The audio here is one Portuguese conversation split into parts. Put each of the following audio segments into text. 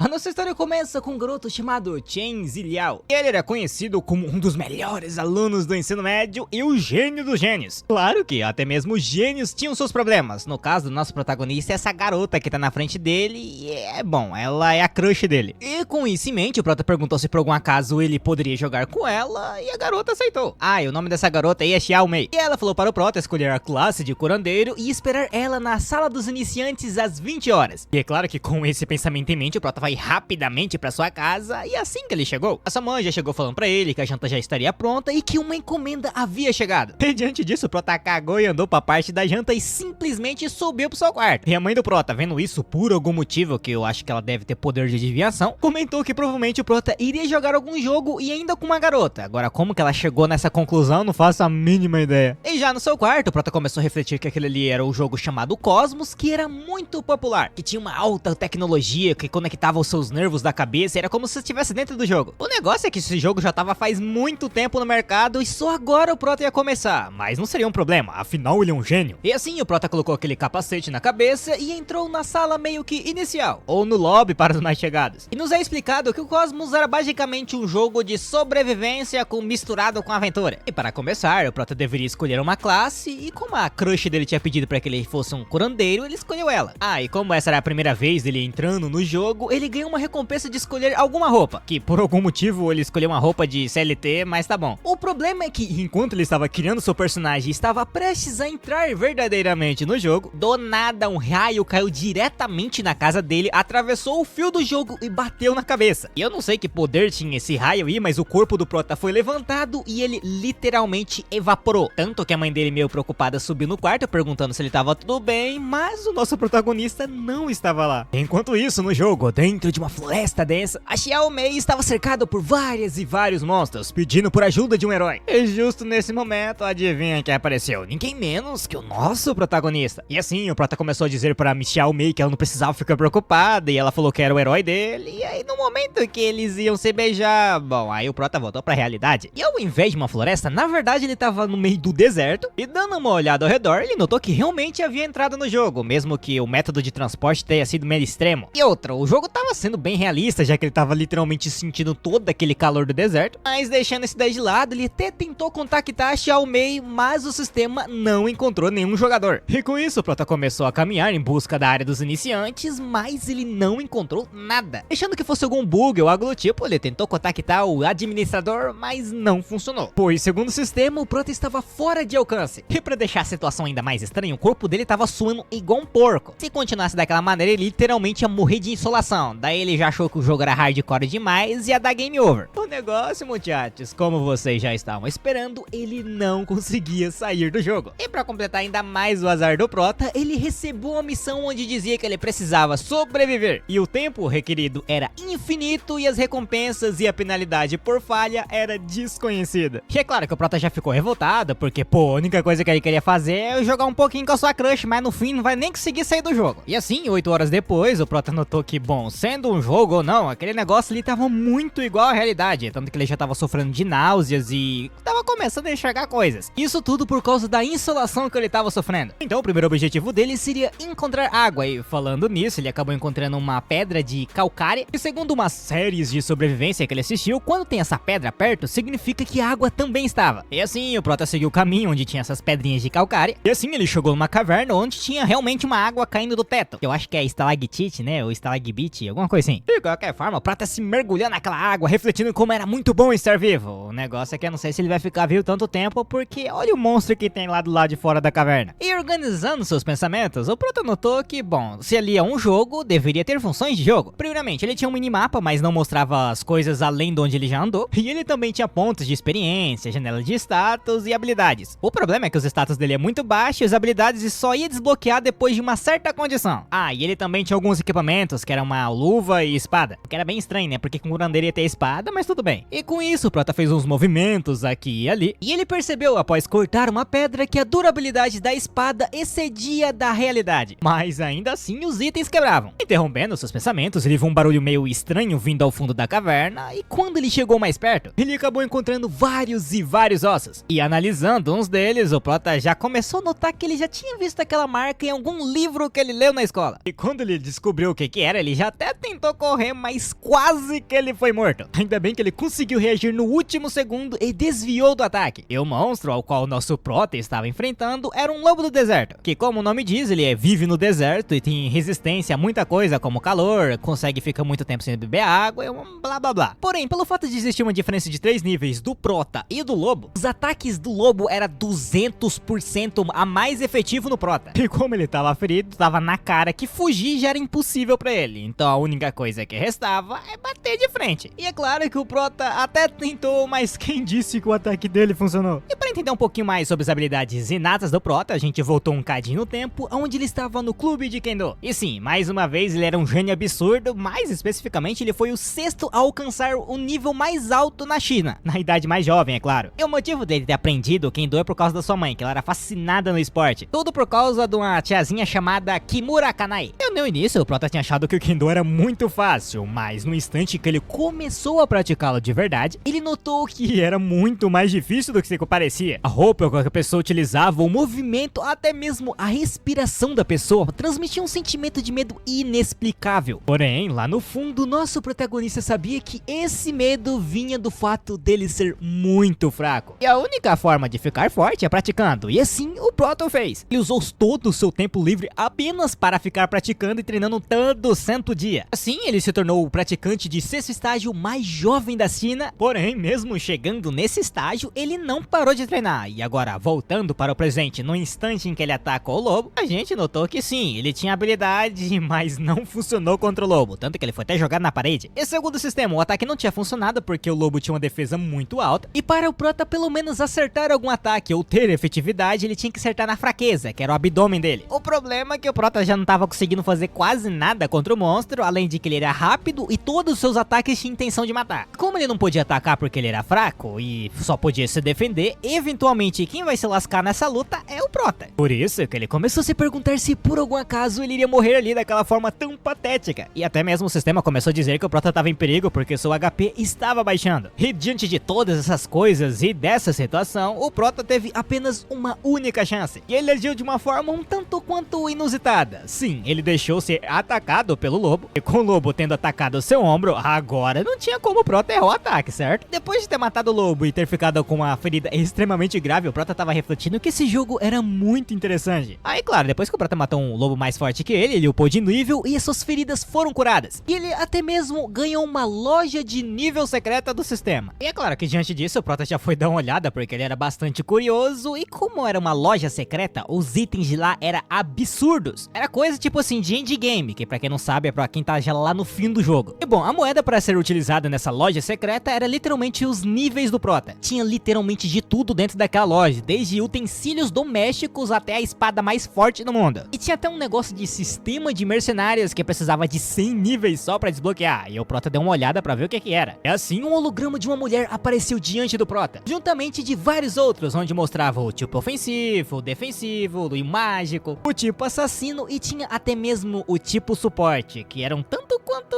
A nossa história começa com um garoto chamado Chen Ziliao. Ele era conhecido como um dos melhores alunos do ensino médio e o gênio dos gênios. Claro que até mesmo os gênios tinham seus problemas. No caso do nosso protagonista, essa garota que tá na frente dele, e ela é a crush dele. E com isso em mente, o prota perguntou se por algum acaso ele poderia jogar com ela, e a garota aceitou. E o nome dessa garota aí é Xiao Mei. E ela falou para o prota escolher a classe de curandeiro e esperar ela na sala dos iniciantes às 20 horas. E é claro que com esse pensamento em mente, o prota vai rapidamente pra sua casa, e assim que ele chegou, a sua mãe já chegou falando pra ele que a janta já estaria pronta e que uma encomenda havia chegado. E diante disso, o prota cagou e andou pra parte da janta e simplesmente subiu pro seu quarto. E a mãe do prota, vendo isso por algum motivo, que eu acho que ela deve ter poder de adivinhação, comentou que provavelmente o prota iria jogar algum jogo e ainda com uma garota. Agora, como que ela chegou nessa conclusão, não faço a mínima ideia. E já no seu quarto, o prota começou a refletir que aquele ali era o jogo chamado Cosmos, que era muito popular, que tinha uma alta tecnologia, que conectava os seus nervos da cabeça, era como se estivesse dentro do jogo. O negócio é que esse jogo já tava faz muito tempo no mercado e só agora o prota ia começar, mas não seria um problema, afinal ele é um gênio. E assim o prota colocou aquele capacete na cabeça e entrou na sala meio que inicial, ou no lobby para os mais chegados. E nos é explicado que o Cosmos era basicamente um jogo de sobrevivência misturado com aventura. E para começar, o prota deveria escolher uma classe, e como a crush dele tinha pedido para que ele fosse um curandeiro, ele escolheu ela. E como essa era a primeira vez dele entrando no jogo, ele ganhou uma recompensa de escolher alguma roupa, que por algum motivo ele escolheu uma roupa de CLT, mas tá bom. O problema é que enquanto ele estava criando seu personagem e estava prestes a entrar verdadeiramente no jogo, do nada um raio caiu diretamente na casa dele, atravessou o fio do jogo e bateu na cabeça. E eu não sei que poder tinha esse raio aí, mas o corpo do prota foi levantado e ele literalmente evaporou. Tanto que a mãe dele, meio preocupada, subiu no quarto perguntando se ele tava tudo bem, mas o nosso protagonista não estava lá. Enquanto isso, no jogo, dentro de uma floresta densa, a Xiao Mei estava cercado por vários e vários monstros, pedindo por ajuda de um herói. E justo nesse momento, adivinha quem apareceu? Ninguém menos que o nosso protagonista. E assim, o prota começou a dizer para a Xiao Mei que ela não precisava ficar preocupada, e ela falou que era o herói dele, e aí no momento que eles iam se beijar, bom, aí o prota voltou pra realidade. E ao invés de uma floresta, na verdade ele tava no meio do deserto, e dando uma olhada ao redor, ele notou que realmente havia entrado no jogo, mesmo que o método de transporte tenha sido meio extremo. E outra, o jogo tava sendo bem realista, já que ele tava literalmente sentindo todo aquele calor do deserto, mas deixando esse daí de lado, ele até tentou contactar a Xiao Mei, mas o sistema não encontrou nenhum jogador. E com isso, o prota começou a caminhar em busca da área dos iniciantes, mas ele não encontrou nada. Deixando que fosse algum bug ou algo do tipo, ele tentou contactar o administrador, mas não funcionou, pois segundo o sistema, o prota estava fora de alcance. E pra deixar a situação ainda mais estranha, o corpo dele tava suando igual um porco. Se continuasse daquela maneira, ele literalmente ia morrer de insolação. Daí ele já achou que o jogo era hardcore demais e ia dar game over. O negócio, muchachos, como vocês já estavam esperando, ele não conseguia sair do jogo. E pra completar ainda mais o azar do prota, ele recebeu uma missão onde dizia que ele precisava sobreviver. E o tempo requerido era infinito e as recompensas e a penalidade por falha era desconhecida. E é claro que o prota já ficou revoltado, porque pô, a única coisa que ele queria fazer é jogar um pouquinho com a sua crush, mas no fim não vai nem conseguir sair do jogo. E assim, 8 horas depois, o prota notou que, bom, sendo um jogo ou não, aquele negócio ali tava muito igual à realidade, tanto que ele já tava sofrendo de náuseas e tava começando a enxergar coisas. Isso tudo por causa da insolação que ele tava sofrendo. Então o primeiro objetivo dele seria encontrar água, e falando nisso, ele acabou encontrando uma pedra de calcária, e segundo umas séries de sobrevivência que ele assistiu, quando tem essa pedra perto, significa que a água também estava. E assim, o prota seguiu o caminho onde tinha essas pedrinhas de calcária, e assim ele chegou numa caverna onde tinha realmente uma água caindo do teto. Eu acho que é estalactite, né, ou estalagmite, alguma coisa assim. De qualquer forma, o prota se mergulhou naquela água, refletindo como era muito bom estar vivo. O negócio é que eu não sei se ele vai ficar vivo tanto tempo, porque olha o monstro que tem lá do lado de fora da caverna. E organizando seus pensamentos, o prota notou que, bom, se ali é um jogo, deveria ter funções de jogo. Primeiramente, ele tinha um minimapa, mas não mostrava as coisas além de onde ele já andou, e ele também tinha pontos de experiência, janela de status e habilidades. O problema é que os status dele é muito baixo e as habilidades só ia desbloquear depois de uma certa condição. E ele também tinha alguns equipamentos, que era uma luva e espada, que era bem estranho, né, porque com o curandeiro ia ter espada, mas tudo bem. E com isso, o prota fez uns movimentos aqui e ali, e ele percebeu, após cortar uma pedra, que a durabilidade da espada excedia da realidade, mas ainda assim os itens quebravam. Interrompendo seus pensamentos, ele viu um barulho meio estranho vindo ao fundo da caverna, e quando ele chegou mais perto, ele acabou encontrando vários e vários ossos. E analisando uns deles, o prota já começou a notar que ele já tinha visto aquela marca em algum livro que ele leu na escola. E quando ele descobriu o que era, ele já até até tentou correr, mas quase que ele foi morto. Ainda bem que ele conseguiu reagir no último segundo e desviou do ataque. E o monstro ao qual o nosso prota estava enfrentando era um lobo do deserto, que como o nome diz, ele vive no deserto e tem resistência a muita coisa como calor, consegue ficar muito tempo sem beber água e blá blá blá. Porém, pelo fato de existir uma diferença de 3 níveis do prota e do lobo, os ataques do lobo era 200% a mais efetivo no prota. E como ele tava ferido, tava na cara que fugir já era impossível pra ele. Então a única coisa que restava é bater de frente. E é claro que o prota até tentou, mas quem disse que o ataque dele funcionou? E pra entender um pouquinho mais sobre as habilidades inatas do prota, a gente voltou um cadinho no tempo, onde ele estava no clube de Kendo. E sim, mais uma vez ele era um gênio absurdo, mais especificamente ele foi o 6º a alcançar o nível mais alto na China. Na idade mais jovem, é claro. E o motivo dele ter aprendido Kendo é por causa da sua mãe, que ela era fascinada no esporte. Tudo por causa de uma tiazinha chamada Kimura Kanai. E no início, o prota tinha achado que o Kendo era muito fácil, mas no instante que ele começou a praticá-lo de verdade, ele notou que era muito mais difícil do que se parecia. A roupa que a pessoa utilizava, o movimento, até mesmo a respiração da pessoa, transmitia um sentimento de medo inexplicável. Porém, lá no fundo, nosso protagonista sabia que esse medo vinha do fato dele ser muito fraco. E a única forma de ficar forte é praticando, e assim o prota o fez. Ele usou todo o seu tempo livre apenas para ficar praticando e treinando todo santo dia. Assim, ele se tornou o praticante de 6º estágio mais jovem da China. Porém, mesmo chegando nesse estágio, ele não parou de treinar. E agora, voltando para o presente, no instante em que ele atacou o lobo, a gente notou que sim, ele tinha habilidade, mas não funcionou contra o lobo, tanto que ele foi até jogado na parede. E segundo o sistema, o ataque não tinha funcionado porque o lobo tinha uma defesa muito alta, e para o prota pelo menos acertar algum ataque ou ter efetividade, ele tinha que acertar na fraqueza, que era o abdômen dele. O problema é que o prota já não estava conseguindo fazer quase nada contra o monstro, além de que ele era rápido e todos os seus ataques tinham intenção de matar. Como ele não podia atacar porque ele era fraco e só podia se defender, eventualmente quem vai se lascar nessa luta é o prota. Por isso que ele começou a se perguntar se por algum acaso ele iria morrer ali daquela forma tão patética. E até mesmo o sistema começou a dizer que o prota estava em perigo porque seu HP estava baixando. E diante de todas essas coisas e dessa situação, o prota teve apenas uma única chance. E ele agiu de uma forma um tanto quanto inusitada. Sim, ele deixou ser atacado pelo lobo, e com o lobo tendo atacado seu ombro, agora não tinha como o prota errar o ataque, certo? Depois de ter matado o lobo e ter ficado com uma ferida extremamente grave, o prota tava refletindo que esse jogo era muito interessante. Aí claro, depois que o prota matou um lobo mais forte que ele upou de nível e as suas feridas foram curadas. E ele até mesmo ganhou uma loja de nível secreta do sistema. E é claro que diante disso o prota já foi dar uma olhada porque ele era bastante curioso, e como era uma loja secreta, os itens de lá eram absurdos. Era coisa tipo assim de endgame, que pra quem não sabe é pra quem tá já lá no fim do jogo. E bom, a moeda para ser utilizada nessa loja secreta era literalmente os níveis do prota. Tinha literalmente de tudo dentro daquela loja, desde utensílios domésticos até a espada mais forte do mundo. E tinha até um negócio de sistema de mercenários que precisava de 100 níveis só pra desbloquear, e o prota deu uma olhada pra ver o que era. É assim, um holograma de uma mulher apareceu diante do prota, juntamente de vários outros, onde mostrava o tipo ofensivo, o defensivo, o mágico, o tipo assassino, e tinha até mesmo o tipo suporte, que era um tanto quanto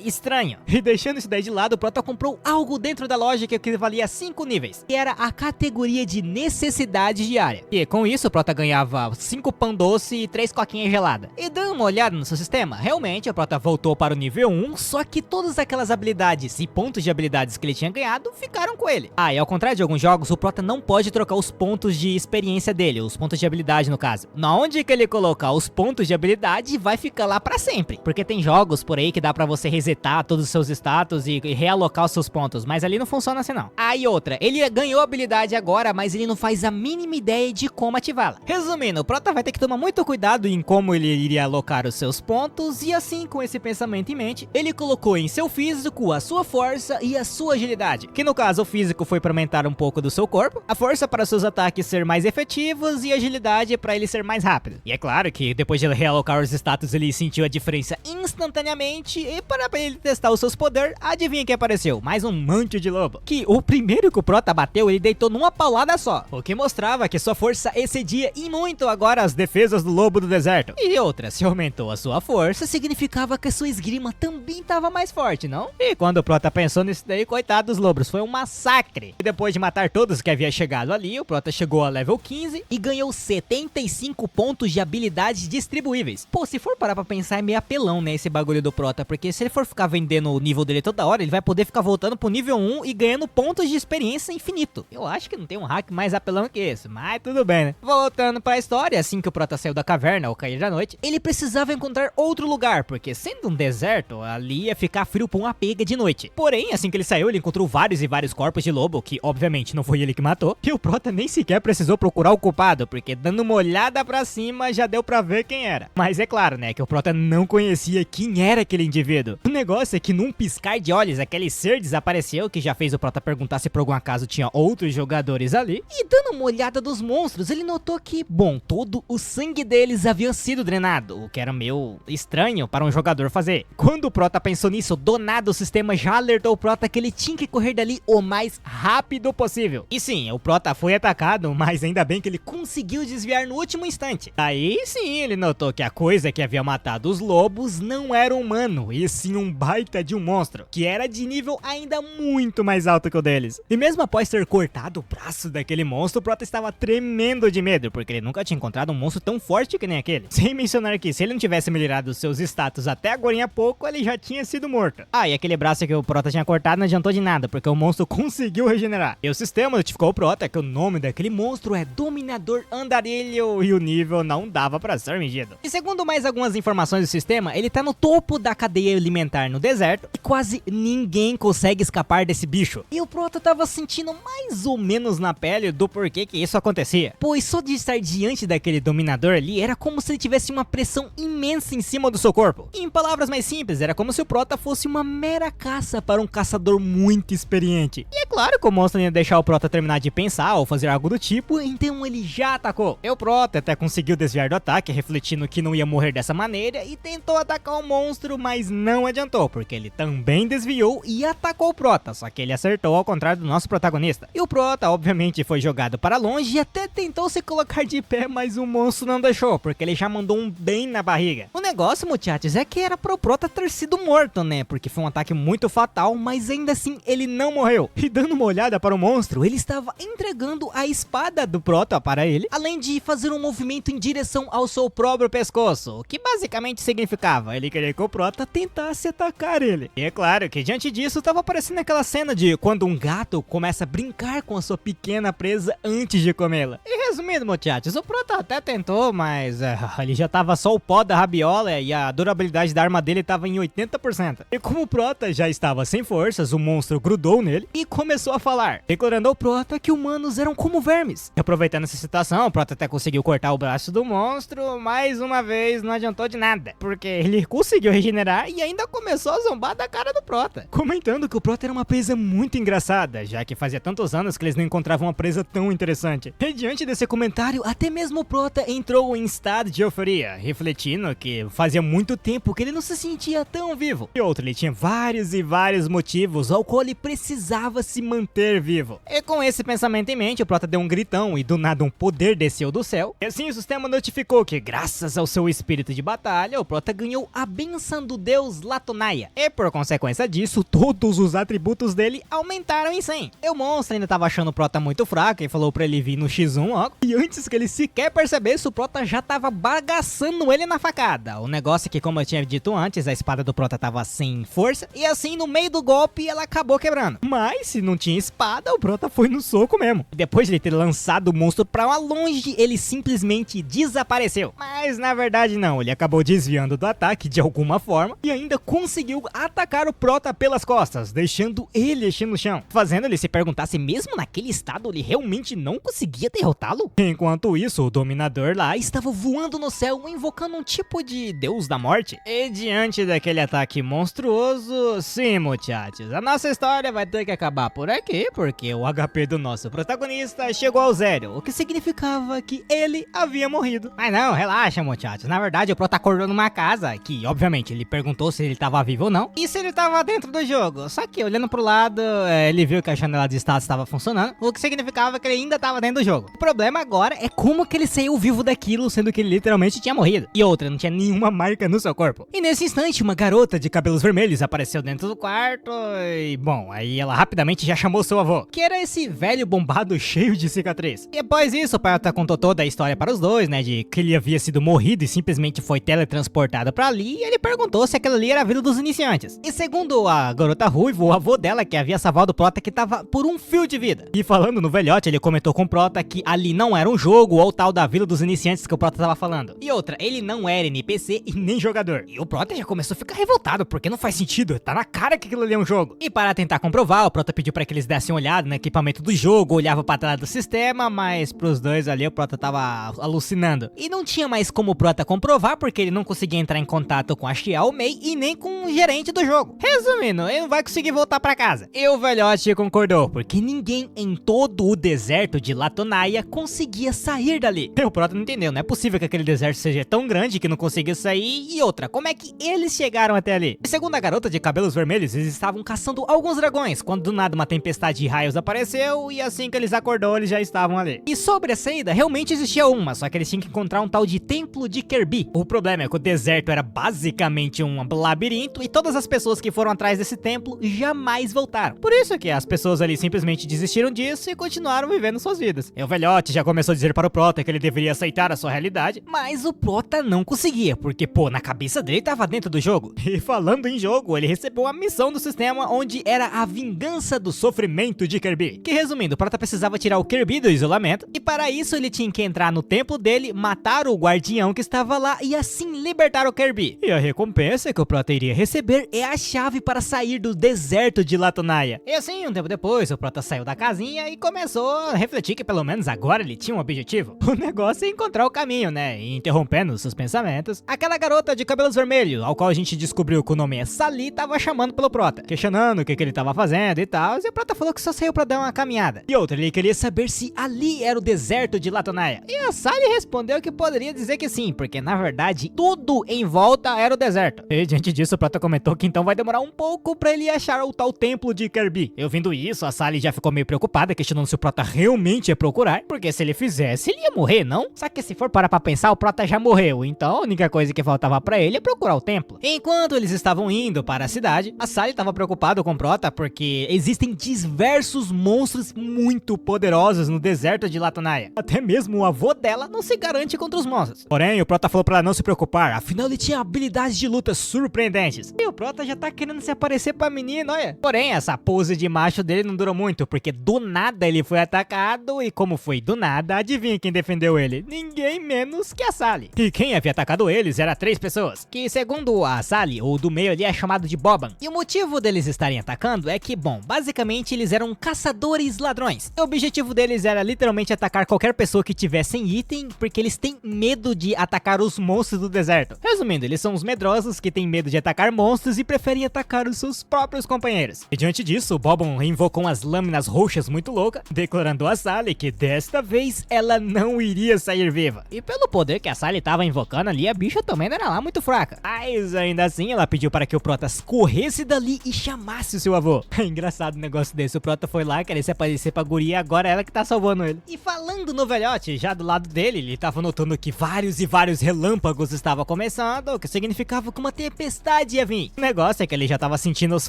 estranho. E deixando isso daí de lado, o prota comprou algo dentro da loja que valia 5 níveis, que era a categoria de necessidade diária. E com isso o prota ganhava 5 pão doce e 3 coquinhas geladas. E dando uma olhada no seu sistema, realmente o prota voltou para o nível 1, só que todas aquelas habilidades e pontos de habilidades que ele tinha ganhado ficaram com ele. Ah, e ao contrário de alguns jogos, o prota não pode trocar os pontos de experiência dele, os pontos de habilidade no caso. Na onde que ele colocar os pontos de habilidade, vai ficar lá pra sempre. Porque tem jogos por aí que dá pra você resetar todos os seus status e realocar os seus pontos, mas ali não funciona assim não. Ah, e outra, ele ganhou habilidade agora, mas ele não faz a mínima ideia de como ativá-la. Resumindo, o prota vai ter que tomar muito cuidado em como ele iria alocar os seus pontos, e assim, com esse pensamento em mente, ele colocou em seu físico a sua força e a sua agilidade, que no caso o físico foi para aumentar um pouco do seu corpo, a força para seus ataques ser mais efetivos e a agilidade para ele ser mais rápido. E é claro que depois de realocar os status ele sentiu a diferença instantaneamente, e para ele testar os seus poderes, adivinha quem apareceu? Mais um monte de lobo. Que o primeiro que o Prota bateu, ele deitou numa paulada só, o que mostrava que sua força excedia em muito agora as defesas do lobo do deserto. E outra, se aumentou a sua força, significava que a sua esgrima também estava mais forte, não? E quando o Prota pensou nisso daí, coitado dos lobos, foi um massacre. E depois de matar todos que havia chegado ali, o Prota chegou a level 15 e ganhou 75 pontos de habilidades distribuíveis. Pô, se for parar pra pensar, é meio apelão, né, esse bagulho do Prota, porque se ele for ficar vendendo o nível dele toda hora, ele vai poder ficar voltando pro nível 1 e ganhando pontos de experiência infinito. Eu acho que não tem um hack mais apelão que esse, mas tudo bem, né? Voltando pra história, assim que o Prota saiu da caverna ao cair da noite, ele precisava encontrar outro lugar, porque sendo um deserto, ali ia ficar frio pra uma pega de noite. Porém, assim que ele saiu, ele encontrou vários e vários corpos de lobo, que obviamente não foi ele que matou, e o Prota nem sequer precisou procurar o culpado, porque dando uma olhada pra cima já deu pra ver quem era. Mas é claro, né, que o Prota não conhecia quem era aquele indivíduo. O negócio é que num piscar de olhos, aquele ser desapareceu, que já fez o Prota perguntar se por algum acaso tinha outros jogadores ali, e dando uma olhada dos monstros, ele notou que, bom, todo o sangue deles havia sido drenado, o que era meio estranho para um jogador fazer. Quando o Prota pensou nisso, do nada o sistema já alertou o Prota que ele tinha que correr dali o mais rápido possível. E sim, o Prota foi atacado, mas ainda bem que ele conseguiu desviar no último instante. Aí sim, ele notou que a coisa que havia matado os lobos não era um humano, e sim um baita de um monstro, que era de nível ainda muito mais alto que o deles. E mesmo após ter cortado o braço daquele monstro, o Prota estava tremendo de medo, porque ele nunca tinha encontrado um monstro tão forte que nem aquele. Sem mencionar que se ele não tivesse melhorado seus status até agora em pouco, ele já tinha sido morto. Ah, e aquele braço que o Prota tinha cortado não adiantou de nada, porque o monstro conseguiu regenerar. E o sistema notificou o Prota que o nome daquele monstro é Dominador Andarilho, e o nível não dava pra ser medido. E segundo mais algumas informações do sistema, ele tá no topo da cadeia alimentar no deserto, e quase ninguém consegue escapar desse bicho. E o Prota tava sentindo mais ou menos na pele do porquê que isso acontecia, pois só de estar diante daquele dominador ali, era como se ele tivesse uma pressão imensa em cima do seu corpo. E em palavras mais simples, era como se o Prota fosse uma mera caça para um caçador muito experiente. E é claro que o monstro ia deixar o Prota terminar de pensar ou fazer algo do tipo, então ele já atacou. E o Prota até conseguiu desviar do ataque, refletindo que não ia morrer dessa maneira, e tentou atacar o monstro, mas não adiantou, porque ele também desviou e atacou o Prota, só que ele acertou ao contrário do nosso protagonista. E o Prota obviamente foi jogado para longe e até tentou se colocar de pé, mas o monstro não deixou, porque ele já mandou um bem na barriga. O negócio, muchachos, é que era pro Prota ter sido morto, né, porque foi um ataque muito fatal, mas ainda assim ele não morreu. E dando uma olhada para o monstro, ele estava entregando a espada do Prota para ele, além de fazer um movimento em direção ao seu próprio pescoço, o que basicamente significava ele querer que o Prota tentasse atacar ele. E é claro que diante disso tava aparecendo aquela cena de quando um gato começa a brincar com a sua pequena presa antes de comê-la. E resumindo, muchachos, o Prota até tentou, mas ele já tava só o pó da rabiola e a durabilidade da arma dele tava em 80%. E como o Prota já estava sem forças, o monstro grudou nele e começou a falar, declarando ao Prota que humanos eram como vermes. E aproveitando essa situação, o Prota até conseguiu cortar o braço do monstro, mais uma vez não adiantou de nada, porque ele conseguiu regenerar e ainda começou a zombar da cara do Prota, comentando que o Prota era uma presa muito engraçada, já que fazia tantos anos que eles não encontravam uma presa tão interessante. E diante desse comentário, até mesmo o Prota entrou em estado de euforia, refletindo que fazia muito tempo que ele não se sentia tão vivo. E outro, ele tinha vários e vários motivos ao qual ele precisava se manter vivo. E com esse pensamento em mente, o Prota deu um gritão e do nada um poder desceu do céu. E assim o sistema notificou que, graças ao seu espírito de batalha, o Prota ganhou a benção do deus Latonaia. E por consequência disso, todos os atributos dele aumentaram em 100. E o monstro ainda tava achando o Prota muito fraco e falou pra ele vir no X1, ó. E antes que ele sequer percebesse, o Prota já tava bagaçando ele na facada. O negócio é que, como eu tinha dito antes, a espada do Prota tava sem força, e assim, no meio do golpe, ela acabou quebrando. Mas, se não tinha espada, o Prota foi no soco mesmo. E depois de ele ter lançado o monstro pra lá longe, ele simplesmente desapareceu. Mas, na verdade, não. Ele acabou desviando do ataque de alguma forma, e ainda conseguiu atacar o Prota pelas costas, deixando ele no chão, fazendo ele se perguntar se mesmo naquele estado ele realmente não conseguia derrotá-lo. Enquanto isso, o dominador lá estava voando no céu, invocando um tipo de deus da morte. E diante daquele ataque monstruoso, sim, muchachos, a nossa história vai ter que acabar por aqui, porque o HP do nosso protagonista chegou ao zero, o que significava que ele havia morrido. Mas não, relaxa, muchachos, na verdade o Prota acordou numa casa, que obviamente ele perguntou se ele estava vivo ou ou não, e se ele tava dentro do jogo. Só que olhando pro lado, ele viu que a janela de status estava funcionando, o que significava que ele ainda tava dentro do jogo. O problema agora é como que ele saiu vivo daquilo, sendo que ele literalmente tinha morrido. E outra, não tinha nenhuma marca no seu corpo. E nesse instante, uma garota de cabelos vermelhos apareceu dentro do quarto e, bom, aí ela rapidamente já chamou seu avô, que era esse velho bombado cheio de cicatriz. E após isso, o Prota contou toda a história para os dois, né, de que ele havia sido morrido e simplesmente foi teletransportado pra ali, e ele perguntou se aquilo ali era a vida dos iniciantes. E segundo a garota ruiva, o avô dela que havia salvado o Prota que tava por um fio de vida. E falando no velhote, ele comentou com o Prota que ali não era um jogo ou tal da vila dos iniciantes que o Prota tava falando. E outra, ele não era NPC e nem jogador. E o Prota já começou a ficar revoltado, porque não faz sentido, tá na cara que aquilo ali é um jogo. E para tentar comprovar, o Prota pediu para que eles dessem uma olhada no equipamento do jogo, olhava pra tela do sistema, mas pros dois ali o Prota tava alucinando. E não tinha mais como o Prota comprovar, porque ele não conseguia entrar em contato com a Xiaomei e nem com o gerente do jogo. Resumindo, ele não vai conseguir voltar pra casa. E o velhote concordou, porque ninguém em todo o deserto de Latonaya conseguia sair dali. E o Prota não entendeu, não é possível que aquele deserto seja tão grande que não conseguia sair. E outra, como é que eles chegaram até ali? E segundo a garota de cabelos vermelhos, eles estavam caçando alguns dragões, quando do nada uma tempestade de raios apareceu, e assim que eles acordou, eles já estavam ali. E sobre a saída, realmente existia uma, só que eles tinham que encontrar um tal de Templo de Kirby. O problema é que o deserto era basicamente um labirinto, e todas as pessoas que foram atrás desse templo jamais voltaram. Por isso que as pessoas ali simplesmente desistiram disso e continuaram vivendo suas vidas. E o velhote já começou a dizer para o Prota que ele deveria aceitar a sua realidade, mas o Prota não conseguia, porque pô, na cabeça dele tava dentro do jogo. E falando em jogo, ele recebeu a missão do sistema onde era a vingança do sofrimento de Kirby. Que resumindo, o Prota precisava tirar o Kirby do isolamento, e para isso ele tinha que entrar no templo dele, matar o guardião que estava lá e assim libertar o Kirby. E a recompensa que o Prota iria receber é a chave para sair do deserto de Latonaya. E assim, um tempo depois, o Prota saiu da casinha e começou a refletir que pelo menos agora ele tinha um objetivo. O negócio é encontrar o caminho, né? E interrompendo seus pensamentos, aquela garota de cabelos vermelhos, ao qual a gente descobriu que o nome é Sally, tava chamando pelo Prota, questionando o que ele tava fazendo e tal, e o Prota falou que só saiu pra dar uma caminhada. E outra, ele queria saber se ali era o deserto de Latonaya. E a Sally respondeu que poderia dizer que sim, porque na verdade tudo em volta era o deserto. E diante disso, o Prota comentou que então vai demorar um pouco pra ele achar o tal templo de Kirby. Eu vendo isso, a Sally já ficou meio preocupada, questionando se o Prota realmente ia procurar, porque se ele fizesse, ele ia morrer, não? Só que se for parar pra pensar, o Prota já morreu, então a única coisa que faltava pra ele é procurar o templo. Enquanto eles estavam indo para a cidade, a Sally estava preocupada com o Prota porque existem diversos monstros muito poderosos no deserto de Latonaya. Até mesmo o avô dela não se garante contra os monstros. Porém, o Prota falou pra ela não se preocupar, afinal ele tinha habilidades de luta surpreendentes. E o Prota já tá querendo se aparecer pra menina, olha. Porém, essa pose de macho dele não durou muito, porque do nada ele foi atacado, e como foi do nada, adivinha quem defendeu ele? Ninguém menos que a Sally. E quem havia atacado eles era 3 pessoas, que segundo a Sally, o do meio ali é chamado de Boban. E o motivo deles estarem atacando é que, bom, basicamente eles eram caçadores ladrões. O objetivo deles era literalmente atacar qualquer pessoa que tivesse item, porque eles têm medo de atacar os monstros do deserto. Resumindo, eles são os medrosos que têm medo de atacar monstros e preferem atacar os seus próprios companheiros. E diante disso, o Boban invocou umas lâminas roxas muito loucas, declarando a Sally que desta vez ela não iria sair viva. E pelo poder que a Sally tava invocando ali, a bicha também não era lá muito fraca. Mas ainda assim, ela pediu para que o Prota corresse dali e chamasse o seu avô. É engraçado um negócio desse, o Prota foi lá, querer se aparecer pra guria, agora é ela que tá salvando ele. E falando no velhote, já do lado dele, ele tava notando que vários e vários relâmpagos estavam começando, o que significava que uma tempestade ia vir. O negócio é que ele já tava sentindo as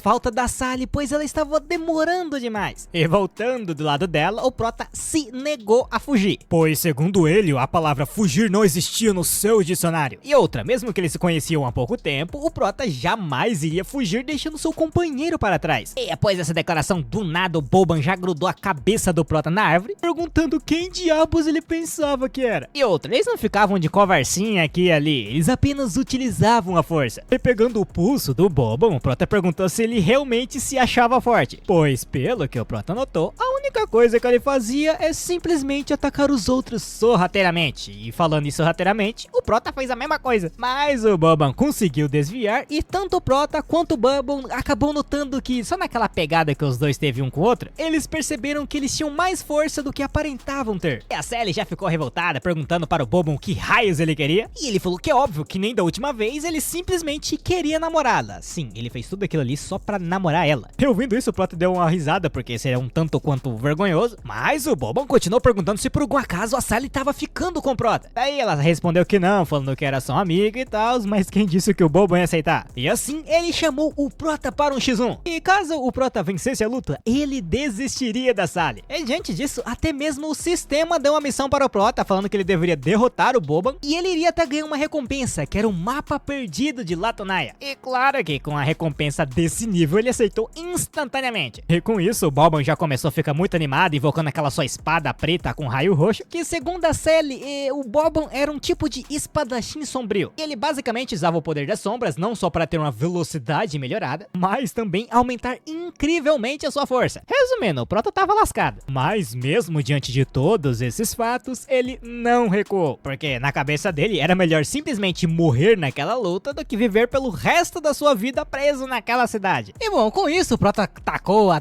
faltas da Sally, pois ela estava demorando demais. E voltando do lado dela, o Prota se negou a fugir, pois segundo ele, a palavra fugir não existia no seu dicionário. E outra, mesmo que eles se conheciam há pouco tempo, o Prota jamais iria fugir deixando seu companheiro para trás. E após essa declaração, do nada o Boban já grudou a cabeça do Prota na árvore, perguntando quem diabos ele pensava que era. E outra, eles não ficavam de conversinha aqui e ali, eles apenas utilizavam a força. E pegando o pulso do Boban, o Prota perguntou se ele realmente se achava forte, pois pelo que o Prota notou, a única coisa que ele fazia é simplesmente atacar os outros sorrateiramente. E falando em sorrateiramente, o Prota fez a mesma coisa. Mas o Boban conseguiu desviar e tanto o Prota quanto o Bubble acabou notando que só naquela pegada que os dois teve um com o outro, eles perceberam que eles tinham mais força do que aparentavam ter. E a Sally já ficou revoltada, perguntando para o Boban o que raios ele queria. E ele falou que é óbvio que nem da última vez ele simplesmente queria namorá-la. Sim, ele fez tudo aquilo ali só pra namorar ela. E ouvindo isso, o Prota deu uma risada, porque seria um tanto quanto vergonhoso. Mas o Boban continuou perguntando se por algum acaso a Sally tava ficando com o Prota. Daí ela respondeu que não, falando que era só um amigo e tal, mas quem disse que o Boban ia aceitar? E assim, ele chamou o Prota para um x1. E caso o Prota vencesse a luta, ele desistiria da Sally. E diante disso, até mesmo o sistema deu uma missão para o Prota, falando que ele deveria derrotar o Boban e ele iria até ganhar uma recompensa, que era um mapa perdido de Latonaya. E claro que com a recompensa desse nível, ele aceitou instantaneamente. E com isso, o Boban já começou a ficar muito animado, invocando aquela sua espada preta com raio roxo, que segundo a Sally, o Boban era um tipo de espadachim sombrio. E ele basicamente usava o poder das sombras, não só para ter uma velocidade melhorada, mas também aumentar incrivelmente a sua força. Resumindo, o Prota tava lascado. Mas mesmo diante de todos esses fatos, ele não recuou, porque na cabeça dele era melhor simplesmente morrer naquela luta do que viver pelo resto da sua vida preso naquela cidade. E bom, com isso o Prota atacou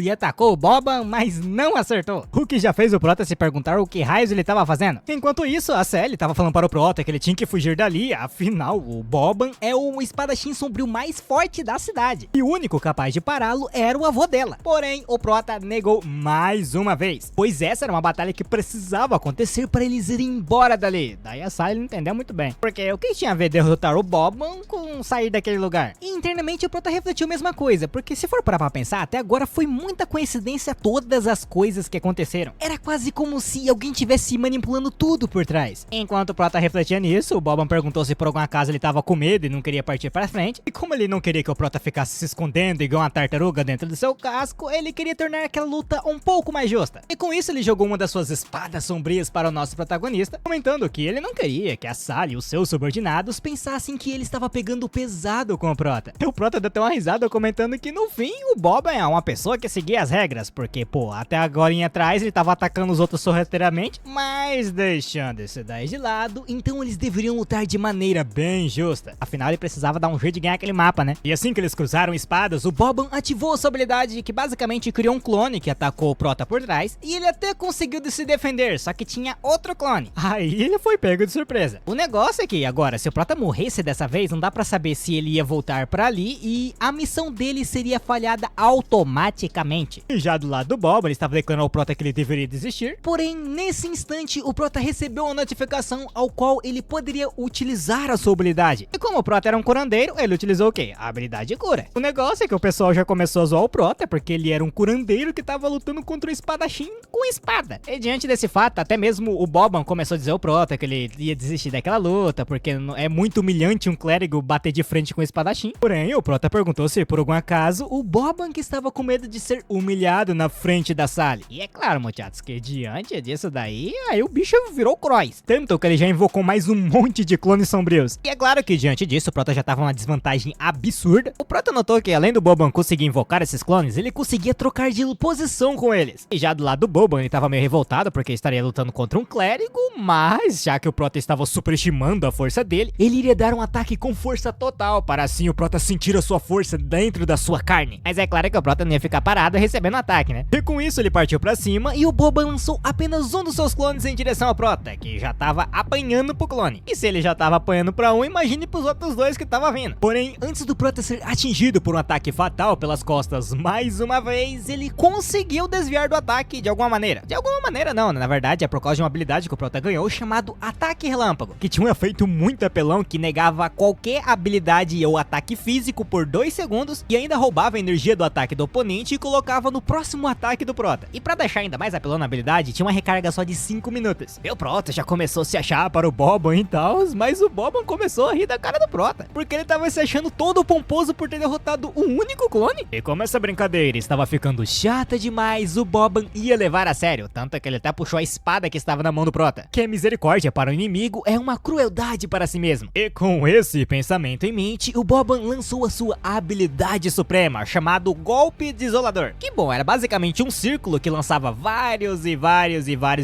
e atacou o Boban, mas não acertou. O que já fez o Prota se perguntar o que raios ele tava fazendo. Enquanto isso, a Sally tava falando para o Prota que ele tinha que fugir dali, afinal o Boban é o espadachim sombrio mais forte da cidade. E o único capaz de pará-lo era o avô dela. Porém, o Prota negou mais uma vez, pois essa era uma batalha que precisava acontecer para eles irem embora dali. Daí a Sally não entendeu muito bem, porque o que tinha a ver derrotar o Boban com sair daquele lugar? E internamente o Prota refletiu a mesma coisa, porque se for parar pra pensar, até agora foi muita coincidência todas as coisas que aconteceram. Era quase como se alguém tivesse manipulando tudo por trás. Enquanto o Prota refletia nisso, o Boban perguntou se por algum acaso ele tava com medo e não queria partir pra frente. E como ele não queria que o Prota ficasse se escondendo igual uma tartaruga dentro do seu casco, ele queria tornar aquela luta um pouco mais justa. E com isso ele jogou uma das suas espadas sombrias para o nosso protagonista, comentando que ele não queria que a Sally e os seus subordinados pensassem que ele estava pegando pesado com o Prota. E o Prota deu até uma risada comentando que no fim o Boban é uma pessoa que seguia as regras, porque pô, até agora em atrás ele tava atacando os outros sorrateiramente, mas deixando isso daí de lado, então eles deveriam lutar de maneira bem justa. Afinal ele precisava dar um jeito de ganhar aquele mapa, né? E assim que eles cruzaram espadas, o Boban ativou a sua habilidade que basicamente criou um clone que atacou o Prota por trás, e ele até conseguiu se defender, só que tinha outro clone. Aí ele foi pego de surpresa. O negócio é que agora, se o Prota morresse dessa vez, não dá pra saber se ele ia voltar pra ali e a missão dele seria falhada automaticamente. E já do lado do Boban, ele estava declarando ao Prota que ele deveria desistir. Porém, nesse instante, o Prota recebeu uma notificação ao qual ele poderia utilizar a sua habilidade. E como o Prota era um curandeiro, ele utilizou o quê? A habilidade de cura. O negócio é que o pessoal já começou a zoar o Prota, porque ele era um curandeiro que estava lutando contra o espadachim com espada. E diante desse fato, até mesmo o Boban começou a dizer ao Prota que ele ia desistir daquela luta, porque é muito humilhante um clérigo bater de frente com o espadachim. Porém, o Prota perguntou se por algum acaso o Boban que estava com medo de ser humilhado na frente da Sally. E é claro, muchachos, que diante disso daí, aí o bicho virou cross. Tanto que ele já invocou mais um monte de clones sombrios. E é claro que diante disso, o Prota já tava numa desvantagem absurda. O Prota notou que além do Boban conseguir invocar esses clones, ele conseguia trocar de posição com eles. E já do lado do Boban, ele tava meio revoltado porque estaria lutando contra um clérigo, mas já que o Prota estava superestimando a força dele, ele iria dar um ataque com força total, para assim o Prota sentir a sua força dentro da sua carne. Mas é claro que o Prota não ia ficar parado recebendo ataque, né? E com isso ele partiu pra cima e o Boban lançou apenas um dos seus clones em direção ao Prota, que já tava apanhando pro clone. E se ele já tava apanhando pra um, imagine pros outros dois que tava vindo. Porém, antes do Prota ser atingido por um ataque fatal pelas costas mais uma vez, ele conseguiu desviar do ataque de alguma maneira. De alguma maneira não, na verdade é por causa de uma habilidade que o Prota ganhou chamado Ataque Relâmpago, que tinha um efeito muito apelão que negava qualquer habilidade ou ataque físico por 2 segundos e ainda roubava a energia do ataque do oponente e colocava no próximo ataque do Prota. E pra deixar ainda mais apelão na habilidade, tinha uma recarga só de 5 minutos. E o Prota já começou a se achar para o Boban e tal, mas o Boban começou a rir da cara do Prota, porque ele tava se achando todo pomposo por ter derrotado um único clone. E como essa brincadeira estava ficando chata demais, o Boban ia levar a sério, tanto que ele até puxou a espada que estava na mão do Prota, que a misericórdia para o inimigo é uma crueldade para si mesmo. E com esse pensamento em mente, o Boban lançou a sua habilidade suprema, chamado Golpe Desolador. Que bom, era basicamente um círculo que lançava vários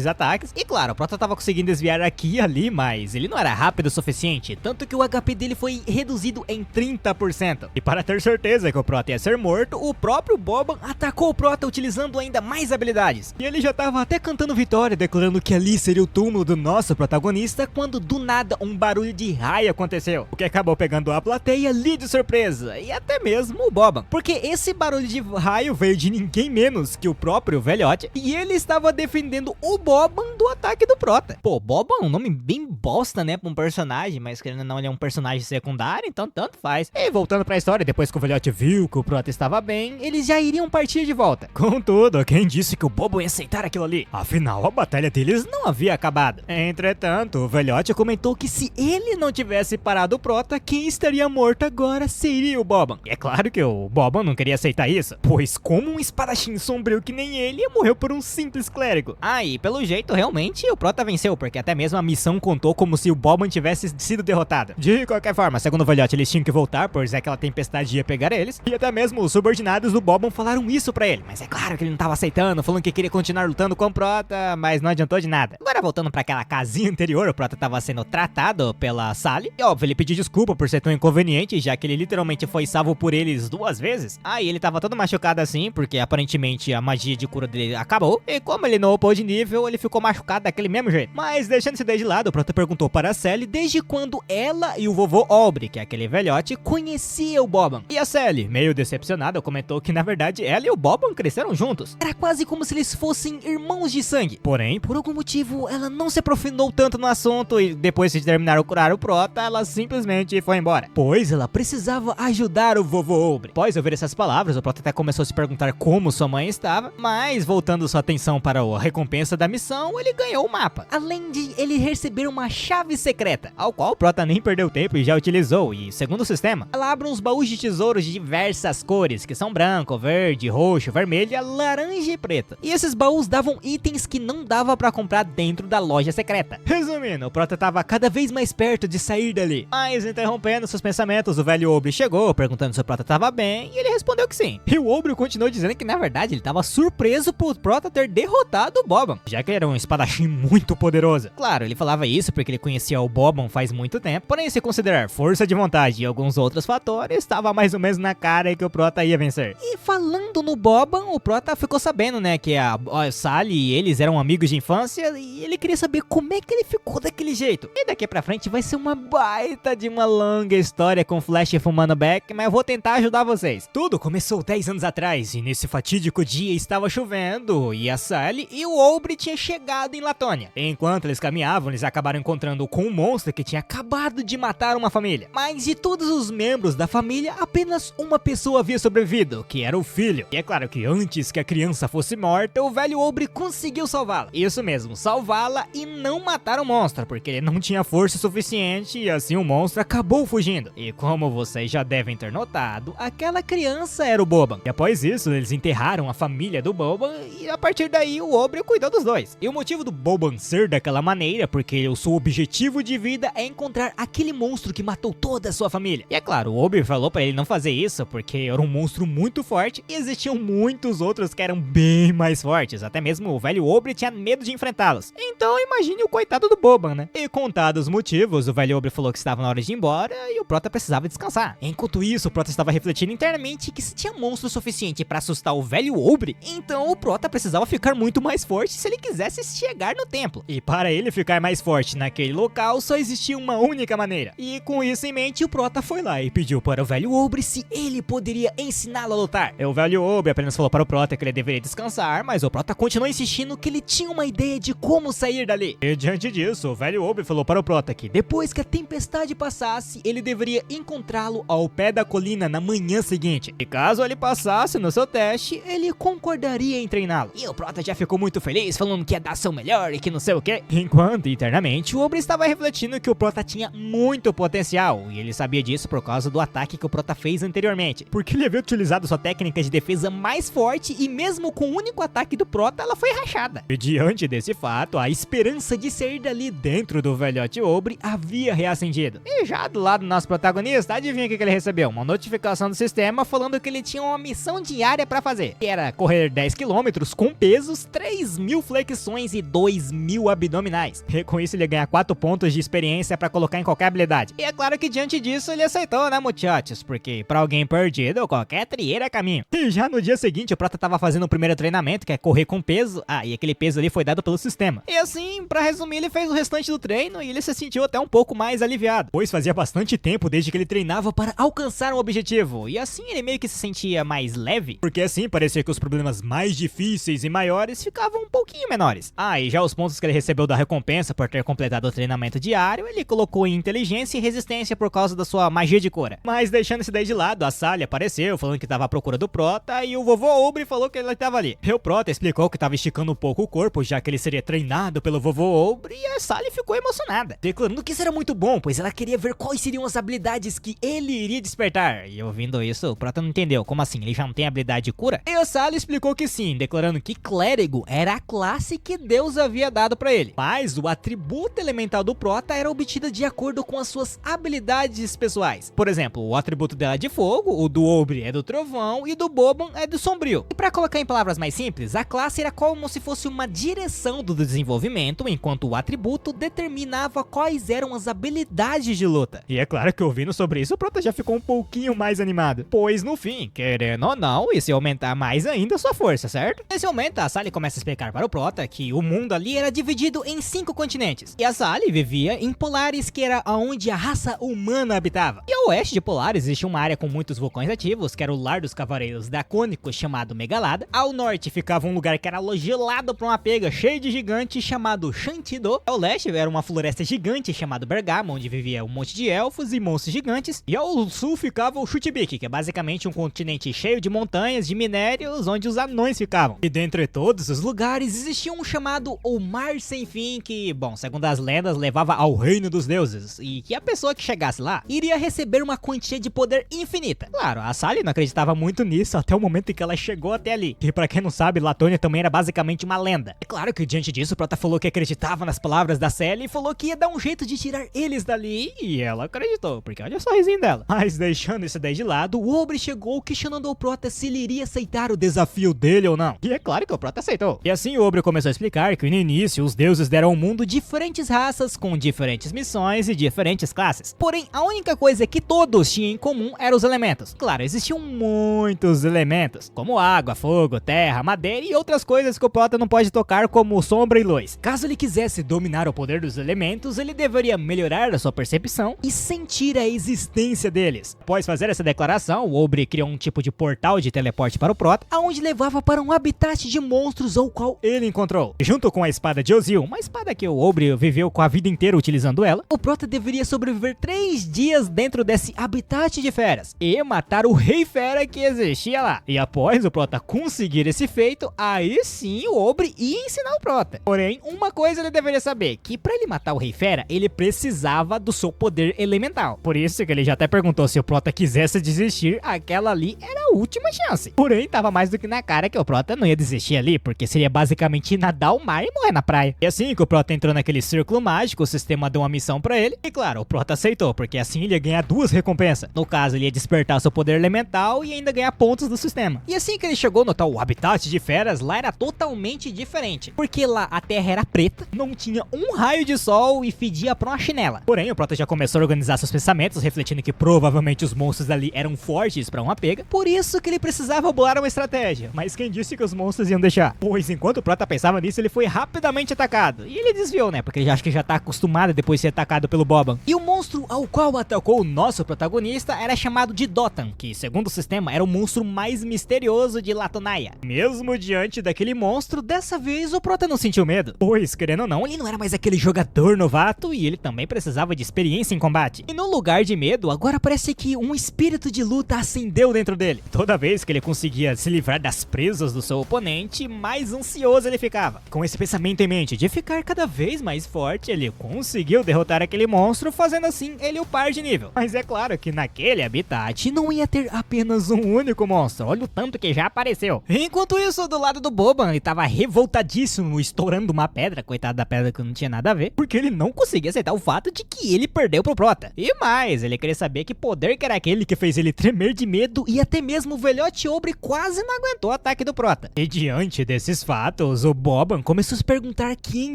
ataques. E claro, o Prota tava conseguindo desviar aqui e ali, mas ele não era rápido o suficiente, tanto que o HP dele foi reduzido em 30%. E para ter certeza que o Prota ia ser morto, o próprio Boban atacou o Prota utilizando ainda mais habilidades. E ele já tava até cantando vitória, declarando que ali seria o túmulo do nosso protagonista, quando do nada um barulho de raio aconteceu, o que acabou pegando a plateia ali de surpresa, e até mesmo o Boban, porque esse barulho de raio veio de ninguém menos que o próprio velhote, e ele estava defendendo o Boban do ataque do Prota. Pô, Boban é um nome bem bosta, né, pra um personagem, mas querendo ou não, ele é um personagem secundário, então tanto faz. E voltando pra história, depois que o velhote viu que o Prota estava bem, eles já iriam partir de volta. Contudo, quem disse que o Boban ia aceitar aquilo ali? Afinal, a batalha deles não havia acabado. Entretanto, o velhote comentou que se ele não tivesse parado o Prota, quem estaria morto agora seria o Boban. E é claro que o Boban não queria aceitar isso, pois como um espadachim sombrio que nem ele, morreu por um simples clérigo. Ah, e pelo jeito, realmente, o Prota venceu, porque até mesmo a missão contou como se o Boban tivesse sido derrotado. De qualquer forma, segundo o velhote, eles tinham que voltar, pois aquela tempestade ia pegar eles, e até mesmo os subordinados do Boban falaram isso pra ele. Mas é claro que ele não tava aceitando, falando que queria continuar lutando com o Prota, mas não adiantou de nada. Agora, voltando pra aquela casinha anterior, o Prota tava sendo tratado pela Sally, e óbvio, ele pediu desculpa por ser tão inconveniente, já que ele literalmente foi salvo por eles 2 vezes. Aí ele tava todo machucado assim, porque aparentemente a magia de cura dele acabou, e como ele não upou de nível, ele ficou machucado daquele mesmo jeito. Mas deixando isso daí de lado, o Prota perguntou para a Sally desde quando ela e o vovô Aubrey, que é aquele velhote, conhecia o Boban. E a Sally, meio decepcionada, comentou que na verdade ela e o Boban cresceram juntos. Era quase como se eles fossem irmãos de sangue. Porém, por algum motivo, ela não se aprofundou tanto no assunto e depois de terminar o curar o Prota, ela simplesmente foi embora, pois ela precisava ajudar o vovô Aubrey. Após ouvir essas palavras, o Prota até começou a se perguntar como sua mãe estava, mas voltando sua atenção para a recompensa da missão, ele ganhou o mapa. Além de ele receber uma chave secreta, ao qual o Prota nem perdeu tempo e já utilizou, e segundo o sistema, ela abre uns baús de tesouros de diversas cores, que são branco, verde, roxo, vermelho, laranja e preto. E esses baús davam itens que não dava pra comprar dentro da loja secreta. Resumindo, o Prota tava cada vez mais perto de sair dali. Mas interrompendo seus pensamentos, o velho Aubrey chegou, perguntando se o Prota tava bem, e ele respondeu que sim. E o Aubrey continuou dizendo que na verdade ele tava surpreso por Prota ter derrotado o Boban, já que ele era um espadachim muito poderoso. Claro, ele falava isso porque ele conhecia o Boban faz muito tempo, porém se considerar força de vontade e alguns outros fatores, estava mais ou menos na cara que o Prota ia vencer. E falando no Boban, o Prota ficou sabendo, né, que a Sally e eles eram amigos de infância, e ele queria saber como é que ele ficou daquele jeito. E daqui pra frente vai ser uma baita de uma longa história com Flash fumando back, mas eu vou tentar ajudar vocês. Tudo começou 10 anos atrás, e nesse fatídico dia estava chovendo, e a Sally e o Aubrey tinham chegado em Latônia. Enquanto eles caminhavam, eles acabaram encontrando com um monstro que tinha acabado de matar uma família. Mas de todos os membros da família, apenas uma pessoa havia sobrevivido, que era o filho. E é claro que antes que a criança fosse morta, o velho Aubrey conseguiu salvá-la. Isso mesmo, salvá-la e não matar o monstro, porque ele não tinha força suficiente e assim o monstro acabou fugindo. E como vocês já devem ter notado, aquela criança era o Boban. E após isso, eles enterraram a família do Boban e a partir daí o Aubrey cuidou dos dois. E o motivo do Boban ser daquela maneira, porque o seu objetivo de vida é encontrar aquele monstro que matou toda a sua família. E é claro, o Aubrey falou pra ele não fazer isso, porque era um monstro muito forte e existiam muitos outros que eram bem mais fortes. Até mesmo o velho Aubrey tinha medo de enfrentá-los. Então imagine o coitado do Boban, né? E contados os motivos, o velho Aubrey falou que estava na hora de ir embora e o Prota precisava descansar. Enquanto isso, o Prota estava refletindo internamente que se tinha monstro suficiente pra assustar o velho Aubrey, então o Prota precisava ficar muito mais forte se ele quisesse chegar no templo. E para ele ficar mais forte naquele local, só existia uma única maneira. E com isso em mente, o Prota foi lá e pediu para o velho Aubrey se ele poderia ensiná-lo a lutar. E o velho Aubrey apenas falou para o Prota que ele deveria descansar, mas o Prota continuou insistindo que ele tinha uma ideia de como sair dali. E diante disso, o velho Aubrey falou para o Prota que depois que a tempestade passasse, ele deveria encontrá-lo ao pé da colina na manhã seguinte. E caso ele passasse no seu teste, ele concordaria em treiná-lo. cavalo. E o Prota já ficou muito feliz, falando que ia dar seu melhor e que não sei o que. Enquanto, internamente, o Obre estava refletindo que o Prota tinha muito potencial, e ele sabia disso por causa do ataque que o Prota fez anteriormente, porque ele havia utilizado sua técnica de defesa mais forte e mesmo com o único ataque do Prota, ela foi rachada. E diante desse fato, a esperança de sair dali dentro do velhote Obre havia reacendido. E já do lado do nosso protagonista, adivinha o que ele recebeu? Uma notificação do sistema falando que ele tinha uma missão diária pra fazer, que era correr 10 km com pesos, 3.000 flexões e 2.000 abdominais. E com isso ele ia ganhar 4 pontos de experiência pra colocar em qualquer habilidade. E é claro que diante disso ele aceitou, né, muchachos? Porque pra alguém perdido, qualquer trieira é caminho. E já no dia seguinte o Prota tava fazendo o primeiro treinamento, que é correr com peso. Ah, e aquele peso ali foi dado pelo sistema. E assim, pra resumir, ele fez o restante do treino e ele se sentiu até um pouco mais aliviado, pois fazia bastante tempo desde que ele treinava para alcançar um objetivo. E assim ele meio que se sentia mais leve, porque assim parecia que os problemas mais difíceis e maiores ficavam um pouquinho menores. Ah, e já os pontos que ele recebeu da recompensa por ter completado o treinamento diário, ele colocou em inteligência e resistência por causa da sua magia de cura. Mas deixando isso daí de lado, a Sally apareceu falando que tava à procura do Prota e o vovô Obre falou que ele tava ali. E o Prota explicou que tava esticando um pouco o corpo, já que ele seria treinado pelo vovô Obre, e a Sally ficou emocionada, declarando que isso era muito bom, pois ela queria ver quais seriam as habilidades que ele iria despertar. E ouvindo isso, o Prota não entendeu, como assim, ele já não tem habilidade de cura? E a Sally explicou que sim, declarando que Clérigo era a classe que Deus havia dado pra ele, mas o atributo elemental do Prota era obtido de acordo com as suas habilidades pessoais. Por exemplo, o atributo dela é de fogo, o do Obre é do trovão e do Boban é do sombrio. E pra colocar em palavras mais simples, a classe era como se fosse uma direção do desenvolvimento, enquanto o atributo determinava quais eram as habilidades de luta. E é claro que ouvindo sobre isso, o Prota já ficou um pouquinho mais animado, pois no fim, querendo ou não, isso ia aumentar mais ainda a sua força, certo? Nesse momento, a Sally começa a explicar para o Prota que o mundo ali era dividido em 5 continentes, e a Sally vivia em Polaris, que era onde a raça humana habitava. E ao oeste de Polaris existia uma área com muitos vulcões ativos, que era o lar dos cavaleiros dracônicos, chamado Megalada. Ao norte ficava um lugar que era gelado por uma pega cheio de gigantes, chamado Shantido. Ao leste era uma floresta gigante, chamado Bergamo, onde vivia um monte de elfos e monstros gigantes. E ao sul ficava o Shutibik, que é basicamente um continente cheio de montanhas, de minérios, onde os anões ficavam. E dentre todos os lugares existia um chamado o Mar Sem Fim, que, bom, segundo as lendas, levava ao reino dos deuses, e que a pessoa que chegasse lá iria receber uma quantia de poder infinita. Claro, a Sally não acreditava muito nisso até o momento em que ela chegou até ali. E pra quem não sabe, Latônia também era basicamente uma lenda. É claro que diante disso, o Prota falou que acreditava nas palavras da Sally e falou que ia dar um jeito de tirar eles dali, e ela acreditou, porque olha só o sorrisinho dela. Mas deixando isso daí de lado, o Obre chegou questionando ao Prota se ele iria aceitar o desafio dele ou não. E é claro que o Prota aceitou. E assim o Obre começou a explicar que no início os deuses deram ao mundo diferentes raças com diferentes missões e diferentes classes. Porém, a única coisa que todos tinham em comum eram os elementos. Claro, existiam muitos elementos, como água, fogo, terra, madeira e outras coisas que o Prota não pode tocar, como sombra e luz. Caso ele quisesse dominar o poder dos elementos, ele deveria melhorar a sua percepção e sentir a existência deles. Após fazer essa declaração, o Obre criou um tipo de portal de teleporte para o Prota, aonde levava para um habitat de monstros ao qual ele encontrou. Junto com a espada de Ozil, uma espada que o Obre viveu com a vida inteira utilizando ela, o Prota deveria sobreviver 3 dias dentro desse habitat de feras e matar o Rei Fera que existia lá. E após o Prota conseguir esse feito, aí sim o Obre ia ensinar o Prota. Porém, uma coisa ele deveria saber, que para ele matar o Rei Fera, ele precisava do seu poder elemental. Por isso que ele já até perguntou se o Prota quisesse desistir, aquela ali era a última chance. Porém, tava mais do que na cara que o Prota não ia desistir ali, porque seria basicamente nadar o mar e morrer na praia. E assim que o Prota entrou naquele círculo mágico, o sistema deu uma missão pra ele, e claro, o Prota aceitou, porque assim ele ia ganhar 2 recompensas. No caso, ele ia despertar seu poder elemental e ainda ganhar pontos do sistema. E assim que ele chegou no tal habitat de feras, lá era totalmente diferente, porque lá a terra era preta, não tinha um raio de sol e fedia pra uma chinela. Porém, o Prota já começou a organizar seus pensamentos, refletindo que provavelmente os monstros ali eram fortes pra uma pega, por isso que ele precisava bolar uma estratégia. Mas quem disse que os monstros iam deixar? Pois enquanto o Prota pensava nisso, ele foi rapidamente atacado. E ele desviou, né? Porque ele já acha que já tá acostumado depois de ser atacado pelo Boban. E o monstro ao qual atacou o nosso protagonista era chamado de Dotan, que segundo o sistema era o monstro mais misterioso de Latonaia. Mesmo diante daquele monstro, dessa vez o Prota não sentiu medo, pois querendo ou não, ele não era mais aquele jogador novato e ele também precisava de experiência em combate. E no lugar de medo, agora parece que um espírito de luta acendeu dentro dele. Toda vez que ele conseguia se livrar das presas do seu oponente, mais ansioso ele ficava. Com esse pensamento em mente de ficar cada vez mais forte, ele conseguiu derrotar aquele monstro, fazendo assim ele upar de nível. Mas é claro que naquele habitat não ia ter apenas um único monstro, olha o tanto que já apareceu. Enquanto isso, do lado do Boban, ele tava revoltadíssimo, estourando uma pedra, coitado da pedra que não tinha nada a ver, porque ele não conseguia aceitar o fato de que ele perdeu pro Prota. E mais, ele queria saber que poder que era aquele que fez ele tremer de medo, e até mesmo o velhote Obre quase não aguentou o ataque do Prota. E diante desses fatos, o Boban começou a se perguntar quem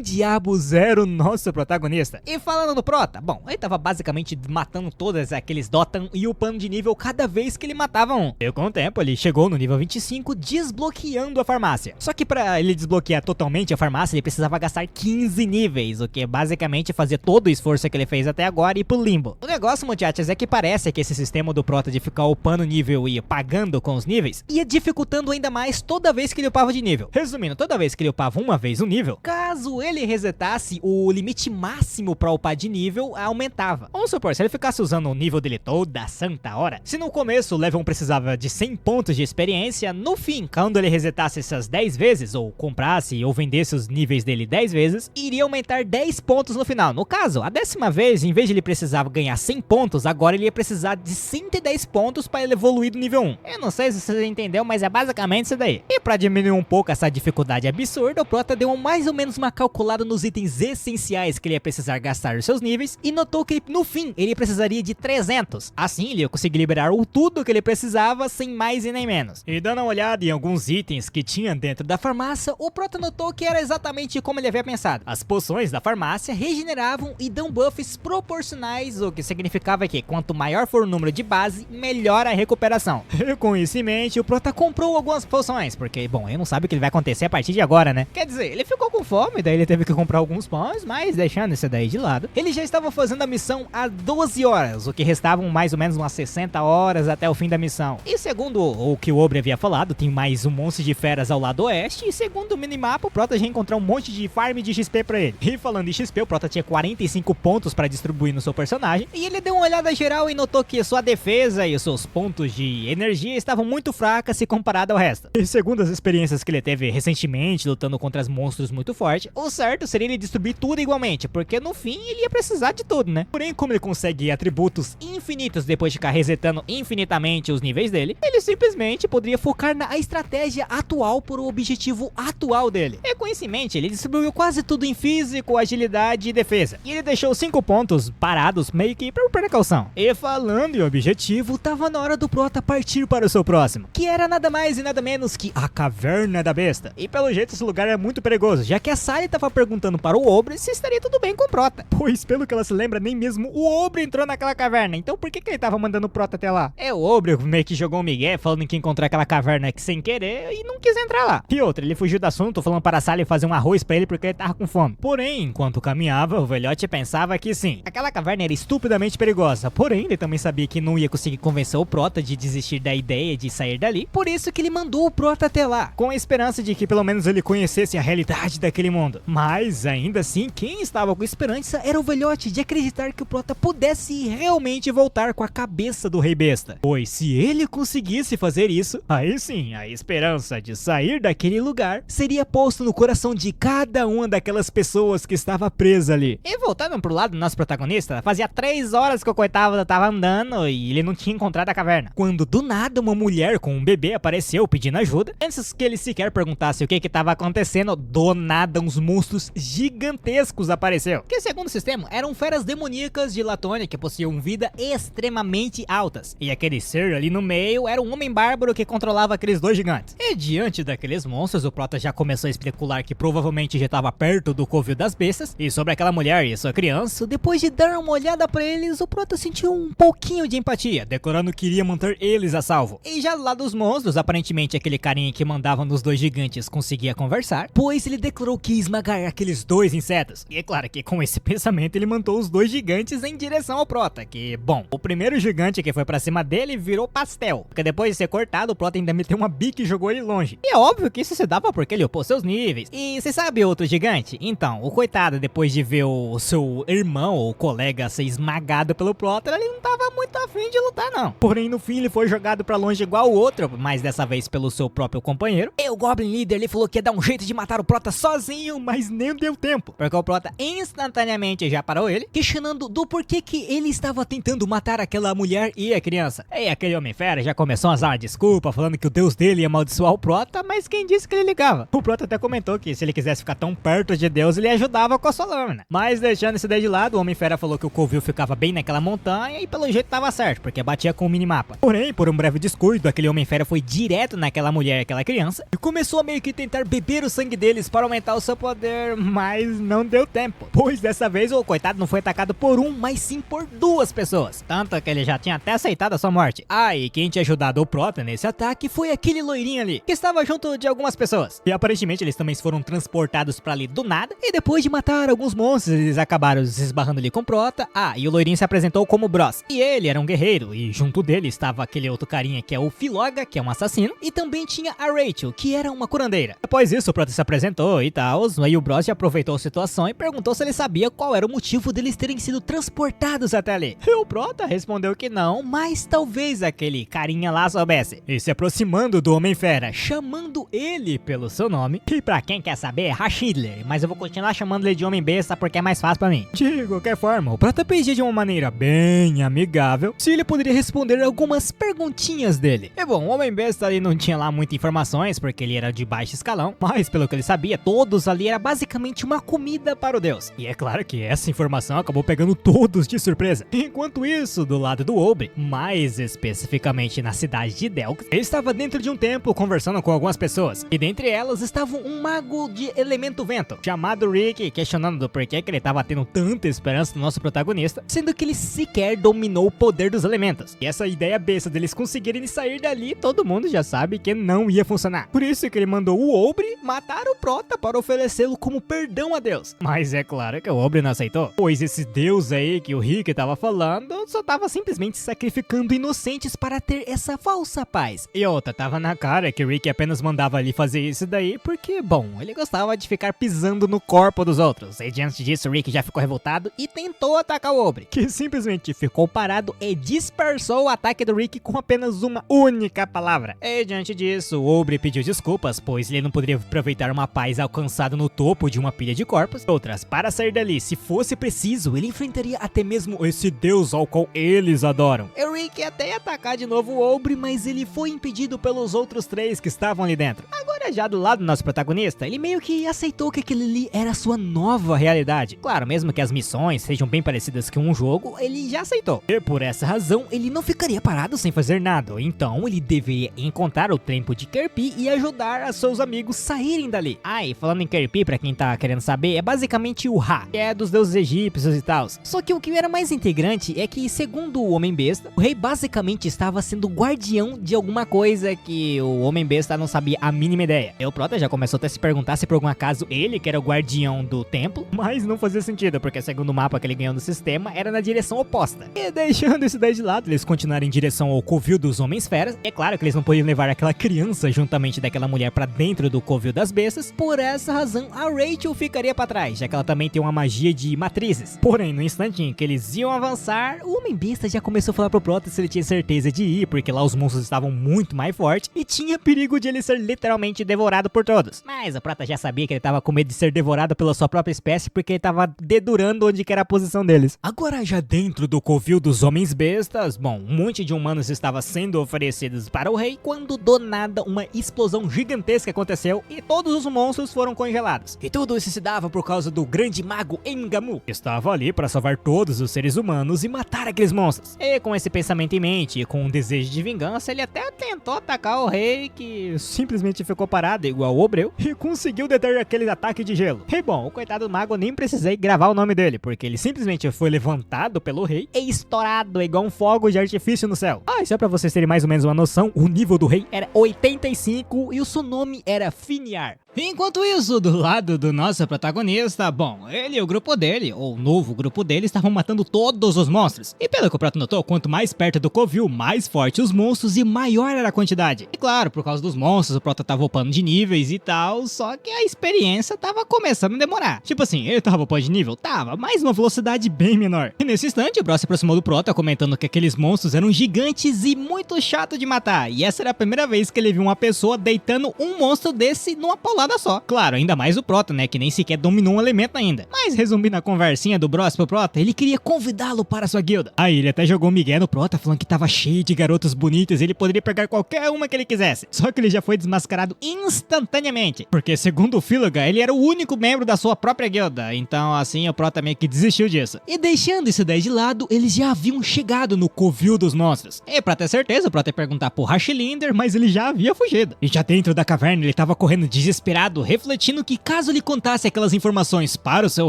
diabos era o nosso protagonista. E falando do Prota, bom, ele tava basicamente matando todos aqueles Dotan e upando de nível cada vez que ele matava um. E com o tempo, ele chegou no nível 25, desbloqueando a farmácia. Só que pra ele desbloquear totalmente a farmácia, ele precisava gastar 15 níveis, o que basicamente fazia todo o esforço que ele fez até agora ir pro limbo. O negócio, muchachos, é que parece que esse sistema do Prota de ficar upando nível e pagando com os níveis ia dificultando ainda mais toda vez que ele upava de nível. Resumindo, toda vez que ele upava uma vez o nível, caso ele resetasse, o limite máximo pra upar de nível aumentava. Vamos supor, se ele ficasse usando o nível dele toda santa hora, se no começo o level 1 precisava de 100 pontos de experiência, no fim, quando ele resetasse essas 10 vezes, ou comprasse ou vendesse os níveis dele 10 vezes, iria aumentar 10 pontos no final. No caso, a 10ª vez, em vez de ele precisar ganhar 100 pontos, agora ele ia precisar de 110 pontos para ele evoluir do nível 1. Eu não sei se você entendeu, mas é basicamente isso daí. E para diminuir um pouco essa dificuldade absurda, o Prota deu mais ou menos uma calculada nos itens essenciais que ele ia precisar gastar os seus níveis, e notou que no fim ele precisaria de 300. Assim ele ia conseguir liberar tudo que ele precisava sem mais e nem menos. E dando uma olhada em alguns itens que tinha dentro da farmácia, o Prota notou que era exatamente como ele havia pensado. As poções da farmácia regeneravam e dão buffs proporcionais, o que significava que quanto maior for o número de base, melhor a recuperação. E com isso em mente, o Prota comprou algumas poções, porque, bom, ele não sabe o que vai acontecer a partir de agora, né? Quer dizer, ele ficou com fome, daí ele teve que comprar alguns pães, mas deixando isso daí de lado, ele já estava fazendo a missão há 12 horas, o que restavam mais ou menos umas 60 horas até o fim da missão. E segundo o que o Obre havia falado, tem mais um monte de feras ao lado oeste, e segundo o minimapa, o Prota já encontrou um monte de farm de XP pra ele. E falando em XP, o Prota tinha 45 pontos pra distribuir no seu personagem, e ele deu uma olhada geral e notou que sua defesa e os seus pontos de energia estavam muito fracas se comparado ao resto. E segundo as experiências que ele teve recentemente, lutando contra os monstros muito fortes, o certo seria ele destruir tudo igualmente, porque no fim ele ia precisar de tudo, né? Porém, como ele consegue atributos infinitos depois de ficar resetando infinitamente os níveis dele, ele simplesmente poderia focar na estratégia atual por o objetivo atual dele. E com isso em mente, ele distribuiu quase tudo em físico, agilidade e defesa. E ele deixou 5 pontos parados meio que por precaução. E falando em objetivo, tava na hora do Prota partir para o seu próximo, que era nada mais e nada menos que a Caverna da Besta. E pelo jeito esse lugar é muito perigoso, já que a Sally tava perguntando para o Obre se estaria tudo bem com o Prota. Pois pelo que ela se lembra, nem mesmo o Obre entrou naquela caverna, então por que ele tava mandando o Prota até lá? É, o Obre meio que jogou um migué falando que encontrou aquela caverna aqui sem querer e não quis entrar lá. E outra, ele fugiu do assunto falando para a Sally fazer um arroz pra ele porque ele tava com fome. Porém, enquanto caminhava, o velhote pensava que sim, aquela caverna era estupidamente perigosa, porém ele também sabia que não ia conseguir convencer o Prota de desistir da ideia de sair dali, por isso que ele mandou o Prota até lá, com a esperança de que pelo menos ele conhecesse a realidade daquele mundo. Mas ainda assim, quem estava com esperança era o velhote de acreditar que o Prota pudesse realmente voltar com a cabeça do Rei Besta, pois se ele conseguisse fazer isso, aí sim, a esperança de sair daquele lugar seria posto no coração de cada uma daquelas pessoas que estava presa ali. E voltando pro lado do nosso protagonista, fazia 3 horas que o coitado tava andando e ele não tinha encontrado a caverna, quando do nada uma mulher com um bebê apareceu pedindo ajuda. Antes que ele sequer perguntasse o que estava acontecendo, do nada uns monstros gigantescos apareceu, que segundo o sistema eram feras demoníacas de Latônia que possuíam vida extremamente altas, e aquele ser ali no meio era um homem bárbaro que controlava aqueles 2 gigantes. E diante daqueles monstros, o Prota já começou a especular que provavelmente já estava perto do covil das bestas. E sobre aquela mulher e sua criança, depois de dar uma olhada pra eles, o Prota sentiu um pouquinho de empatia, declarando que iria manter eles a salvo. E já do lado dos monstros, aparentemente aquele carinha que mandava nos 2 gigantes conseguia conversar, pois ele declarou que ia esmagar aqueles 2 insetos. E é claro que com esse pensamento ele mandou os 2 gigantes em direção ao Prota, que, bom, o primeiro gigante que foi pra cima dele virou pastel, porque depois de ser cortado, o Prota ainda meteu uma bica e jogou ele longe. E é óbvio que isso se dava porque ele upou seus níveis. E você sabe outro gigante? Então, o coitado, depois de ver o seu irmão ou colega ser esmagado pelo Prota, ele não tava muito afim de lutar não. Porém, no fim ele foi jogado pra longe igual o outro, mas dessa vez pelo seu próprio companheiro, companheiro. E o Goblin Leader ele falou que ia dar um jeito de matar o Prota sozinho, mas nem deu tempo, porque o Prota instantaneamente já parou ele, questionando do porquê que ele estava tentando matar aquela mulher e a criança. E aquele Homem-Fera já começou a usar uma desculpa, falando que o deus dele ia amaldiçoar o Prota, mas quem disse que ele ligava? O Prota até comentou que se ele quisesse ficar tão perto de Deus, ele ajudava com a sua lâmina. Mas deixando isso daí de lado, o Homem-Fera falou que o covil ficava bem naquela montanha e pelo jeito tava certo, porque batia com o minimapa. Porém, por um breve descuido, aquele Homem-Fera foi direto naquela mulher e aquela criança e começou a meio que tentar beber o sangue deles para aumentar o seu poder, mas não deu tempo, pois dessa vez o coitado não foi atacado por um, mas sim por duas pessoas, tanto que ele já tinha até aceitado a sua morte. E quem tinha ajudado o Prota nesse ataque foi aquele loirinho ali, que estava junto de algumas pessoas, e aparentemente eles também foram transportados pra ali do nada, e depois de matar alguns monstros, eles acabaram se esbarrando ali com o Prota. E o loirinho se apresentou como Bros, e ele era um guerreiro, e junto dele estava aquele outro carinha que é o Filoga, que é um assassino, e também tinha a Rachel, que era uma curandeira. Após isso, o Prota se apresentou e tal, aí o Bros já aproveitou a situação e perguntou se ele sabia qual era o motivo deles terem sido transportados até ali. E o Prota respondeu que não, mas talvez aquele carinha lá soubesse. E se aproximando do Homem-Fera, chamando ele pelo seu nome, e pra quem quer saber, é Rachidler, mas eu vou continuar chamando ele de Homem-Besta porque é mais fácil pra mim. De qualquer forma, o Prota pedia de uma maneira bem amigável se ele poderia responder algumas perguntinhas dele. E bom, o Homem-Besta ali não tinha lá muitas informações porque ele era de baixo escalão, mas pelo que ele sabia, todos ali era basicamente uma comida para o deus. E é claro que essa informação acabou pegando todos de surpresa. Enquanto isso, do lado do Aubrey, mais especificamente na cidade de Delx, ele estava dentro de um templo conversando com algumas pessoas, e dentre elas estava um mago de elemento vento, chamado Rick, questionando do porquê que ele estava tendo tanta esperança no nosso protagonista, sendo que ele sequer dominou o poder dos elementos. E essa ideia besta deles conseguirem sair dali, todo mundo já sabe que não ia funcionar. Por isso que ele mandou o Aubrey matar o Prota para oferecê-lo como perdão a Deus. Mas é claro que o Aubrey não aceitou, pois esse deus aí que o Rick estava falando só estava simplesmente sacrificando inocentes para ter essa falsa paz. E outra, tava na cara que o Rick apenas mandava ali fazer isso daí porque, bom, ele gostava de ficar pisando no corpo dos outros. E diante disso, o Rick já ficou revoltado e tentou atacar o Aubrey, que simplesmente ficou parado e dispersou o ataque do Rick com apenas uma única palavra. E diante disso, o Aubrey pediu desculpas, pois ele não poderia aproveitar uma paz alcançada no topo de uma pilha de corpos. Outras, para sair dali, se fosse preciso, ele enfrentaria até mesmo esse deus ao qual eles adoram. E o Rick ia até atacar de novo o Aubrey, mas ele foi impedido pelos outros três que estavam ali dentro. Agora já do lado do nosso protagonista, ele meio que aceitou que aquele ali era a sua nova realidade. Claro, mesmo que as missões sejam bem parecidas com um jogo, ele já aceitou. E por essa razão, ele não ficaria parado sem fazer nada. Então ele deveria encontrar o templo de Kerpi e ajudar a seus amigos saírem dali. E falando em Kerpi, pra quem tá querendo saber, é basicamente o Ra, que é dos deuses egípcios e tal. Só que o que era mais integrante é que, segundo o Homem-Besta, o rei basicamente estava sendo guardião de alguma coisa que o Homem-Besta não sabia a mínima ideia. E o Prota já começou até a se perguntar se por algum acaso ele que era o guardião do templo, mas não fazia sentido, porque segundo o mapa que ele ganhou no sistema, era na direção oposta. E deixando isso daí de lado, eles continuaram em direção ao covil dos Homens-Feras. É claro que eles não podiam levar aquela criança juntamente daquela mulher pra dentro do covil das bestas. Por essa razão, a Rachel ficaria pra trás, já que ela também tem uma magia de matrizes. Porém, no instante em que eles iam avançar, o Homem-Besta já começou a falar pro Prota se ele tinha certeza de ir, porque lá os monstros estavam muito mais fortes e tinha perigo de ele ser literalmente devorado por todos. Mas o Prota já sabia que ele tava com medo de ser devorado pela sua própria espécie, porque ele tava dedurando onde que era a posição deles. Agora, já dentro do covil dos Homens-Bestas, bom, um monte de humanos estava sendo oferecidos para o rei, quando do nada uma explosão gigantesca aconteceu e todos os monstros foram congelados. E tudo isso se dava por causa do grande mago Engamu, que estava ali para salvar todos os seres humanos e matar aqueles monstros. E com esse pensamento em mente e com um desejo de vingança, ele até tentou atacar o rei, que simplesmente ficou parado igual o Obreu, e conseguiu deter aquele ataque de gelo. E bom, o coitado do mago nem precisei gravar o nome dele, porque ele simplesmente foi levantado pelo rei e estourado igual um fogo de artifício no céu. E só pra vocês terem mais ou menos uma noção, o nível do rei era 85 e o seu nome era Finiar. Enquanto isso, do lado do nosso protagonista, bom, ele e o grupo dele, ou o novo grupo dele, estavam matando todos os monstros. E pelo que o Prota notou, quanto mais perto do covil, mais forte os monstros e maior era a quantidade. E claro, por causa dos monstros, o Prota tava upando de níveis e tal, só que a experiência tava começando a demorar. Tipo assim, ele tava upando de nível? Tava, mas numa velocidade bem menor. E nesse instante, o Bros se aproximou do Prota, comentando que aqueles monstros eram gigantes e muito chato de matar. E essa era a primeira vez que ele viu uma pessoa deitando um monstro desse numa paulada só. Claro, ainda mais o Prota, né, que nem sequer dominou um elemento ainda. Mas resumindo a conversinha do Bros pro Prota, ele queria convidá-lo para sua guilda. Aí ele até jogou um migué no Prota, falando que tava cheio de garotas bonitas e ele poderia pegar qualquer uma que ele quisesse. Só que ele já foi desmascarado instantaneamente, porque segundo o Filuga, ele era o único membro da sua própria guilda. Então assim, o Prota meio que desistiu disso. E deixando isso daí de lado, eles já haviam chegado no covil dos monstros. E pra ter certeza, o Prota ia perguntar pro Hashlinder, mas ele já havia fugido. E já dentro da caverna, ele tava correndo desesperado, refletindo que caso ele contasse aquelas informações para o seu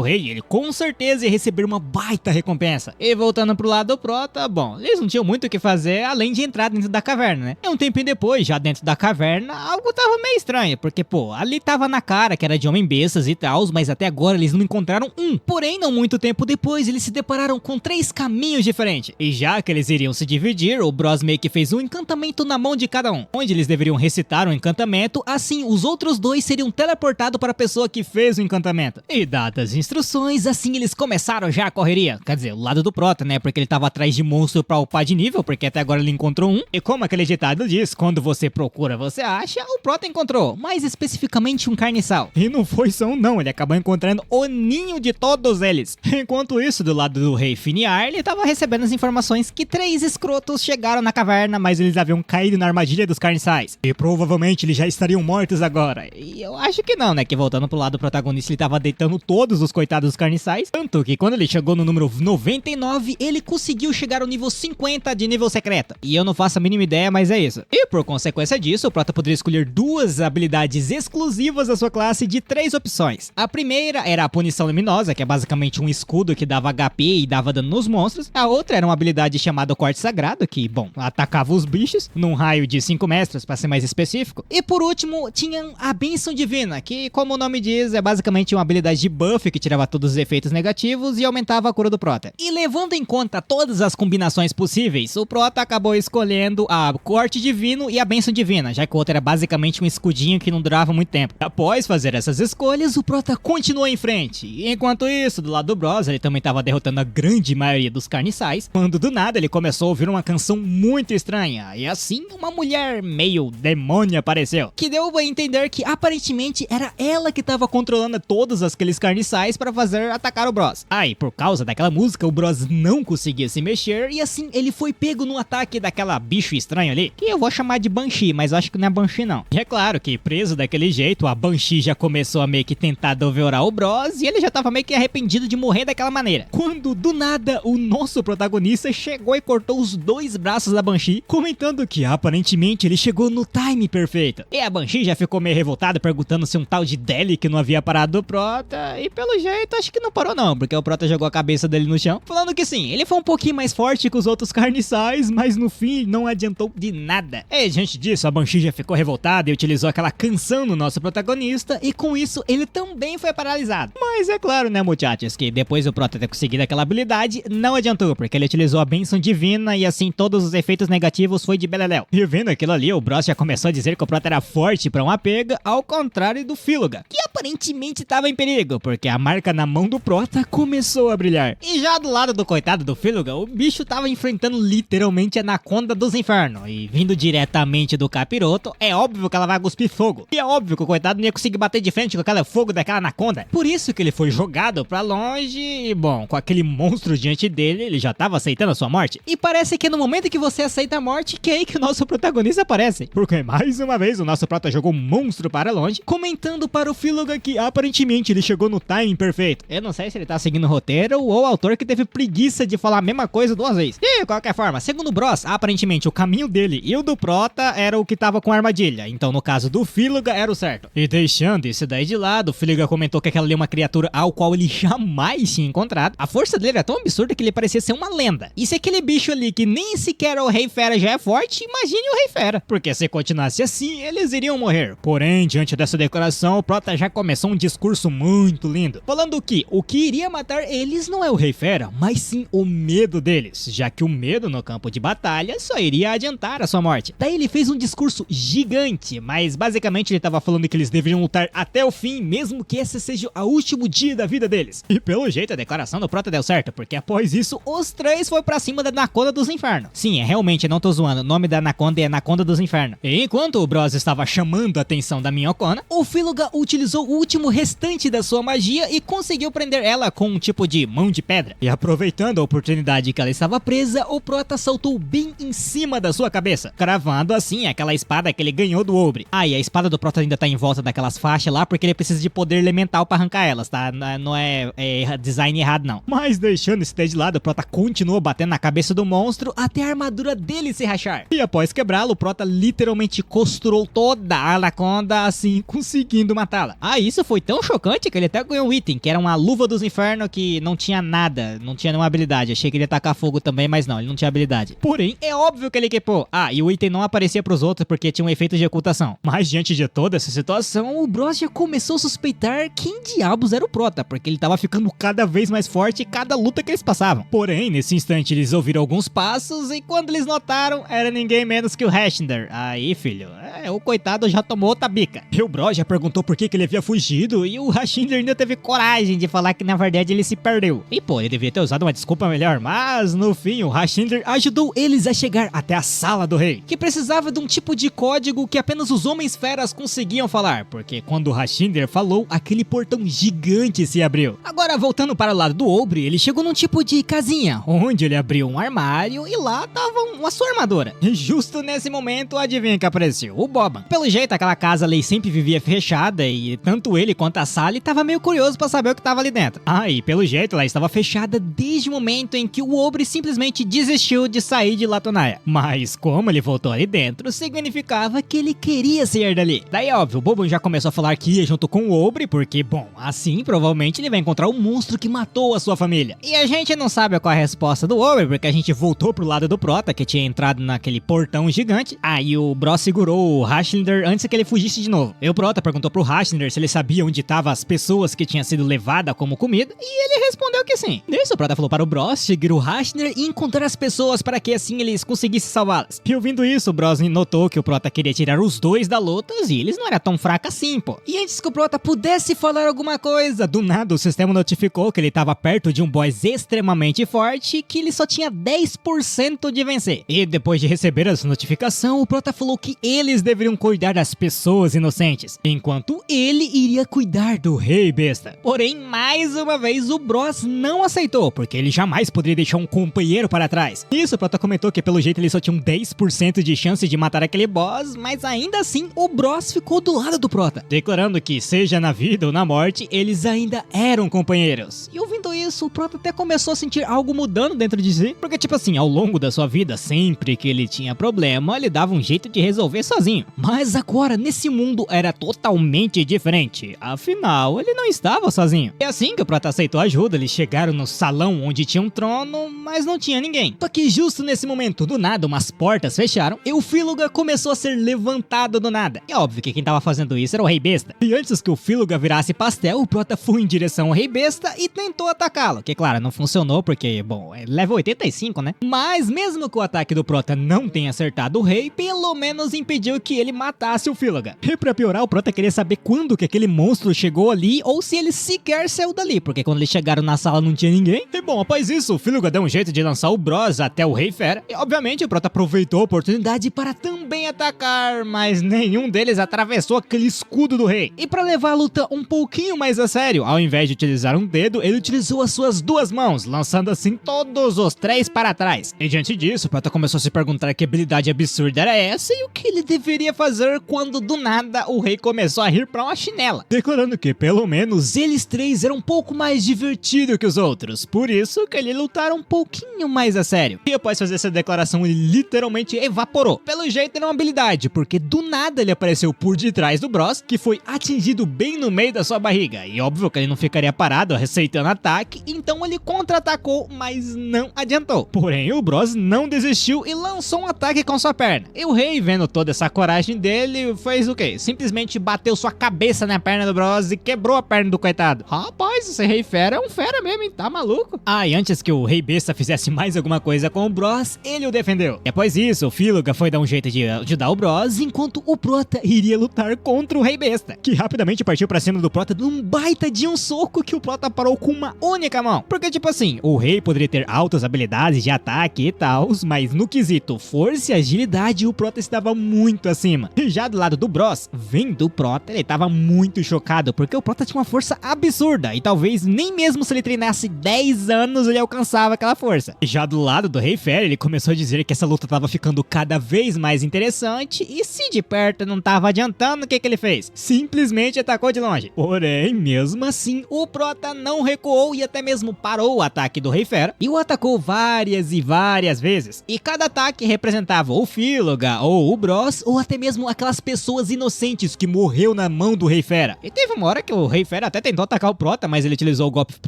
rei, ele com certeza ia receber uma baita recompensa. E voltando pro lado do Prota, bom, eles não tinham muito o que fazer além de entrar dentro da caverna, né? E um tempinho depois, já dentro da caverna, algo tava meio estranho, porque pô, ali tava na cara que era de homem-bestas e tal, mas até agora eles não encontraram um. Porém, não muito tempo depois, eles se depararam com 3 caminhos diferentes. E já que eles iriam se dividir, o Bros meio que fez um encantamento na mão de cada um, onde eles deveriam recitar um encantamento, assim os outros 2 seriam teleportados para a pessoa que fez o encantamento. E dadas as instruções, assim eles começaram já a correria. Quer dizer, o lado do Prota, né, porque ele tava atrás de monstro pra upar de nível, porque até agora ele encontrou um. E como aquele ditado diz, quando você procura, você acha, o Prota encontrou, mais especificamente um carniçal. E não foi só um não, ele acabou encontrando o ninho de todos eles. Enquanto isso, do lado do rei Finiar, ele tava recebendo as informações que 3 escrotos chegaram na caverna, mas eles haviam caído na armadilha dos carniçais. E provavelmente eles já estariam mortos agora. E eu acho que não, né, que voltando pro lado do protagonista, ele tava deitando todos os coitados dos carniçais. Tanto que quando ele chegou no número 99, ele conseguiu chegar ao nível 50 de nível secreto. E eu não faço a mínima ideia, mas é isso. E por consequência disso, o Prota poderia escolher 2 habilidades exclusivas da sua classe de 3 opções. A primeira era a punição luminosa, que é basicamente um escudo que dava HP e dava dano nos monstros. A outra era uma habilidade chamada corte sagrado, que, bom, atacava os bichos num raio de 5 metros, para ser mais específico. E por último, tinha a bênção divina, que, como o nome diz, é basicamente uma habilidade de buff que tirava todos os efeitos negativos e aumentava a cura do Prota. E levando em conta todas as combinações possíveis, o Prota acabou escolhendo a corte divino e a bênção divina, já que o outro era basicamente um escudinho que não durava muito tempo. Após fazer essas escolhas, o Prota continuou em frente. E enquanto isso, do lado do Bros, ele também estava derrotando a grande maioria dos carniçais, quando do nada ele começou a ouvir uma canção muito estranha. E assim, uma mulher meio demônio apareceu, que deu a entender que aparentemente era ela que estava controlando todos aqueles carniçais para fazer atacar o Bros. Aí, por causa daquela música, o Bros não conseguia se mexer e assim ele foi pego no ataque daquela bicho estranho ali, que eu vou chamar de Banshee, mas eu acho que não é Banshee não. E é claro que preso daquele jeito, a Banshee já começou a meio que tentar devourar o Bros e ele já tava meio que arrependido de morrer daquela maneira. Quando do nada o nosso protagonista chegou e cortou os 2 braços da Banshee, comentando que aparentemente ele chegou no time perfeito. E a Banshee já ficou meio revoltada, perguntando se um tal de Deli que não havia parado do Prota, e pelo jeito acho que não parou não, porque o Prota jogou a cabeça dele no chão, falando que sim, ele foi um pouquinho mais forte que os outros carniçais, mas no fim não adiantou de nada. E diante disso, a Banshee já ficou revoltada e utilizou aquela canção no nosso protagonista, e com isso ele também foi paralisado. Mas é claro, né, muchachos, que depois do Prota ter conseguido aquela habilidade, não adiantou, porque ele utilizou a bênção divina e assim todos os efeitos negativos foi de beleléu. E vendo aquilo ali, o Bros já começou a dizer que o Prota era forte pra uma pega, ao contrário do Filuga, que aparentemente estava em perigo, porque a marca na mão do Prota começou a brilhar. E já do lado do coitado do Filuga, o bicho tava enfrentando literalmente a Anaconda dos Infernos, e vindo diretamente do capiroto, é óbvio que ela vai cuspir fogo. E é óbvio que o coitado não ia conseguir bater de frente com aquele fogo daquela Anaconda. Por isso que ele foi jogado pra longe e, bom, com aquele monstro diante dele, ele já tava aceitando a sua morte. E parece que no momento que você aceita a morte, que é aí que o nosso protagonista aparece. Porque mais uma vez o nosso Prota jogou um monstro para longe, comentando para o Filuga Fíluga que aparentemente ele chegou no timing perfeito. Eu não sei se ele tá seguindo o roteiro ou o autor que teve preguiça de falar a mesma coisa 2 vezes. De qualquer forma, segundo o Bros, aparentemente o caminho dele e o do Prota era o que tava com a armadilha. Então no caso do Fíluga era o certo. E deixando isso daí de lado, o Fíluga comentou que aquela ali é uma criatura ao qual ele jamais tinha encontrado. A força dele era tão absurda que ele parecia ser uma lenda. E se aquele bicho ali que nem sequer o Rei Fera já é forte, imagine o Rei Fera. Porque se continuasse assim, eles iriam morrer. Porém, diante dessa declaração, o Prota já começou um discurso muito lindo, falando que o que iria matar eles não é o Rei Fera, mas sim o medo deles, já que o medo no campo de batalha só iria adiantar a sua morte. Daí ele fez um discurso gigante, mas basicamente ele tava falando que eles deveriam lutar até o fim, mesmo que esse seja o último dia da vida deles. E pelo jeito a declaração do Prota deu certo, porque após isso, os 3 foi pra cima da Anaconda dos Infernos. Sim, realmente, não tô zoando, o nome da Anaconda é Anaconda dos Infernos. E enquanto o Bros estava chamando a atenção da Minhocona, o Fíluga utilizou o último restante da sua magia e conseguiu prender ela com um tipo de mão de pedra. E aproveitando a oportunidade que ela estava presa, o Prota saltou bem em cima da sua cabeça, cravando assim aquela espada que ele ganhou do Obre. Ah, e a espada do Prota ainda tá em volta daquelas faixas lá, porque ele precisa de poder elemental pra arrancar elas, tá? Não é design errado não. Mas deixando isso daí de lado, o Prota continuou batendo na cabeça do monstro até a armadura dele se rachar. E após quebrá-lo, o Prota literalmente costurou toda a Anaconda, assim, conseguindo matá-la. Ah, isso foi tão chocante que ele até ganhou um item, que era uma luva dos infernos que não tinha nada, não tinha nenhuma habilidade. Achei que ele ia tacar fogo também, mas não, ele não tinha habilidade. Porém, é óbvio que ele equipou. Ah, e o item não aparecia pros outros porque tinha um efeito de ocultação. Mas diante de toda essa situação, o Bros já começou a suspeitar quem diabos era o Prota, porque ele tava ficando cada vez mais forte cada luta que eles passavam. Porém, nesse instante eles ouviram alguns passos e quando eles notaram, era ninguém menos que o Hashinder. Aí, filho, o coitado já tomou outra bica. E o Bros já perguntou por que ele havia fugido e o Hashinder ainda teve coragem de falar que na verdade ele se perdeu. E pô, ele devia ter usado uma desculpa melhor, mas no fim o Hashinder ajudou eles a chegar até a sala do rei, que precisava de um tipo de código que apenas os homens feras conseguiam falar, porque quando o Hashinder falou, aquele portão gigante se abriu. Agora voltando para o lado do Obre, ele chegou num tipo de casinha, onde ele abriu um armário e lá tava uma sua armadura. E justo nesse momento, adivinha que apareceu? O Boban. Pelo jeito, aquela casa ali sempre vivia fechada e tanto ele quanto a Sally tava meio curioso pra saber o que tava ali dentro. Ah, e pelo jeito, ela estava fechada desde o momento em que o Obre simplesmente desistiu de sair de Latonaia. Mas como ele voltou ali dentro, significava que ele queria sair dali. Daí, óbvio, o Boban já começou a falar que ia junto com o Obre, porque, bom, assim provavelmente ele vai encontrar o monstro que matou a sua família. E a gente não sabe qual é a resposta do Obre, porque a gente voltou pro lado do Prota, que tinha entrado naquele portão gigante. Aí o Bros segurou o Hashinder antes que ele fugisse de novo. E o Prota perguntou pro Hashinder se ele sabia onde estavam as pessoas que tinham sido levadas como comida, e ele respondeu que sim. Nisso o Prota falou para o Bros seguir o Hashinder e encontrar as pessoas para que assim eles conseguissem salvá-las. E ouvindo isso, o Bros notou que o Prota queria tirar os dois da luta e eles não eram tão fracos assim, pô. E antes que o Prota pudesse falar alguma coisa, do nada o sistema notificou que ele estava perto de um boss extremamente forte que ele só tinha 10% de vencer. E depois de receber essa notificação, o Prota falou que eles deveriam cuidar das pessoas inocentes, enquanto ele iria cuidar do Rei Besta. Porém, mais uma vez, o Bros não aceitou, porque ele jamais poderia deixar um companheiro para trás. Isso, o Prota comentou que pelo jeito ele só tinha um 10% de chance de matar aquele boss, mas ainda assim, o Bros ficou do lado do Prota, declarando que seja na vida ou na morte, eles ainda eram companheiros. E ouvindo isso, o Prota até começou a sentir algo mudando dentro de si, porque tipo assim, ao longo da sua vida, sempre que ele tinha problema, ele dava um jeito de resolver sozinho. Mas agora, nesse mundo, era totalmente diferente. Afinal, ele não estava sozinho. E assim que o Prota aceitou ajuda, eles chegaram no salão onde tinha um trono, mas não tinha ninguém. Só que justo nesse momento, do nada, umas portas fecharam e o Fíluga começou a ser levantado do nada. E óbvio que quem tava fazendo isso era o Rei Besta. E antes que o Fíluga virasse pastel, o Prota foi em direção ao Rei Besta e tentou atacá-lo. Que claro, não funcionou porque, bom, é level 85, né? Mas mesmo que o ataque do Prota não tenha acertado o rei, pelo menos impediu que ele matasse o Fíluga. E pra piorar, o Prota queria saber quando que aquele monstro chegou ali ou se ele sequer saiu dali, porque quando eles chegaram na sala não tinha ninguém. E bom, após isso, o Fíluga deu um jeito de lançar o Bros até o Rei Fera. E obviamente o Prota aproveitou a oportunidade para também atacar, mas nenhum deles atravessou aquele escudo do rei. E pra levar a luta um pouquinho mais a sério, ao invés de utilizar um dedo, ele utilizou as suas duas mãos, lançando assim todos os 3 para trás. E diante disso, o Prota começou a se perguntar que habilidade absurda era essa e o que ele deveria fazer quando do nada o rei começou a rir pra uma chinela, declarando que pelo menos eles três eram um pouco mais divertidos que os outros, por isso que ele lutaram um pouquinho mais a sério. E após fazer essa declaração, ele literalmente evaporou. Pelo jeito era uma habilidade, porque do nada ele apareceu por detrás do Bros, que foi atingido bem no meio da sua barriga, e óbvio que ele não ficaria parado aceitando ataque, então ele contra-atacou, mas não adiantou. Porém, o Bros não desistiu e lançou um ataque com sua perna. E o rei, vendo toda essa coragem dele, fez o quê? Simplesmente bateu sua cabeça na perna do Bros e quebrou a perna do coitado. Rapaz, esse rei fera é um fera mesmo, hein? Tá maluco? Ah, e antes que o rei besta fizesse mais alguma coisa com o Bros, ele o defendeu. Depois disso, o Fíloga foi dar um jeito de ajudar o Bros, enquanto o Prota iria lutar contra o rei besta, que rapidamente partiu pra cima do Prota num baita de um soco que o Prota parou com uma única mão. Porque tipo assim, o rei poderia ter altas habilidades de ataque e tal, mas no quesito força e agilidade o Prota estava muito acima. E já do lado do Bros, vendo o Prota, ele estava muito chocado, porque o Prota tinha uma força absurda, e talvez nem mesmo se ele treinasse 10 anos ele alcançava aquela força. E já do lado do Rei Fera, ele começou a dizer que essa luta estava ficando cada vez mais interessante, e se de perto não estava adiantando, o que ele fez? Simplesmente atacou de longe. Porém, mesmo assim, o Prota não recuou e até mesmo parou o ataque do Rei Fera, e o atacou várias e várias vezes. E cada ataque representava ou Fíloga, ou o Bros, ou até mesmo aquelas pessoas inocentes que morreu na mão do Rei Fera. E teve uma hora que o Rei Fera até tentou atacar o Prota, mas ele utilizou o golpe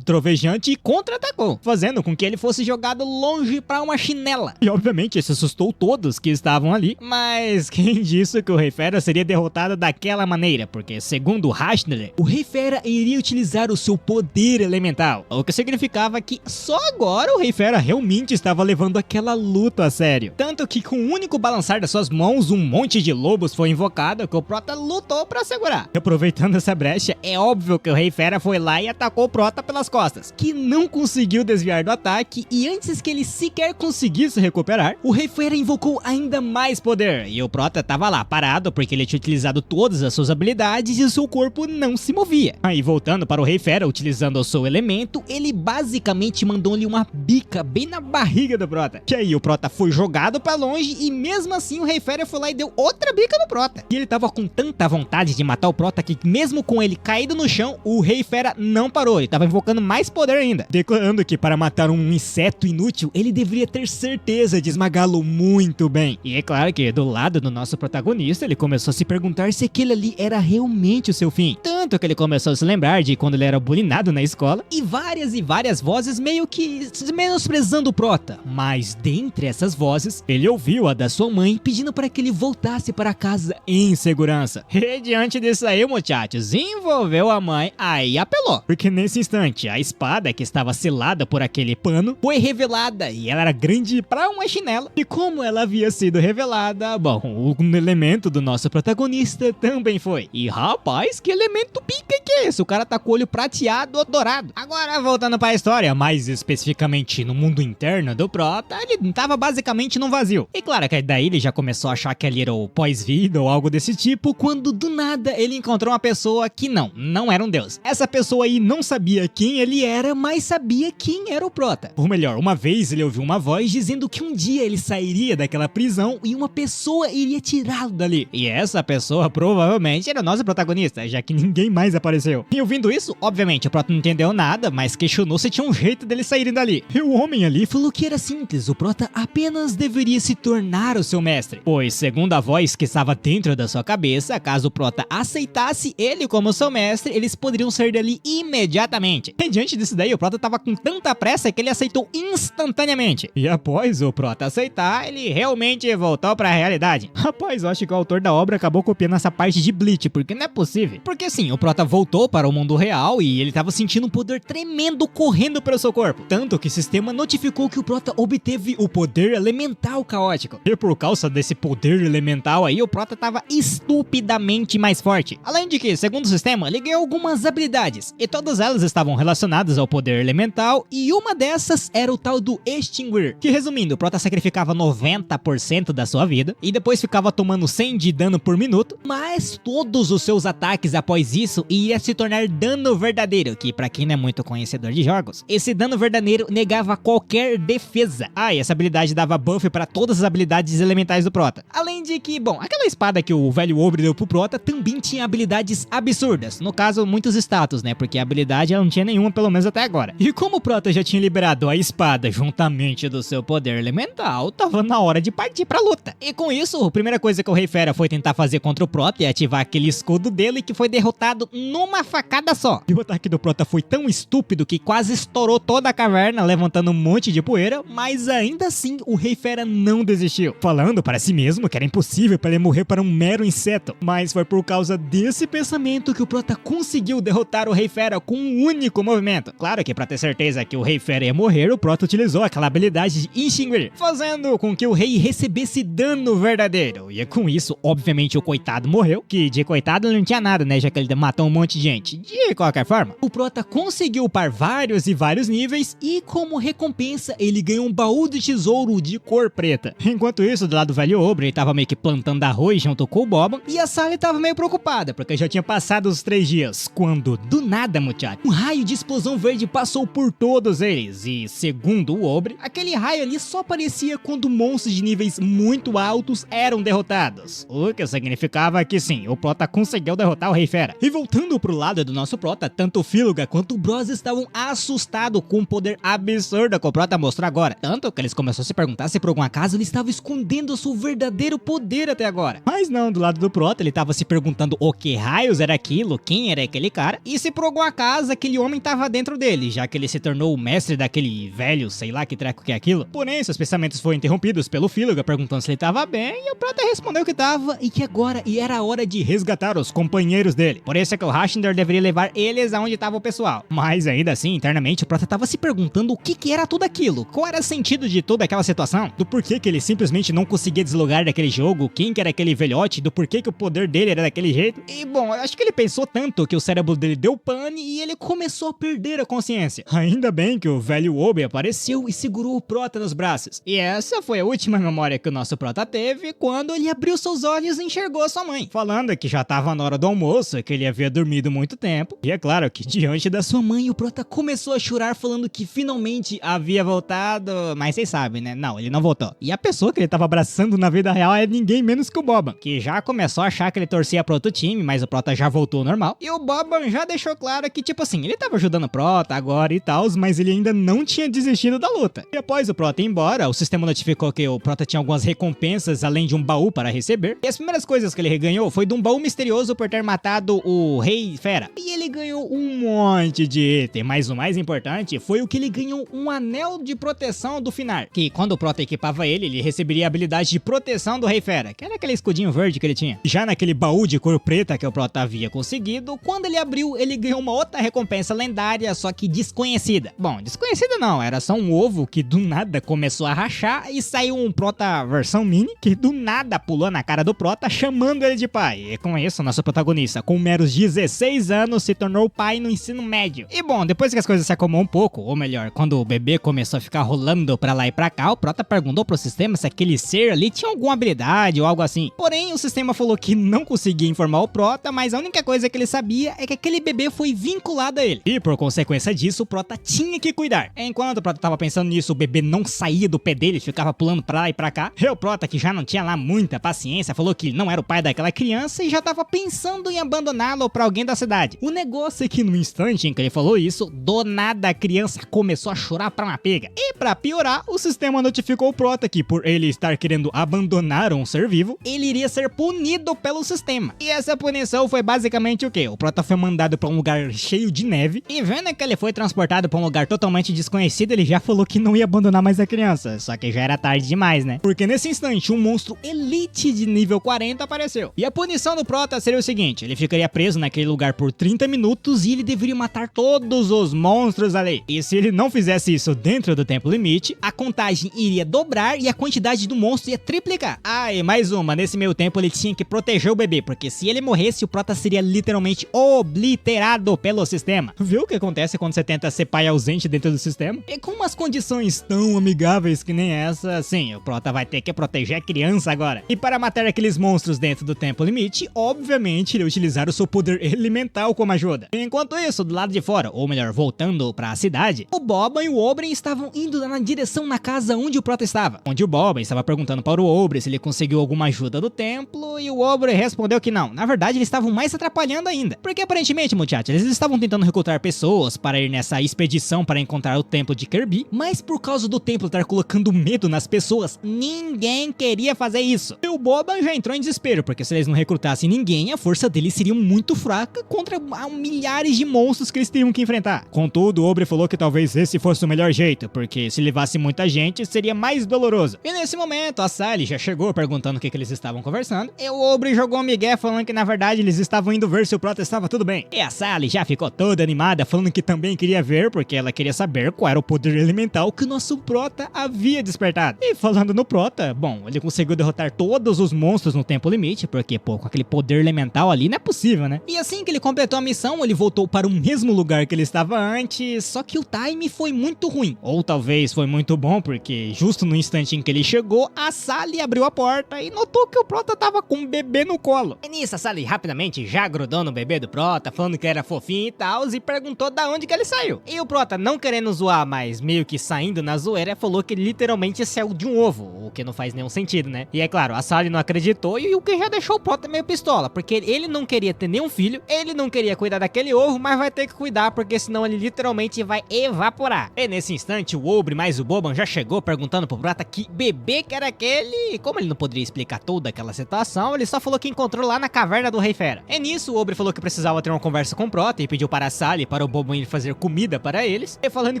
trovejante e contra-atacou, fazendo com que ele fosse jogado longe pra uma chinela. E obviamente isso assustou todos que estavam ali, mas quem disse que o Rei Fera seria derrotado daquela maneira? Porque segundo Hashner, o Rei Fera iria utilizar o seu poder elemental, o que significava que só agora o Rei Fera realmente estava levando aquela luta a sério. Tanto que com o único balançar das suas mãos, um monte de lobos foi invocado que o Prota lutou pra segurar. E aproveitando essa brecha, é óbvio que o Rei Fera foi lá e atacou o Prota pelas costas, que não conseguiu desviar do ataque, e antes que ele sequer conseguisse recuperar, o Rei Fera invocou ainda mais poder, e o Prota tava lá parado porque ele tinha utilizado todas as suas habilidades e o seu corpo não se movia. Aí voltando para o Rei Fera, utilizando o seu elemento, ele basicamente mandou-lhe uma bica bem na barriga do Prota, que aí o Prota foi jogado pra longe, e mesmo assim o Rei Fera foi lá e deu outra bica no Prota. E ele tava com tanta vontade de matar o Prota que mesmo com ele caído no chão, o Rei Fera não parou, ele tava invocando mais poder ainda, declarando que para matar um inseto inútil, ele deveria ter certeza de esmagá-lo muito bem. E é claro que do lado do nosso protagonista, ele começou a se perguntar se aquele ali era realmente o seu fim. Tanto que ele começou a se lembrar de quando ele era bulinado na escola, e várias vozes meio que menosprezando o Prota. Mas dentre essas vozes, ele ouviu a da sua mãe pedindo para que ele voltasse para casa em segurança. E diante disso aí, muchachos, envolveu a mãe, aí apelou. Porque nesse instante, a espada que estava selada por aquele pano foi revelada, e ela era grande pra uma chinela. E como ela havia sido revelada, bom, o elemento do nosso protagonista também foi. E rapaz, que elemento pica que é esse? O cara tá com o olho prateado ou dourado. Agora, voltando pra história, mais especificamente no mundo interno do Prota, ele tava basicamente num vazio. E claro que daí ele já começou a achar que ali era o pós-vida ou algo desse tipo, quando do nada ele encontrou uma pessoa que não era um deus. Essa pessoa aí não sabia quem ele era, mas sabia quem era o Prota. Ou melhor, uma vez ele ouviu uma voz dizendo que um dia ele sairia daquela prisão e uma pessoa iria tirá-lo dali. E essa pessoa provavelmente era o nosso protagonista, já que ninguém mais apareceu. E ouvindo isso, obviamente o Prota não entendeu nada, mas questionou se tinha um jeito dele saírem dali. E o homem ali falou que era simples, o Prota apenas deveria se tornar o seu mestre. Pois, segundo a voz que estava dentro da sua cabeça, caso o Prota aceitasse ele como seu mestre, eles poderiam sair dali imediatamente. E diante disso daí, o Prota tava com tanta pressa que ele aceitou instantaneamente. E após o Prota aceitar, ele realmente voltou pra realidade. Rapaz, eu acho que o autor da obra acabou copiando essa parte de Bleach, porque não é possível. Porque assim, o Prota voltou para o mundo real e ele tava sentindo um poder tremendo correndo pelo seu corpo. Tanto que o sistema notificou que o Prota obteve o poder elemental caótico. E por causa desse poder elemental aí, o Prota tava estupidamente mais forte. Além de que, segundo o sistema, ele ganhou algumas habilidades, e todas elas estavam relacionadas ao poder elemental, e uma dessas era o tal do Extinguir, que resumindo, o Prota sacrificava 90% da sua vida, e depois ficava tomando 100 de dano por minuto, mas todos os seus ataques após isso iria se tornar dano verdadeiro, que pra quem não é muito conhecedor de jogos, esse dano verdadeiro negava qualquer defesa. Ah, e essa habilidade dava buff pra todas as habilidades elementais do Prota. Além de que, bom, aquela espada que o velho Obre deu pro Prota também tinha habilidade habilidades absurdas. No caso, muitos status, né? Porque a habilidade ela não tinha nenhuma, pelo menos até agora. E como o Prota já tinha liberado a espada juntamente do seu poder elemental, tava na hora de partir pra luta. E com isso, a primeira coisa que o Rei Fera foi tentar fazer contra o Prota é ativar aquele escudo dele que foi derrotado numa facada só. E o ataque do Prota foi tão estúpido que quase estourou toda a caverna, levantando um monte de poeira, mas ainda assim o Rei Fera não desistiu, falando para si mesmo que era impossível para ele morrer para um mero inseto. Mas foi por causa desse pensamento que o Prota conseguiu derrotar o Rei Fera com um único movimento. Claro que para ter certeza que o Rei Fera ia morrer, o Prota utilizou aquela habilidade de extinguir, fazendo com que o rei recebesse dano verdadeiro. E com isso, obviamente, o coitado morreu, que de coitado ele não tinha nada, né, já que ele matou um monte de gente. De qualquer forma, o Prota conseguiu upar vários e vários níveis e como recompensa ele ganhou um baú de tesouro de cor preta. Enquanto isso, do lado do velho Obre, ele tava meio que plantando arroz junto com o Boban e a Sally tava meio preocupada, porque já tinha passado os 3 dias, quando do nada, muchacho, um raio de explosão verde passou por todos eles e, segundo o Obre, aquele raio ali só aparecia quando monstros de níveis muito altos eram derrotados. O que significava que sim, o Prota conseguiu derrotar o Rei Fera. E voltando pro lado do nosso Prota, tanto o Fíluga quanto o Bros estavam assustados com o poder absurdo que o Prota mostrou agora. Tanto que eles começaram a se perguntar se por algum acaso ele estava escondendo o seu verdadeiro poder até agora. Mas não, do lado do Prota ele estava se perguntando o que raios era aquilo, quem era aquele cara, e se por algum acaso aquele homem estava dentro dele, já que ele se tornou o mestre daquele velho, sei lá que treco que é aquilo. Porém, seus pensamentos foram interrompidos pelo Fíluga perguntando se ele estava bem, e o Prota respondeu que estava e que agora era a hora de resgatar os companheiros dele. Por isso é que o Hashinder deveria levar eles aonde estava o pessoal. Mas ainda assim, internamente, o Prota estava se perguntando o que era tudo aquilo, qual era o sentido de toda aquela situação, do porquê que ele simplesmente não conseguia deslogar daquele jogo, quem que era aquele velhote, do porquê que o poder dele era daquele jeito. E bom, eu acho que ele pensou tanto que o cérebro dele deu pane e ele começou a perder a consciência. Ainda bem que o velho Obi apareceu e segurou o Prota nos braços. E essa foi a última memória que o nosso Prota teve quando ele abriu seus olhos e enxergou a sua mãe, falando que já estava na hora do almoço, que ele havia dormido muito tempo. E é claro que diante da sua mãe o Prota começou a chorar falando que finalmente havia voltado, mas vocês sabem, né? Não, ele não voltou. E a pessoa que ele tava abraçando na vida real é ninguém menos que o Boban, que já começou a achar que ele torcia pro outro time, mas o Prota já voltou ao normal. E o Boban já deixou claro que, tipo assim, ele tava ajudando o Prota agora e tal, mas ele ainda não tinha desistido da luta. E após o Prota ir embora, o sistema notificou que o Prota tinha algumas recompensas, além de um baú para receber. E as primeiras coisas que ele ganhou foi de um baú misterioso por ter matado o Rei Fera. E ele ganhou um monte de item, mas o mais importante foi o que ele ganhou um anel de proteção do Finar, que quando o Prota equipava ele, ele receberia a habilidade de proteção do Rei Fera, que era aquele escudinho verde que ele tinha. Já naquele baú de cor preta que o Prota havia conseguido, quando ele abriu, ele ganhou uma outra recompensa lendária, só que desconhecida. Bom, desconhecida não, era só um ovo que do nada começou a rachar e saiu um Prota versão mini, que do nada pulou na cara do Prota, chamando ele de pai. E com isso, nosso protagonista, com meros 16 anos, se tornou pai no ensino médio. E bom, depois que as coisas se acalmou um pouco, ou melhor, quando o bebê começou a ficar rolando pra lá e pra cá, o Prota perguntou pro sistema se aquele ser ali tinha alguma habilidade ou algo assim. Porém, o sistema falou que não conseguia informar o Prota, mas a única coisa que ele sabia é que aquele bebê foi vinculado a ele. E por consequência disso, o Prota tinha que cuidar. Enquanto o Prota tava pensando nisso, o bebê não saía do pé dele, ficava pulando pra lá e pra cá. E o Prota, que já não tinha lá muita paciência, falou que ele não era o pai daquela criança e já tava pensando em abandoná-lo pra alguém da cidade. O negócio é que no instante em que ele falou isso, do nada a criança começou a chorar pra uma pega. E pra piorar, o sistema notificou o Prota que por ele estar querendo abandonar um ser vivo, ele iria ser punido pelo sistema. E essa punição foi basicamente o quê? O Prota foi mandado pra um lugar cheio de neve e vendo que ele foi transportado pra um lugar totalmente desconhecido, ele já falou que não ia abandonar mais a criança. Só que já era tarde demais, né? Porque nesse instante, um monstro elite de nível 40 apareceu. E a punição do Prota seria o seguinte, ele ficaria preso naquele lugar por 30 minutos e ele deveria matar todos os monstros ali. E se ele não fizesse isso dentro do tempo limite, a contagem iria dobrar e a quantidade do monstro ia triplicar. Ah, e mais uma, nesse meio tempo ele tinha que proteger o bebê, porque se ele morresse, o Prota seria literalmente obliterado pelo sistema. Viu o que acontece quando você tenta ser pai ausente dentro do sistema? E com umas condições tão amigáveis que nem essa, sim, o Prota vai ter que proteger a criança agora. E para matar aqueles monstros dentro do tempo limite, obviamente ele ia utilizar o seu poder elemental como ajuda. Enquanto isso, do lado de fora, ou melhor, voltando para a cidade, o Boban e o Oberyn estavam indo na direção na casa onde o Prota estava. Onde o Boban estava perguntando para o Oberyn se ele conseguiu alguma ajuda do templo e o Oberyn respondeu que não. Na verdade, eles estavam mais atrapalhando ainda. Porque aparentemente, muchachos, eles estavam tentando recrutar pessoas para ir nessa expedição para encontrar o templo de Kirby, mas por causa do templo estar colocando medo nas pessoas, ninguém queria fazer isso. E o Boban já entrou em desespero, porque se eles não recrutassem ninguém, a força deles seria muito fraca contra milhares de monstros que eles teriam que enfrentar. Contudo, o Aubrey falou que talvez esse fosse o melhor jeito, porque se levasse muita gente, seria mais doloroso. E nesse momento, a Sally já chegou perguntando o que eles estavam conversando, e o Aubrey jogou um migué falando que na verdade eles estavam indo ver se o Prota estava tudo bem. E a Sally já ficou toda animada, falando que também queria ver, porque ela queria saber qual era o poder elemental que o nosso Prota havia despertado. E falando no Prota, bom, ele conseguiu derrotar todos os monstros no tempo limite, porque, pô, com aquele poder elemental ali não é possível, né? E assim que ele completou a missão, ele voltou para o mesmo lugar que ele estava antes, só que o time foi muito ruim. Ou talvez foi muito bom, porque justo no instante em que ele chegou, a Sally abriu a porta e notou que o Prota tava com um bebê no colo. E nisso, a Sally rapidamente já grudou no bebê do Prota, falando que era fofinho e tal, e perguntou da onde que ele saiu. E o Prota, não querendo zoar, mas meio que saindo na zoeira, falou que ele literalmente saiu de um ovo, o que não faz nenhum sentido, né? E é claro, a Sally não acreditou, e o que já deixou o Prota meio pistola, porque ele não queria ter nenhum filho, ele não queria cuidar daquele ovo, mas vai ter que cuidar, porque senão ele literalmente vai evaporar. E nesse instante, o Aubrey mais o Boban já chegou perguntando pro Prota que bebê que era aquele, e como ele não poderia explicar toda aquela situação, ele só falou que encontrou lá na caverna do Rei Fera. E nisso, o Aubrey falou que precisava ter uma conversa com o Prota e pediu para a Sally e para o Boban ir fazer comida para eles. E falando em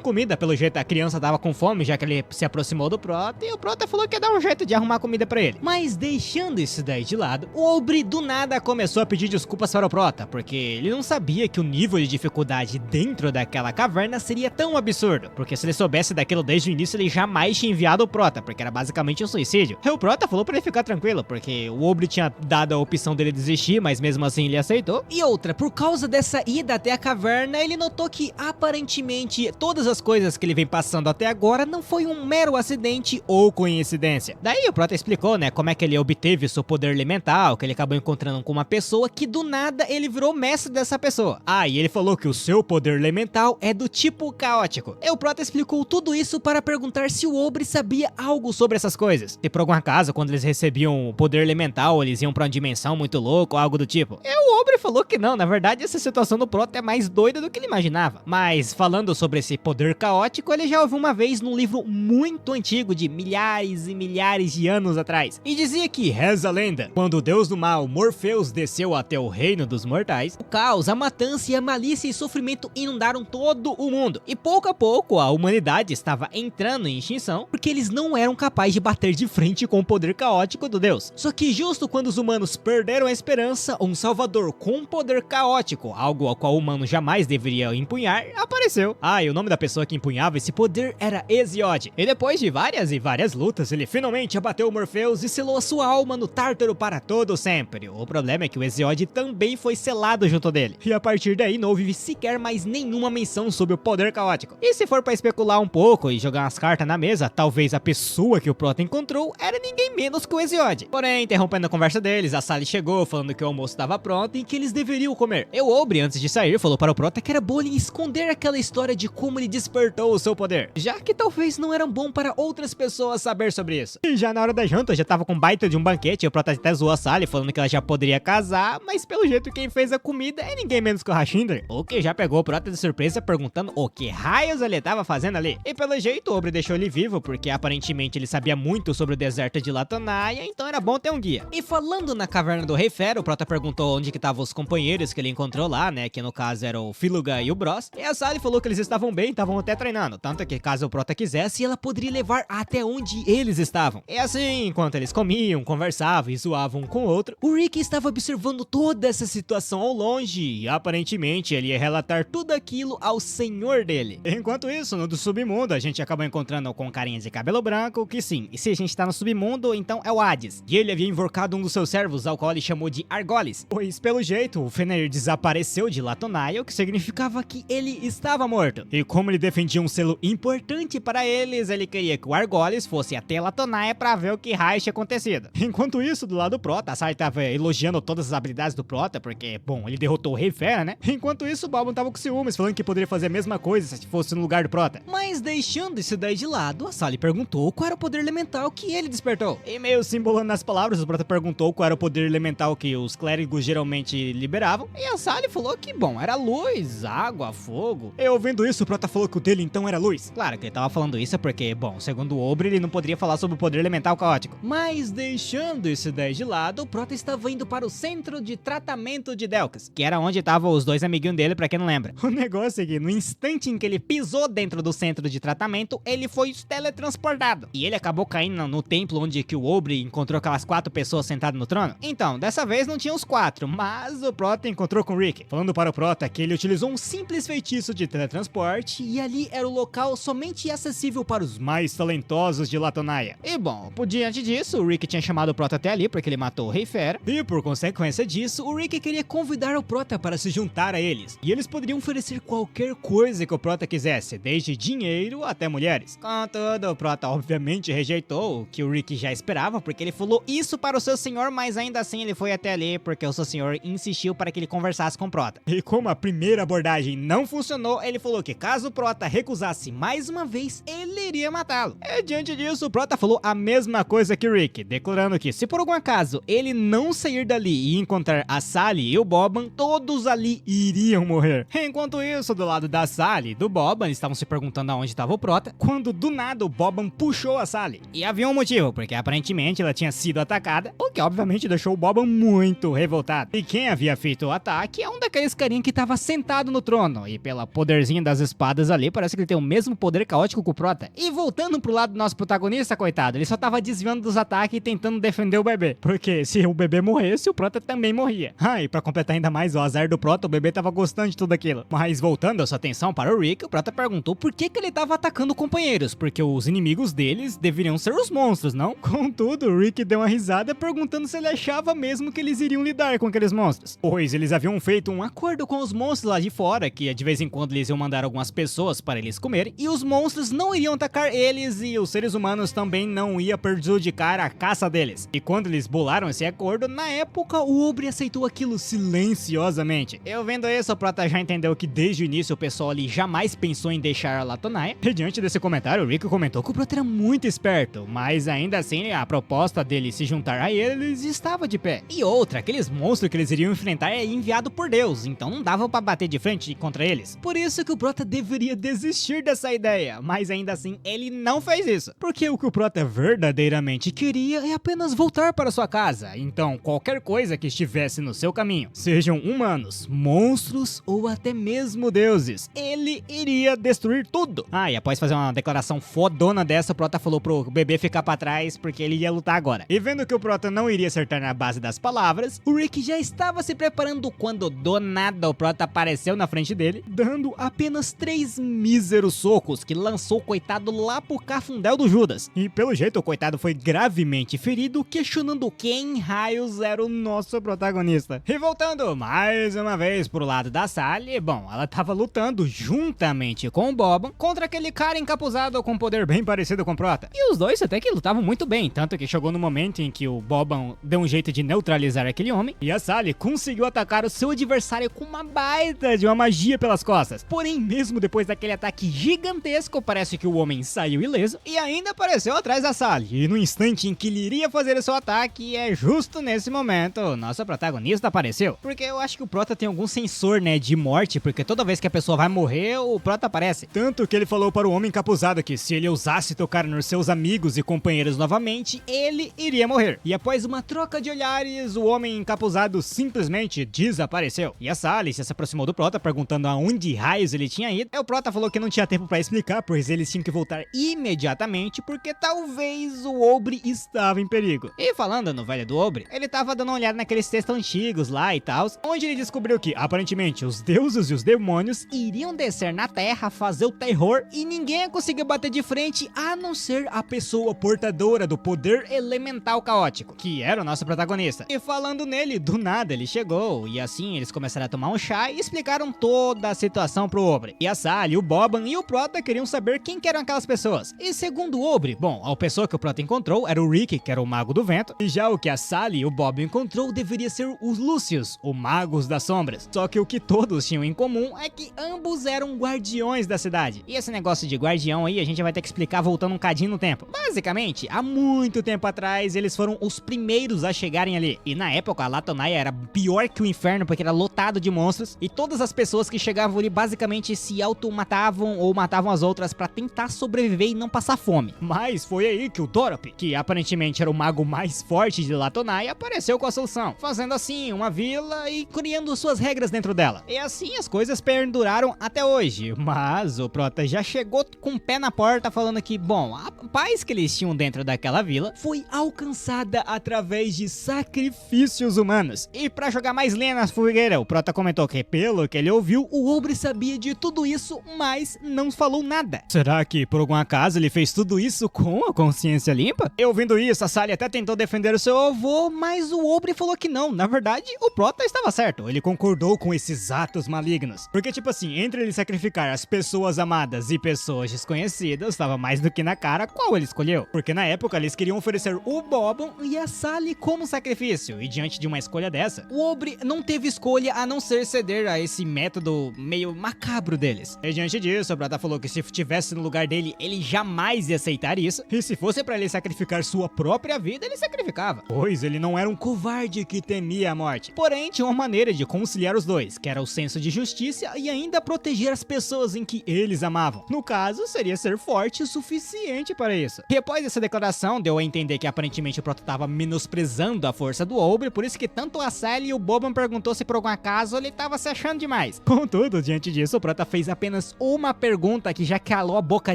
comida, pelo jeito a criança tava com fome, já que ele se aproximou do Prota, e o Prota falou que ia dar um jeito de arrumar comida para ele. Mas deixando isso daí de lado, o Aubrey do nada começou a pedir desculpas para o Prota, porque ele não sabia que o nível de dificuldade dentro daquela caverna seria tão absurdo, porque se ele soubesse daquilo desde o início, ele jamais tinha enviado o Prota, porque era basicamente um suicídio. E o Prota falou pra ele ficar tranquilo, porque o Aubrey tinha dado a opção dele desistir, mas mesmo assim ele aceitou. E outra, por causa dessa ida até a caverna, ele notou que aparentemente todas as coisas que ele vem passando até agora não foi um mero acidente ou coincidência. Daí o Prota explicou, né, como é que ele obteve seu poder elemental, que ele acabou encontrando com uma pessoa que do nada ele virou mestre dessa pessoa. Ah, e ele falou que o seu poder elemental é do tipo caótico. E o Prota explicou tudo isso para perguntar se o Aubrey sabia algo sobre essas coisas. Se por algum acaso, quando eles recebiam o poder elemental, eles iam pra uma dimensão muito louca ou algo do tipo. E o Aubrey falou que não, na verdade essa situação do Prota é mais doida do que ele imaginava. Mas falando sobre esse poder caótico, ele já ouviu uma vez num livro muito antigo de milhares e milhares de anos atrás. E dizia que, reza a lenda, quando o deus do mal, Morpheus, desceu até o reino dos mortais, o caos, a matança e a malícia e sofrimento inundaram todo o mundo. E pouco a pouco a humanidade estava entrando em extinção, porque eles não eram capazes de bater de frente com o poder caótico do deus. Só que justo quando os humanos perderam a esperança, um salvador com poder caótico, algo ao qual o humano jamais deveria empunhar, apareceu. Ah, e o nome da pessoa que empunhava esse poder era Hesiod. E depois de várias e várias lutas, ele finalmente abateu o Morpheus e selou a sua alma no Tártaro para todo sempre. O problema é que o Hesiod também foi selado junto dele. E a partir daí não houve sequer mais nenhuma menção sobre o poder caótico. E se for para especular um pouco e jogar umas cartas na mesa, talvez a pessoa que o Prota encontrou era ninguém menos que o Hesiod. Porém, interrompendo a conversa deles, a Sally chegou falando que o almoço estava pronto e que eles deveriam comer. E o Aubrey, antes de sair, falou para o Prota que era bom ele esconder aquela história de como ele despertou o seu poder, já que talvez não era bom para outras pessoas saber sobre isso. E já na hora da janta, já tava com baita de um banquete, e o Prota até zoou a Sally falando que ela já poderia casar, mas pelo jeito quem fez a comida é ninguém menos que o Hashindra, o que já pegou o Prota de surpresa perguntando o que raios ele tava fazendo ali. E pelo jeito o Aubrey deixou ele vivo, porque aparentemente ele sabia muito sobre o deserto de Latonaia, então era bom ter um guia. E falando na caverna do Rei Fera, o Prota perguntou onde que estavam os companheiros que ele encontrou lá, né, que no caso era o Filuga e o Bros, e a Sally falou que eles estavam bem, estavam até treinando, tanto que caso o Prota quisesse, ela poderia levar até onde eles estavam. E assim, enquanto eles comiam, conversavam e zoavam um com o outro, o Rick estava observando toda essa situação ao longe, e aparentemente ele ia relatar tudo aquilo ao senhor dele. Enquanto isso, no do submundo, a gente acabou encontrando com carinha de cabelo branco, que sim, e se a gente tá no submundo, então é o Hades. E ele havia invocado um dos seus servos, ao qual ele chamou de Argolis, pois pelo jeito o Fenrir desapareceu de Latonaia, o que significava que ele estava morto. E como ele defendia um selo importante para eles, ele queria que o Argolis fosse até Latonaia para ver o que raio tinha acontecido. Enquanto isso, do lado do Prota, a Sally tava elogiando todas as habilidades do Prota, porque, bom, ele derrotou o Rei Fera, né? Enquanto isso, o Boban tava com ciúmes, falando que poderia fazer a mesma coisa se fosse no lugar do Prota. Mas deixando isso daí de lado, a Sally perguntou qual era o poder elemental que ele despertou. E meio simbolando nas palavras, o Prota perguntou qual era o poder elemental que os clérigos geralmente liberavam. E a Sally falou que, bom, era luz, água, fogo. E ouvindo isso, o Prota falou que o dele então era luz. Claro que ele tava falando isso porque, bom, segundo o Obre, ele não poderia falar sobre o poder elemental caótico. Mas deixando isso daí de lado, o Prota estava indo para o centro de tratamento de Delcas, que era onde estavam os dois amiguinhos dele, pra quem não lembra. O negócio é que no instante em que ele pisou dentro do centro de tratamento, ele foi teletransportado. E ele acabou caindo no templo onde que o Obre encontrou aquelas 4 pessoas sentadas no trono. Então, dessa vez não tinha os 4, mas o Prota encontrou com o Rick, falando para o Prota que ele utilizou um simples feitiço de teletransporte e ali era o local somente acessível para os mais talentosos de Latonaia. E bom, diante disso, o Rick tinha chamado o Prota até ali porque ele matou o Rei Fera, e por consequência disso, o Rick queria convidar o Prota para se juntar a eles, e eles poderiam oferecer qualquer coisa que o Prota quisesse, desde dinheiro até mulheres. Contudo, o Prota obviamente rejeitou o que o Rick já esperava, porque ele falou isso para o seu senhor, mas ainda assim ele foi até ali porque o seu senhor insistiu para que ele conversasse com o Prota. E como a primeira abordagem não funcionou, ele falou que caso o Prota recusasse mais uma vez, ele iria matá-lo. E diante disso, o Prota falou a mesma coisa que o Rick, declarando que se por algum acaso ele não sair dali e encontrar a Sally e o Boban, todos ali iriam morrer. Enquanto isso, do lado da Sally e do Boban, eles estavam se perguntando aonde estava o Prota, quando do nada o Boban puxou a Sally. E havia um motivo, porque aparentemente ela tinha sido atacada, o que obviamente deixou o Boban muito revoltado. E quem havia feito o ataque é um daqueles carinha que estava sentado no trono, e pela poderzinho das espadas ali, parece que ele tem o mesmo poder caótico que o Prota. E voltando pro lado do nosso protagonista, coitado, ele só tava desviando dos ataques e tentando defender o bebê, porque se o bebê morresse, o Prota também morria. E pra completar ainda mais o azar do Prota, o bebê tava gostando de tudo aquilo. Mas voltando a sua atenção para o Rick, o Prota perguntou por que ele tava atacando companheiros, porque os inimigos deles deveriam ser os monstros, não? Contudo, o Rick deu uma risada perguntando se ele achava mesmo que eles iriam lidar com aqueles monstros, pois eles haviam feito um acordo com os monstros lá de fora, que de vez em quando eles iam mandar algumas pessoas para eles comerem, e os monstros não iriam atacar eles, e os seres humanos também não iam prejudicar a caça deles. E quando eles bolaram esse acordo, na época o Obre aceitou aquilo silenciosamente. Eu vendo isso, o Prota já entendeu que desde o início o pessoal ali jamais pensou em deixar a Latonaia. E diante desse comentário, o Rick comentou que o Prota era muito esperto, mas ainda assim a proposta dele se juntar a eles estava de pé. E outra, aqueles monstros que eles iriam enfrentar é enviado por Deus, então não dava pra bater de frente contra eles. Por isso que o Prota deveria desistir dessa ideia, mas ainda assim ele não fez isso, porque o que o Prota verdadeiramente queria é apenas voltar para sua casa. Então qualquer coisa que estivesse no seu caminho, sejam humanos, monstros ou até mesmo deuses, ele iria destruir tudo. E após fazer uma declaração fodona dessa, o Prota falou pro bebê ficar pra trás porque ele ia lutar agora. E vendo que o Prota não iria acertar na base das palavras, o Rick já estava se preparando quando do nada o Prota apareceu na frente dele, dando apenas 3 míseros socos que lançou o coitado lá pro cafundel do Judas. E pelo jeito o coitado foi gravemente ferido, questionando quem raios era o nosso protagonista. E voltando mais uma vez pro lado da Sally, bom, ela tava lutando juntamente com o Boban contra aquele cara encapuzado com um poder bem parecido com o Prota. E os dois até que lutavam muito bem, tanto que chegou no momento em que o Boban deu um jeito de neutralizar aquele homem, e a Sally conseguiu atacar o seu adversário com uma baita de uma magia pelas costas. Porém, mesmo depois daquele ataque gigantesco, parece que o homem saiu ileso e ainda apareceu atrás da Sally. E no instante em que ele iria fazer o seu ataque, é justo nesse momento, o nosso protagonista apareceu. Porque eu acho que o Prota tem algum sensor, né, de morte, porque toda vez que a pessoa vai morrer, o Prota aparece. Tanto que ele falou para o homem encapuzado que se ele ousasse tocar nos seus amigos e companheiros novamente, ele iria morrer. E após uma troca de olhares, o homem encapuzado simplesmente desapareceu. E a Sally se aproximou do Prota, perguntando aonde raios ele tinha ido. E o Prota falou que não tinha tempo para explicar, pois eles tinham que voltar imediatamente, porque talvez o Obre estava em perigo. E falando no velho do Obre, ele tava dando uma olhada naqueles textos antigos lá e tal, onde ele descobriu que, aparentemente, os deuses e os demônios iriam descer na Terra, fazer o terror, e ninguém ia conseguir bater de frente, a não ser a pessoa portadora do poder elemental caótico, que era o nosso protagonista. E falando nele, do nada ele chegou, e assim eles começaram a tomar um chá e explicaram toda a situação pro Obre. E a Sally, o Boban e o Prota queriam saber quem que eram aquelas pessoas. E segundo o Obre, bom, a pessoa que o Prota encontrou era o Rick, que era o Mago do Vento, e já o que a Sally e o Boban encontrou deveria ser os Lúcius, o Magos das Sombras. Só que o que todos tinham em comum é que ambos eram guardiões da cidade. E esse negócio de guardião aí a gente vai ter que explicar voltando um cadinho no tempo. Basicamente, há muito tempo atrás, eles foram os primeiros a chegarem ali. E na época época, a Latonaia era pior que o inferno porque era lotado de monstros e todas as pessoas que chegavam ali basicamente se automatavam ou matavam as outras pra tentar sobreviver e não passar fome. Mas foi aí que o Dorop, que aparentemente era o mago mais forte de Latonaia, apareceu com a solução, fazendo assim uma vila e criando suas regras dentro dela. E assim as coisas perduraram até hoje, mas o Prota já chegou com o pé na porta falando que, bom, a paz que eles tinham dentro daquela vila foi alcançada através de sacrifícios humanos. E pra jogar mais lenha na fogueira, o Prota comentou que, pelo que ele ouviu, o Obre sabia de tudo isso, mas não falou nada. Será que por algum acaso ele fez tudo isso com a consciência limpa? E ouvindo isso, a Sally até tentou defender o seu avô, mas o Obre falou que não. Na verdade, o Prota estava certo, ele concordou com esses atos malignos. Porque tipo assim, entre ele sacrificar as pessoas amadas e pessoas desconhecidas, estava mais do que na cara qual ele escolheu. Porque na época eles queriam oferecer o Bobbon e a Sally como sacrifício, e diante de uma escolha dessa, o Obre não teve escolha a não ser ceder a esse método meio macabro deles. E diante disso, o Prota falou que se estivesse no lugar dele, ele jamais ia aceitar isso, e se fosse pra ele sacrificar sua própria vida, ele sacrificava, pois ele não era um covarde que temia a morte. Porém, tinha uma maneira de conciliar os dois, que era o senso de justiça e ainda proteger as pessoas em que eles amavam. No caso, seria ser forte o suficiente para isso. E após essa declaração, deu a entender que aparentemente o Prota estava menosprezando a força do Obre, por isso que tanto a Sally e o Bobbon perguntou se por algum acaso ele estava se achando demais. Contudo, diante disso, o Prota fez apenas uma pergunta que já calou a boca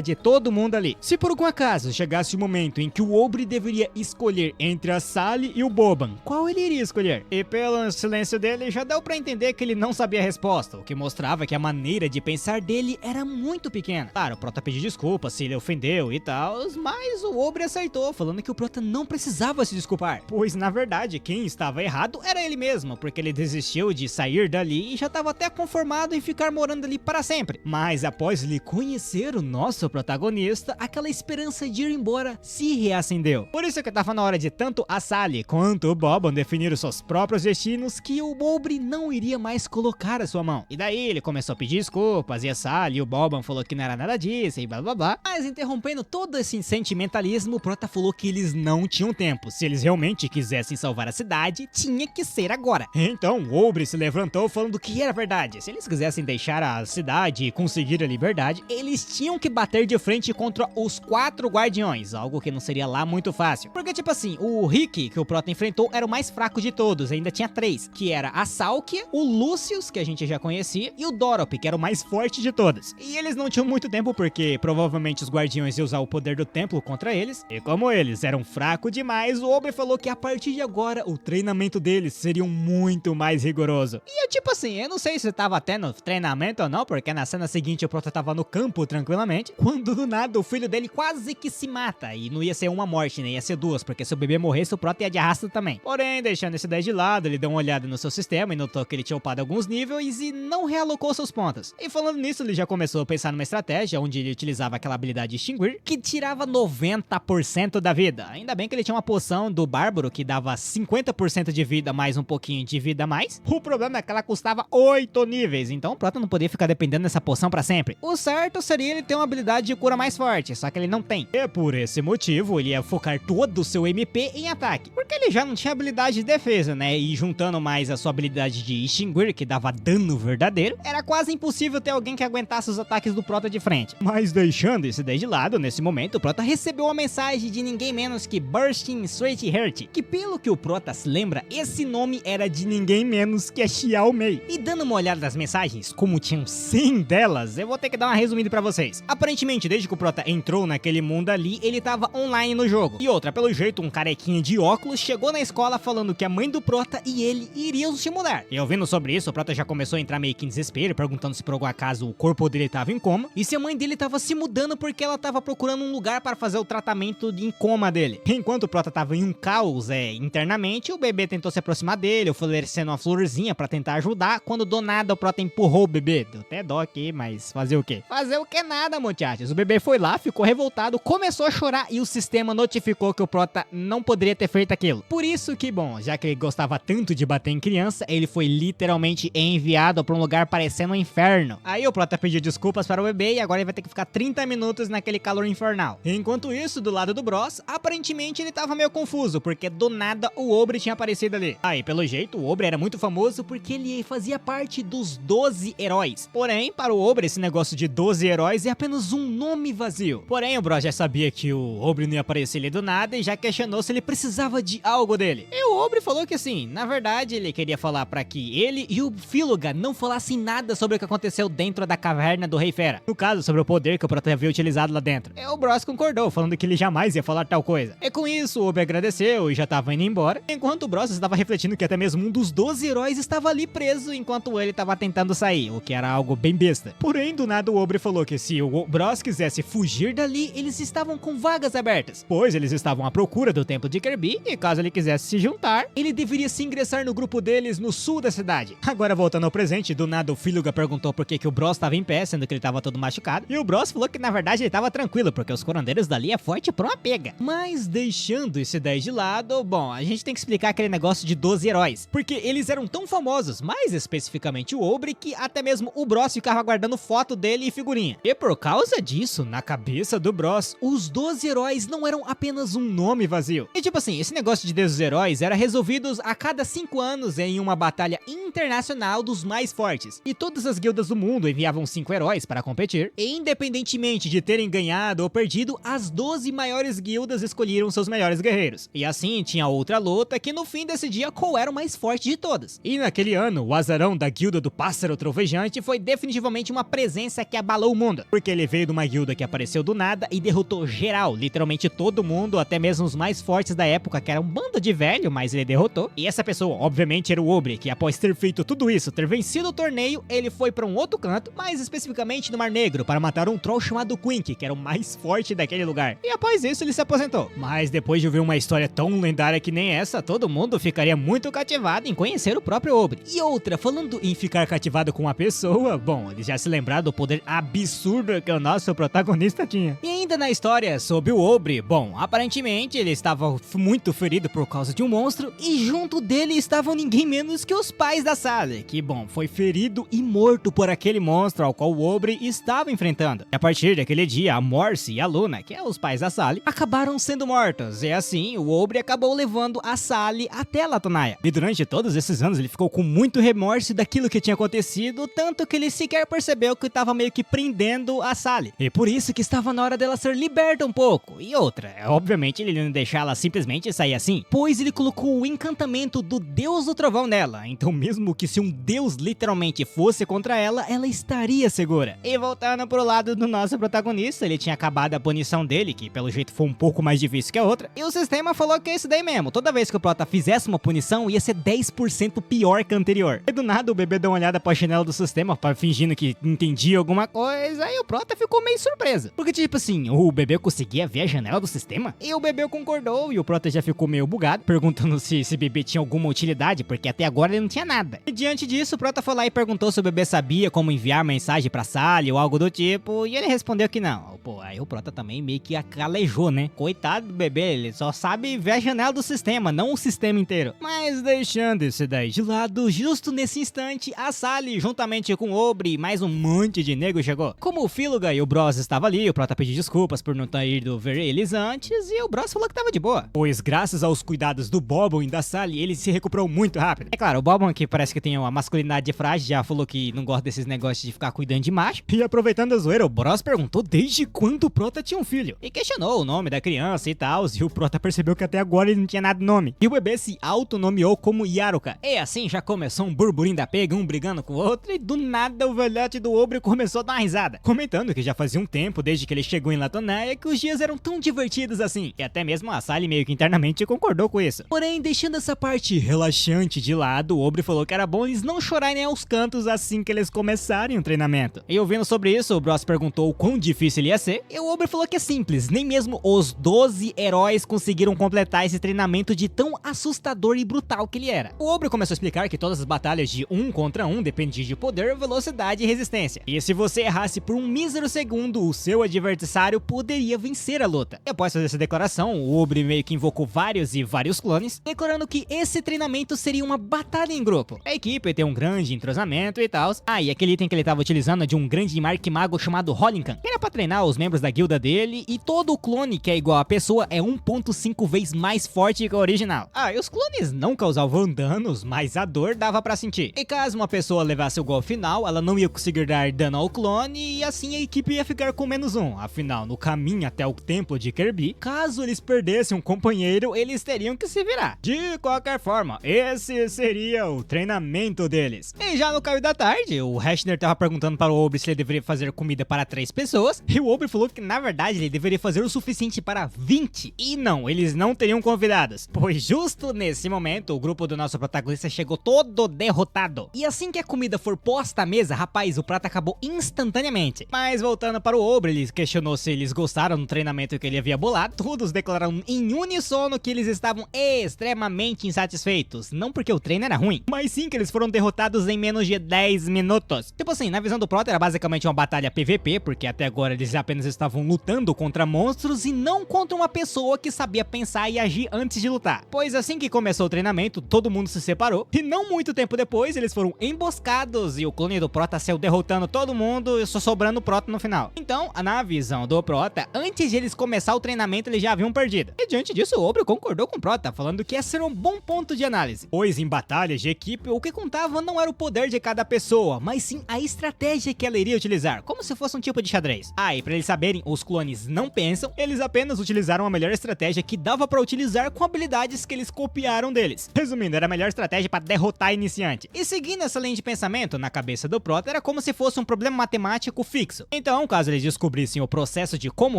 de todo mundo ali. Se por algum acaso chegasse o momento em que o Obre deveria escolher entre a Sally e o Bobbon, qual ele iria escolher? E pelo silêncio dele, já deu pra entender que ele não sabia a resposta, o que mostrava que a maneira de pensar dele era muito pequena. Claro, o Prota pediu desculpas se ele ofendeu e tal, mas o Obre aceitou, falando que o Prota não precisava se desculpar, pois na verdade quem estava errado era ele mesmo, porque ele desistiu de sair dali e já estava até conformado em ficar morando ali para sempre. Mas após ele conhecer o nosso protagonista, aquela esperança de ir embora se reacendeu. Por isso que estava na hora de tanto a Sally quanto o Bobbon definir os seus próprios destinos, que o Obre não iria mais colocar a sua mão. E daí ele começou a pedir desculpas, e a Sally e o Bobbon falou que não era nada disso e blá blá blá. Mas interrompendo todo esse sentimentalismo, o Prota falou que eles não tinham tempo. Se eles realmente quisessem salvar a cidade, tinha que ser agora. Então o Obre se levantou falando que era verdade. Se eles quisessem deixar a cidade e conseguir a liberdade, eles tinham que bater de frente contra os 4 guardiões, algo que não seria lá muito fácil. Porque tipo assim, o Rick que o Prota enfrentou era o mais fraco de todos, ainda tinha 3, que era a Salkia, o Lucius, que a gente já conhecia, e o Dorop, que era o mais forte de todos. E eles não tinham muito tempo porque provavelmente os guardiões iam usar o poder do templo contra eles, e como eles eram fracos demais, o Obre falou que a partir de agora o treinamento deles seria muito mais rigoroso. E eu tipo assim, eu não sei se tava tendo treinamento ou não, porque na cena seguinte o Prota tava no campo tranquilamente, quando do nada o filho dele quase que se mata, e não ia ser uma morte, né, ia ser 2, porque se o bebê morresse o Prota ia de arrasta também. Porém, deixando esse 10 de lado, ele deu uma olhada no seu sistema e notou que ele tinha upado alguns níveis e não realocou seus pontos. E falando nisso, ele já começou a pensar numa estratégia onde ele utilizava aquela habilidade de extinguir, que tirava 90% da vida. Ainda bem que ele tinha uma poção do Bárbaro que dava 50% de vida mais um pouquinho de vida a mais. O problema é que ela custava 8 níveis, então o Prota não podia ficar dependendo dessa poção pra sempre. O certo seria ele ter uma habilidade de cura mais forte, só que ele não tem. E por esse motivo, ele ia focar todo o seu MP em ataque, porque ele já não tinha habilidade de defesa, né? E juntando mais a sua habilidade de extinguir, que dava dano verdadeiro, era quase impossível ter alguém que aguentasse os ataques do Prota de frente. Mas deixando esse daí de lado, nesse momento, o Prota recebeu uma mensagem de ninguém menos que Bursting Straight Heart, que pelo que o Prota se lembra, esse nome era de ninguém menos que a Xiao Mei. E dando uma olhada nas mensagens, como tinham 100 delas, eu vou ter que dar uma resumida pra vocês. Aparentemente, desde que o Prota entrou naquele mundo ali, ele tava online no jogo. E outra, pelo jeito, um carequinha de óculos chegou na escola falando que a mãe do Prota e ele iriam se mudar. E ouvindo sobre isso, o Prota já começou a entrar meio que em desespero, perguntando se por algum acaso o corpo dele tava em coma, e se a mãe dele tava se mudando porque ela tava procurando um lugar para fazer o tratamento em coma dele. Enquanto o Prota tava em um caos internamente, o bebê tentou se aproximar dele, oferecendo uma florzinha pra tentar ajudar, quando do nada o Prota empurrou o bebê. Deu até dó aqui, mas fazer o quê? Fazer o que nada, muchachos. O bebê foi lá, ficou revoltado, começou a chorar e o sistema notificou que o Prota não poderia ter feito aquilo. Por isso que, bom, já que ele gostava tanto de bater em criança, ele foi literalmente enviado pra um lugar parecendo um inferno. Aí o Prota pediu desculpas para o bebê e agora ele vai ter que ficar 30 minutos naquele calor infernal. Enquanto isso, do lado do Bros, aparentemente ele tava meio confuso, porque do nada o Obre tinha aparecido aparecido ali. Aí, pelo jeito, o Obre era muito famoso porque ele fazia parte dos 12 heróis. Porém, para o Obre, esse negócio de 12 heróis é apenas um nome vazio. Porém, o Bros já sabia que o Obre não ia aparecer ali do nada e já questionou se ele precisava de algo dele. E o Obre falou que assim, na verdade, ele queria falar para que ele e o Fíluga não falassem nada sobre o que aconteceu dentro da caverna do Rei Fera. No caso, sobre o poder que o Prota havia utilizado lá dentro. E o Bros concordou, falando que ele jamais ia falar tal coisa. E com isso, o Obre agradeceu e já tava indo embora, enquanto o Bros estava refletindo que até mesmo um dos 12 heróis estava ali preso enquanto ele estava tentando sair, o que era algo bem besta. Porém, do nada o Obre falou que se o Bros quisesse fugir dali, eles estavam com vagas abertas, pois eles estavam à procura do templo de Kirby e caso ele quisesse se juntar, ele deveria se ingressar no grupo deles no sul da cidade. Agora voltando ao presente, do nada o Fíluga perguntou por que o Bros estava em pé, sendo que ele estava todo machucado, e o Bros falou que na verdade ele estava tranquilo, porque os curandeiros dali é forte pra uma pega. Mas deixando esse daí de lado, bom, a gente tem que explicar aquele negócio de 12 heróis, porque eles eram tão famosos, mais especificamente o Obre, que até mesmo o Bros ficava guardando foto dele e figurinha. E por causa disso, na cabeça do Bros, os 12 heróis não eram apenas um nome vazio. E tipo assim, esse negócio de 12 heróis era resolvido a cada 5 anos em uma batalha internacional dos mais fortes. E todas as guildas do mundo enviavam 5 heróis para competir, e independentemente de terem ganhado ou perdido, as 12 maiores guildas escolheram seus melhores guerreiros. E assim tinha outra luta que no fim decidia qual era o mais forte de todas. E naquele ano, o azarão da guilda do Pássaro Trovejante foi definitivamente uma presença que abalou o mundo, porque ele veio de uma guilda que apareceu do nada e derrotou geral, literalmente todo mundo, até mesmo os mais fortes da época, que era um bando de velho, mas ele derrotou. E essa pessoa, obviamente, era o Obre, que após ter feito tudo isso, ter vencido o torneio, ele foi para um outro canto, mais especificamente no Mar Negro, para matar um troll chamado Quink, que era o mais forte daquele lugar. E após isso, ele se aposentou. Mas depois de ouvir uma história tão lendária que nem essa, todo mundo ficaria muito cativado em conhecer o próprio Obre. E outra, falando em ficar cativado com uma pessoa, bom, eles já se lembraram do poder absurdo que o nosso protagonista tinha. E ainda na história sobre o Obre, bom, aparentemente ele estava muito ferido por causa de um monstro, e junto dele estavam ninguém menos que os pais da Sally, que, bom, foi ferido e morto por aquele monstro ao qual o Obre estava enfrentando. E a partir daquele dia, a Morse e a Luna, que é os pais da Sally, acabaram sendo mortos, e assim, o Obre acabou levando a Sally até Latonaya. E durante todos esses anos, ele ficou com muito remorso daquilo que tinha acontecido, tanto que ele sequer percebeu que estava meio que prendendo a Sally. E por isso que estava na hora dela ser liberta um pouco. E outra, obviamente ele não deixar ela simplesmente sair assim, pois ele colocou o encantamento do Deus do Trovão nela. Então mesmo que se um deus literalmente fosse contra ela, ela estaria segura. E voltando pro lado do nosso protagonista, ele tinha acabado a punição dele, que pelo jeito foi um pouco mais difícil que a outra, e o sistema falou que é isso daí mesmo. Toda vez que o Prota fizesse uma punição, ia ser 10% pior que a anterior. E do nada o bebê deu uma olhada pra janela do sistema, fingindo que entendia alguma coisa, e o Prota ficou meio surpreso. Porque tipo assim, o bebê conseguia ver a janela do sistema? E o bebê concordou, e o Prota já ficou meio bugado, perguntando se esse bebê tinha alguma utilidade, porque até agora ele não tinha nada. E diante disso, o Prota foi lá e perguntou se o bebê sabia como enviar mensagem pra Sally ou algo do tipo, e ele respondeu que não. Pô, aí o Prota também meio que acalejou, né? Coitado do bebê, ele só sabe ver a janela do sistema, não o sistema inteiro. Mas deixando isso daí de lado, justo nesse instante, a Sally, juntamente com o Obre e mais um monte de nego chegou. Como o Fíluga e o Bros estavam ali, o Prota pediu desculpas por não ter ido ver eles antes, e o Bros falou que tava de boa, pois graças aos cuidados do Bobbon e da Sally, ele se recuperou muito rápido. É claro, o Bobbon, que parece que tem uma masculinidade frágil, já falou que não gosta desses negócios de ficar cuidando de macho. E aproveitando a zoeira, o Bros perguntou desde quando o Prota tinha um filho, e questionou o nome da criança e tal, e o Prota percebeu que até agora ele não tinha nada de nome. E o bebê se autonomeou como Yaruka. E assim já começou um burburinho da pega, um brigando com o outro, e do nada o velhote do Obre começou a dar uma risada, comentando que já fazia um tempo desde que ele chegou em Latonaya que os dias eram tão divertidos assim, e até mesmo a Sally meio que internamente concordou com isso. Porém, deixando essa parte relaxante de lado, o Obre falou que era bom eles não chorarem aos cantos assim que eles começarem o treinamento. E ouvindo sobre isso, o Bros perguntou o quão difícil ele ia ser, e o Obre falou que é simples, nem mesmo os 12 heróis conseguiram completar esse treinamento de tão assustador e brutal que ele era. O Obre começou a explicar que todas as batalhas de 1 contra 1 dependiam de poder, velocidade e resistência. E se você errasse por um mísero segundo, o seu adversário adversário poderia vencer a luta. E após fazer essa declaração, o Aubrey meio que invocou vários clones, declarando que esse treinamento seria uma batalha em grupo. A equipe tem um grande entrosamento e tal. E aquele item que ele tava utilizando é de um grande arquimago chamado Holinkan, que era pra treinar os membros da guilda dele, e todo o clone que é igual a pessoa é 1.5 vezes mais forte que o original. E os clones não causavam danos, mas a dor dava pra sentir. E caso uma pessoa levasse o golpe final, ela não ia conseguir dar dano ao clone, e assim a equipe ia ficar com -1. Afinal, no caminho até o templo de Kirby, caso eles perdessem um companheiro, eles teriam que se virar. De qualquer forma, esse seria o treinamento deles. E já no caminho da tarde, o Rashner tava perguntando para o Aubrey se ele deveria fazer comida para 3 pessoas, e o Aubrey falou que na verdade ele deveria fazer o suficiente para 20, e não, eles não teriam convidados, pois justo nesse momento o grupo do nosso protagonista chegou todo derrotado. E assim que a comida for posta à mesa, rapaz, o prato acabou instantaneamente. Mas voltando para o Aubrey, ele questionou se eles gostaram do treinamento que ele havia bolado. Todos declararam em uníssono que eles estavam extremamente insatisfeitos, não porque o treino era ruim, mas sim que eles foram derrotados em menos de 10 minutos. Tipo assim, na visão do Prota era basicamente uma batalha PVP, porque até agora eles apenas estavam lutando contra monstros e não contra uma pessoa que sabia pensar e agir antes de lutar. Pois assim que começou o treinamento, todo mundo se separou, e não muito tempo depois eles foram emboscados e o clone do Prota saiu derrotando todo mundo e só sobrando o Prota no final. Então, na visão do Prota, antes de eles começar o treinamento eles já haviam perdido. E diante disso, o Aubrey concordou com o Prota, falando que esse era um bom ponto de análise, pois em batalhas de equipe o que contava não era o poder de cada pessoa, mas sim a estratégia que ela iria utilizar, como se fosse um tipo de xadrez. E pra eles saberem, os clones não pensam, eles apenas utilizaram a melhor estratégia que dava pra utilizar com habilidades que eles copiaram deles. Resumindo, era a melhor estratégia pra derrotar iniciante. E seguindo essa linha de pensamento, na cabeça do Prota era como se fosse um problema matemático fixo. Então, caso eles descobrissem o processo de como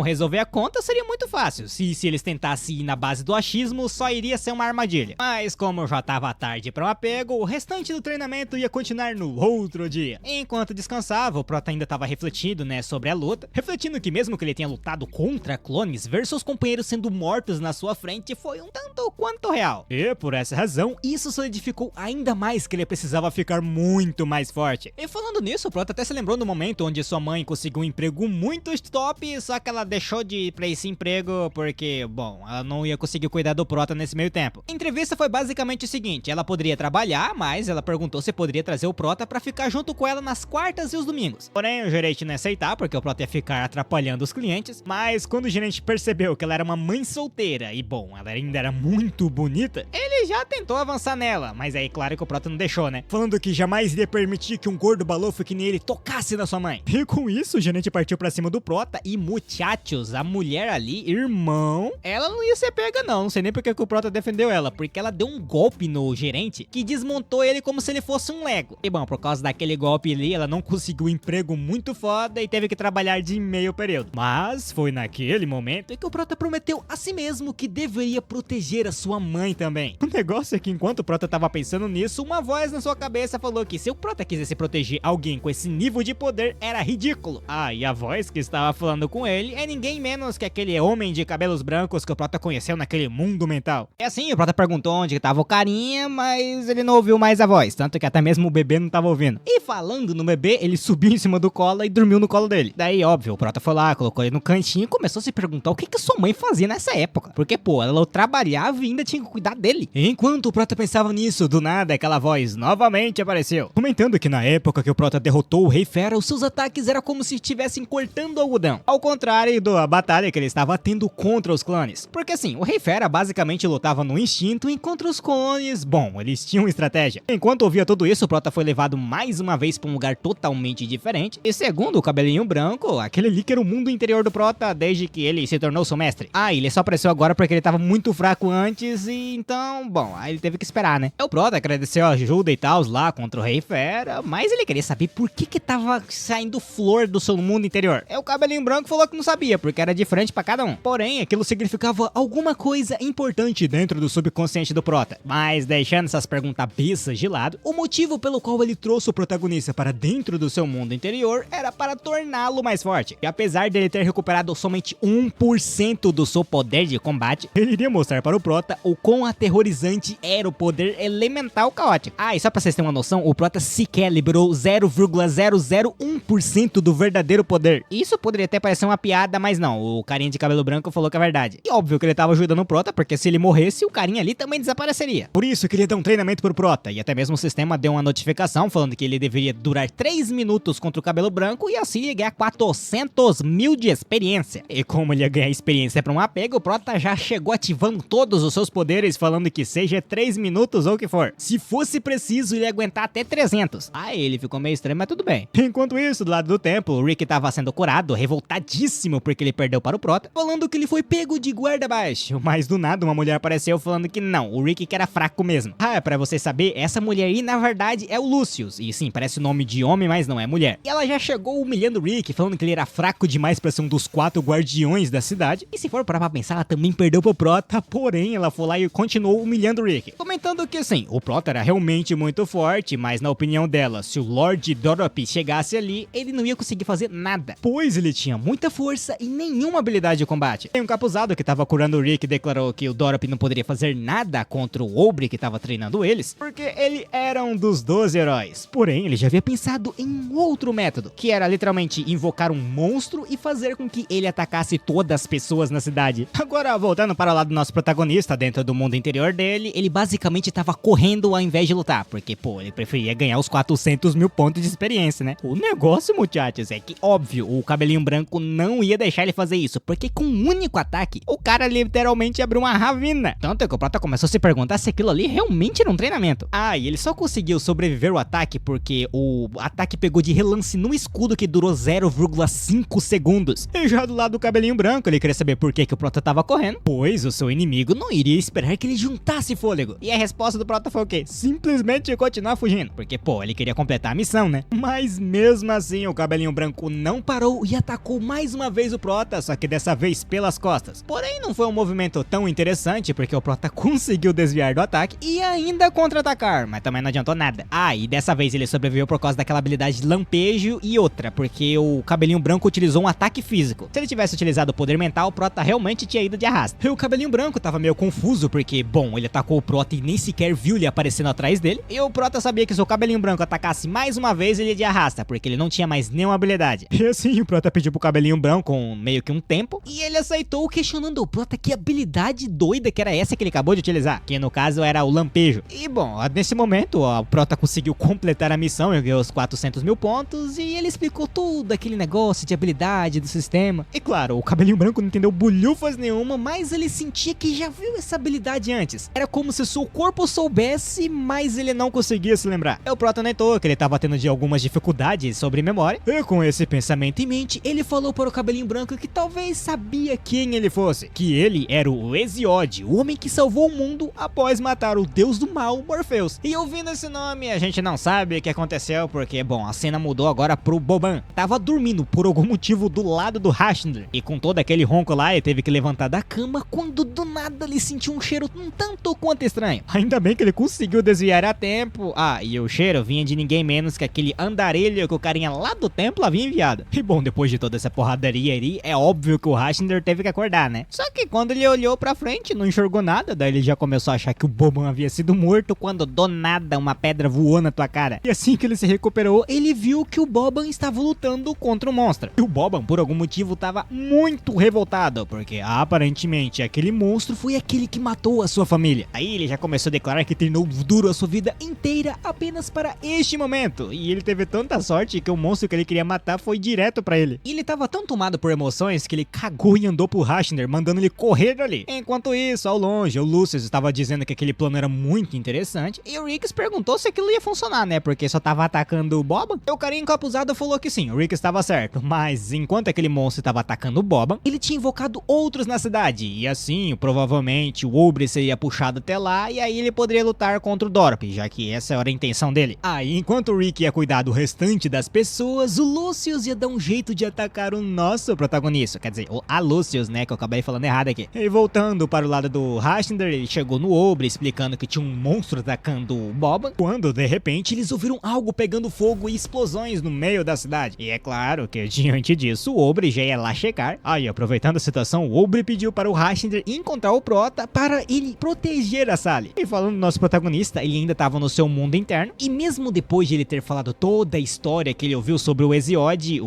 resolver a conta, seria muito fácil. Se eles tentassem ir na base do achismo, só iria ser uma armadilha. Mas como já tava tarde para um apego, o restante do treinamento ia continuar no outro dia. Enquanto descansava, o Prota ainda tava refletindo, sobre a luta, refletindo que mesmo que ele tenha lutado contra clones, ver seus companheiros sendo mortos na sua frente foi um tanto quanto real. E por essa razão, isso solidificou ainda mais que ele precisava ficar muito mais forte. E falando nisso, o Prota até se lembrou do momento onde sua mãe conseguiu um emprego muito top, só que ela deixou de ir pra esse emprego porque, bom, ela não ia conseguir cuidar do Prota nesse meio tempo. A entrevista foi basicamente o seguinte: ela poderia trabalhar, mas ela perguntou se poderia trazer o Prota pra ficar junto com ela nas quartas e os domingos. Porém, o gerente não ia aceitar, porque o Prota ia ficar atrapalhando os clientes, mas quando o gerente percebeu que ela era uma mãe solteira e, bom, ela ainda era muito bonita, ele já tentou avançar nela, mas aí claro que o Prota não deixou, né? Falando que jamais iria permitir que um gordo balofo que nem ele tocasse na sua mãe. E com isso, o gerente partiu pra cima do Prota e, muchachos, a mulher ali, irmão, ela não ia ser pega não sei nem porque que o Prota defendeu ela, porque ela deu um golpe no gerente que desmontou ele como se ele fosse um Lego. E bom, por causa daquele golpe ali, ela não conseguiu um emprego muito foda e teve que trabalhar de meio período. Mas foi naquele momento que o Prota prometeu a si mesmo que deveria proteger a sua mãe também. O negócio é que enquanto o Prota tava pensando nisso, uma voz na sua cabeça falou que se o Prota quisesse proteger alguém com esse nível de poder, era ridículo. E a voz que estava falando com ele é ninguém menos que aquele homem de cabelos brancos que o Prota conheceu naquele mundo mental. E assim, o Prota perguntou onde tava o carinha, mas ele não ouviu mais a voz, tanto que até mesmo o bebê não tava ouvindo. E falando no bebê, ele subiu em cima do colo e dormiu no colo dele. Daí, óbvio, o Prota foi lá, colocou ele no cantinho e começou a se perguntar o que sua mãe fazia nessa época. Porque, pô, ela trabalhava e ainda tinha que cuidar dele. E enquanto o Prota pensava nisso, do nada aquela voz novamente apareceu, comentando que na época que o Prota derrotou o Rei Fera, os seus ataques eram como se estivessem cortando algodão, ao contrário da batalha que ele estava tendo contra os clones. Porque assim, o Rei Fera basicamente lutava no instinto, enquanto os clones, bom, eles tinham estratégia. Enquanto ouvia tudo isso, o Prota foi levado mais uma vez para um lugar totalmente diferente, e segundo o cabelinho branco, aquele ali que era o mundo interior do Prota desde que ele se tornou seu mestre. Ele só apareceu agora porque ele tava muito fraco antes, e então, bom, aí ele teve que esperar, né? O Prota agradeceu a ajuda e tal lá contra o Rei Fera, mas ele queria saber por que tava saindo flor do seu mundo interior. O cabelinho branco falou que não sabia, porque era diferente pra cada um. Porém, aquilo significava alguma coisa importante dentro do subconsciente do Prota. Mas deixando essas perguntas bestas de lado, o motivo pelo qual ele trouxe o protagonista para dentro do seu mundo interior era para torná-lo mais forte. E apesar dele ter recuperado somente 1% do seu poder de combate, ele iria mostrar para o Prota o quão aterrorizante era o poder elemental caótico. E só pra vocês terem uma noção, o Prota sequer liberou 0,001% do verdadeiro poder. Isso poderia até parecer parecer uma piada, mas não, o carinha de cabelo branco falou que é verdade. E óbvio que ele tava ajudando o Prota, porque se ele morresse, o carinha ali também desapareceria. Por isso que ele deu um treinamento pro Prota, e até mesmo o sistema deu uma notificação falando que ele deveria durar 3 minutos contra o cabelo branco, e assim ia ganhar 400 mil de experiência. E como ele ia ganhar experiência pra um apego, o Prota já chegou ativando todos os seus poderes, falando que seja 3 minutos ou o que for. Se fosse preciso, ele ia aguentar até 300. Aí ele ficou meio estranho, mas tudo bem. Enquanto isso, do lado do templo, o Rick tava sendo curado, revoltadíssimo porque ele perdeu para o Prota, falando que ele foi pego de guarda baixo. Mas do nada uma mulher apareceu falando que não, o Rick que era fraco mesmo. Ah, pra você saber, essa mulher aí na verdade é o Lucius. E sim, parece o nome de homem, mas não é mulher. E ela já chegou humilhando o Rick, falando que ele era fraco demais pra ser um dos 4 guardiões da cidade. E se for parar pra pensar, ela também perdeu pro Prota, porém ela foi lá e continuou humilhando o Rick. Comentando que sim, o Prota era realmente muito forte, mas na opinião dela, se o Lord Dorop chegasse ali, ele não ia conseguir fazer nada, pois ele tinha muita força e nenhuma habilidade de combate. Tem um capuzado que tava curando o Rick e declarou que o Dorop não poderia fazer nada contra o Aubrey que tava treinando eles, porque ele era um dos 12 heróis. Porém, ele já havia pensado em um outro método, que era literalmente invocar um monstro e fazer com que ele atacasse todas as pessoas na cidade. Agora, voltando para o lado do nosso protagonista, dentro do mundo interior dele, ele basicamente tava correndo ao invés de lutar, porque, pô, ele preferia ganhar os 400 mil pontos de experiência, né? O negócio, muchachos, é que, óbvio, o cabelinho branco não ia deixar ele fazer isso, porque com um único ataque, o cara literalmente abriu uma ravina. Tanto que o Prota começou a se perguntar se aquilo ali realmente era um treinamento. Ah, e ele só conseguiu sobreviver ao ataque porque o ataque pegou de relance no escudo que durou 0,5 segundos. E já do lado do cabelinho branco, ele queria saber por que o Prota tava correndo, pois o seu inimigo não iria esperar que ele juntasse fôlego. E a resposta do Prota foi o quê? Simplesmente continuar fugindo, porque, pô, ele queria completar a missão, né? Mas mesmo assim, o cabelinho branco não parou e atacou mais uma vez o Prota, só que dessa vez pelas costas. Porém, não foi um movimento tão interessante, porque o Prota conseguiu desviar do ataque e ainda contra-atacar, mas também não adiantou nada. Ah, e dessa vez ele sobreviveu por causa daquela habilidade de lampejo e outra, porque o cabelinho branco utilizou um ataque físico. Se ele tivesse utilizado o poder mental, o Prota realmente tinha ido de arrasto. E o cabelinho branco tava meio confuso, porque, bom, ele atacou o Prota e nem sequer viu ele aparecendo atrás dele, e o Prota sabia que se o cabelinho branco atacasse mais uma vez, ele ia de arrasta, porque ele não tinha mais nenhuma habilidade. E assim, o Prota pediu pro cabelinho branco meio que um tempo, e ele aceitou, questionando o Prota que habilidade doida que era essa que ele acabou de utilizar, que no caso era o lampejo. E bom, nesse momento, o Prota conseguiu completar a missão e ganhou os 400 mil pontos, e ele explicou tudo aquele negócio de habilidade do sistema. E claro, o cabelinho branco não entendeu bulhufas nenhuma, mas ele sentia que já viu essa habilidade antes. Era como se seu corpo soubesse, mas ele não conseguia se lembrar. E o Prota notou que ele tava tendo de algumas dificuldades sobre memória, e com esse pensamento em mente, ele falou para o cabelinho branco que talvez sabia quem ele fosse, que ele era o Hesiod, o homem que salvou o mundo após matar o deus do mal, Morpheus. E ouvindo esse nome, a gente não sabe o que aconteceu, porque, bom, a cena mudou agora pro Boban. Tava dormindo por algum motivo do lado do Hashtag, e com todo aquele ronco lá, ele teve que levantar da cama quando do nada ele sentiu um cheiro um tanto quanto estranho. Ainda bem que ele conseguiu desviar a tempo. Ah, e o cheiro vinha de ninguém menos que aquele andarilho que o carinha lá do templo havia enviado. E bom, depois de toda essa porradaria aí, é óbvio que o Hashtag teve que acordar, né? Só que quando ele olhou pra frente, não enxergou nada, daí ele já começou a achar que o Boban havia sido morto, quando do nada uma pedra voou na tua cara. E assim que ele se recuperou, ele viu que o Boban estava lutando contra o monstro. E o Boban, por algum motivo, estava muito revoltado, porque aparentemente aquele monstro foi aquele que matou a sua família. Aí ele já começou a declarar que treinou duro a sua vida inteira apenas para este momento. E ele teve tanta sorte que o monstro que ele queria matar foi direto pra ele. E ele tava tão tomado por emoções que ele cagou e andou pro Hashtag, mandando ele correr dali. Enquanto isso, ao longe, o Lucius estava dizendo que aquele plano era muito interessante, e o Rick perguntou se aquilo ia funcionar, né, porque só tava atacando o Boban. E o carinha encapuzado falou que sim, o Rick estava certo, mas enquanto aquele monstro estava atacando o Boban, ele tinha invocado outros na cidade, e assim, provavelmente o Aubrey seria puxado até lá, e aí ele poderia lutar contra o Dorop, já que essa era a intenção dele. Aí, enquanto o Rick ia cuidar do restante das pessoas, o Lucius ia dar um jeito de atacar o nosso protagonista, quer dizer, a Lucius, né, que eu acabei falando errado aqui. E voltando para o lado do Hashtag, ele chegou no Aubrey explicando que tinha um monstro atacando o Boban, quando de repente eles ouviram algo pegando fogo e explosões no meio da cidade. E é claro que diante disso o Aubrey já ia lá checar. Aí, aproveitando a situação, o Aubrey pediu para o Hashtag encontrar o Prota para ele proteger a Sally. E falando do nosso protagonista, ele ainda estava no seu mundo interno, e mesmo depois de ele ter falado toda a história que ele ouviu sobre o Hesiod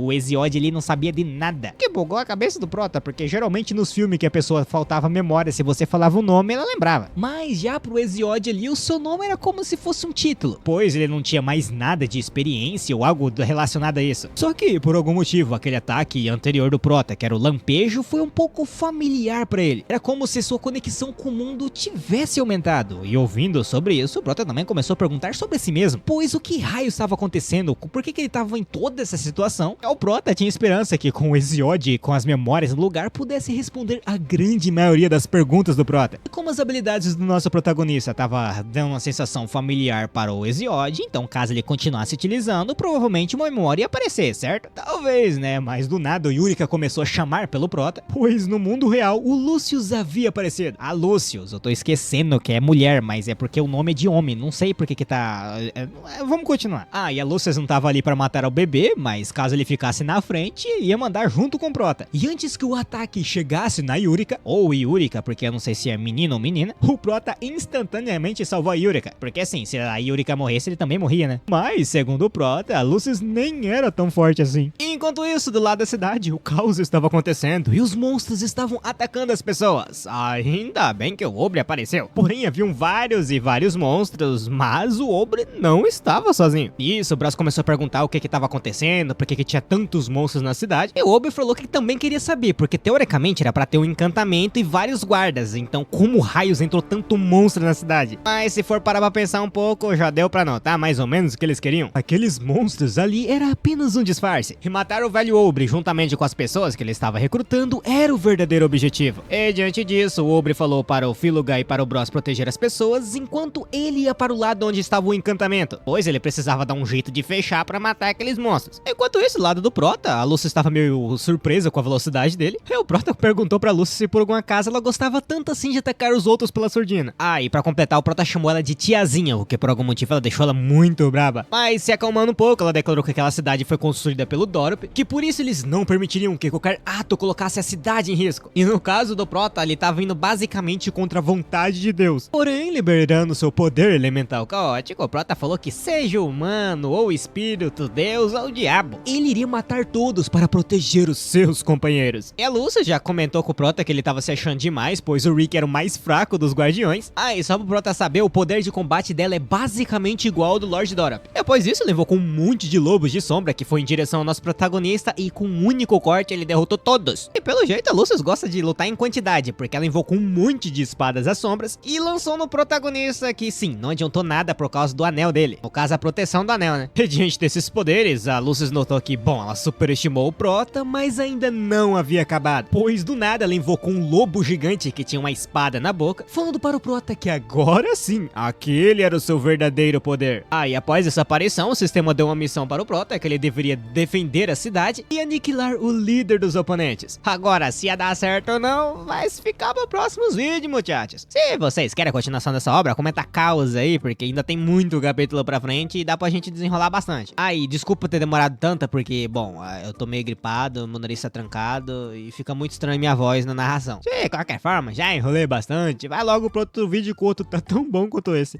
ele não sabia de nada. Que bugou a cabeça do Prota, porque geralmente nos filmes que a pessoa faltava memória, se você falava o nome, ela lembrava. Mas já pro Hesiod ali, o seu nome era como se fosse um título, pois ele não tinha mais nada de experiência ou algo relacionado a isso. Só que, por algum motivo, aquele ataque anterior do Prota, que era o lampejo, foi um pouco familiar pra ele. Era como se sua conexão com o mundo tivesse aumentado. E ouvindo sobre isso, o Prota também começou a perguntar sobre si mesmo, pois o que raio estava acontecendo, por que ele estava em toda essa situação. O Prota tinha esperança que com o Hesiod e com as memórias no lugar pudesse responder a grande maioria das perguntas do Prota. E como as habilidades do nosso protagonista estavam dando uma sensação familiar para o Hesiod, então caso ele continuasse utilizando, provavelmente uma memória ia aparecer, certo? Talvez, né? Mas do nada o Yurika começou a chamar pelo Prota, pois no mundo real o Lucius havia aparecido. A Lucius, eu tô esquecendo que é mulher, mas é porque o nome é de homem, não sei porque que tá... Vamos continuar. E a Lucius não tava ali pra matar o bebê, mas caso ele ficasse na frente, ia mandar junto com o Prota. E antes que o ataque chegasse na Yurika, ou Yurika, porque eu não sei se é menino ou menina, o Prota instantaneamente salvou a Yurika. Porque assim, se a Yurika morresse, ele também morria, né? Mas, segundo o Prota, a Lucius nem era tão forte assim. Enquanto isso, do lado da cidade, o caos estava acontecendo e os monstros estavam atacando as pessoas. Ainda bem que o Obre apareceu. Porém, haviam vários e vários monstros, mas o Obre não estava sozinho. Isso, o Bros começou a perguntar o que estava acontecendo, por que tinha tantos monstros na cidade. E o Obre falou que ele também queria saber, porque teoricamente era pra ter um encantamento e vários guardas. Então, como raios entrou tanto monstro na cidade? Mas se for parar pra pensar um pouco, já deu pra notar mais ou menos o que eles queriam. Aqueles monstros ali era apenas um disfarce. E matar o velho Obre juntamente com as pessoas que ele estava recrutando era o verdadeiro objetivo. E diante disso, o Obre falou para o Filuga e para o Bros proteger as pessoas, enquanto ele ia para o lado onde estava o encantamento, pois ele precisava dar um jeito de fechar para matar aqueles monstros. Enquanto isso, do lado do Prota, a Lucy estava meio surpresa com a velocidade dele, e o Prota perguntou pra Lucy se por algum acaso ela gostava tanto assim de atacar os outros pela surdina. E pra completar, o Prota chamou ela de tiazinha, o que por algum motivo ela deixou ela muito braba. Mas se acalmando um pouco, ela declarou que aquela cidade foi construída pelo Dorop, que por isso eles não permitiriam que qualquer ato colocasse a cidade em risco. E no caso do Prota, ele estava indo basicamente contra a vontade de Deus. Porém, liberando seu poder elemental caótico, o Prota falou que seja humano, ou espírito, Deus ou diabo, ele iria matar todos para proteger os seus companheiros. E a Lucy já comentou com o Prota que ele estava se achando demais, pois o Rick era o mais fraco dos guardiões. E só pro Prota saber, o poder de combate dela é basicamente igual ao do Lord Dorop. Depois disso, ele invocou um monte de lobos de sombra que foi em direção ao nosso protagonista e com um único corte ele derrotou todos. E pelo jeito a Lucius gosta de lutar em quantidade, porque ela invocou um monte de espadas às sombras e lançou no protagonista que sim, não adiantou nada por causa do anel dele. No caso, a proteção do anel, né? E diante desses poderes, a Lucius notou que, bom, ela superestimou o Prota, mas ainda não havia acabado. Pois do nada ela invocou um lobo gigante que tinha uma espada na boca, falando para o Prota que agora sim, aquele era o seu verdadeiro poder. E após essa aparição, o sistema deu uma missão para o Prota, que ele deveria defender a cidade e aniquilar o líder dos oponentes. Agora, se ia dar certo ou não, vai ficar para próximos vídeos, muchachos. Se vocês querem a continuação dessa obra, comenta caos aí, porque ainda tem muito capítulo pra frente e dá pra gente desenrolar bastante. E desculpa ter demorado tanto, porque, bom, eu tô meio gripado, meu nariz tá trancado e fica muito estranho minha voz na narração. De qualquer forma, já enrolei bastante, vai logo pro outro vídeo que o outro tá tão bom quanto esse.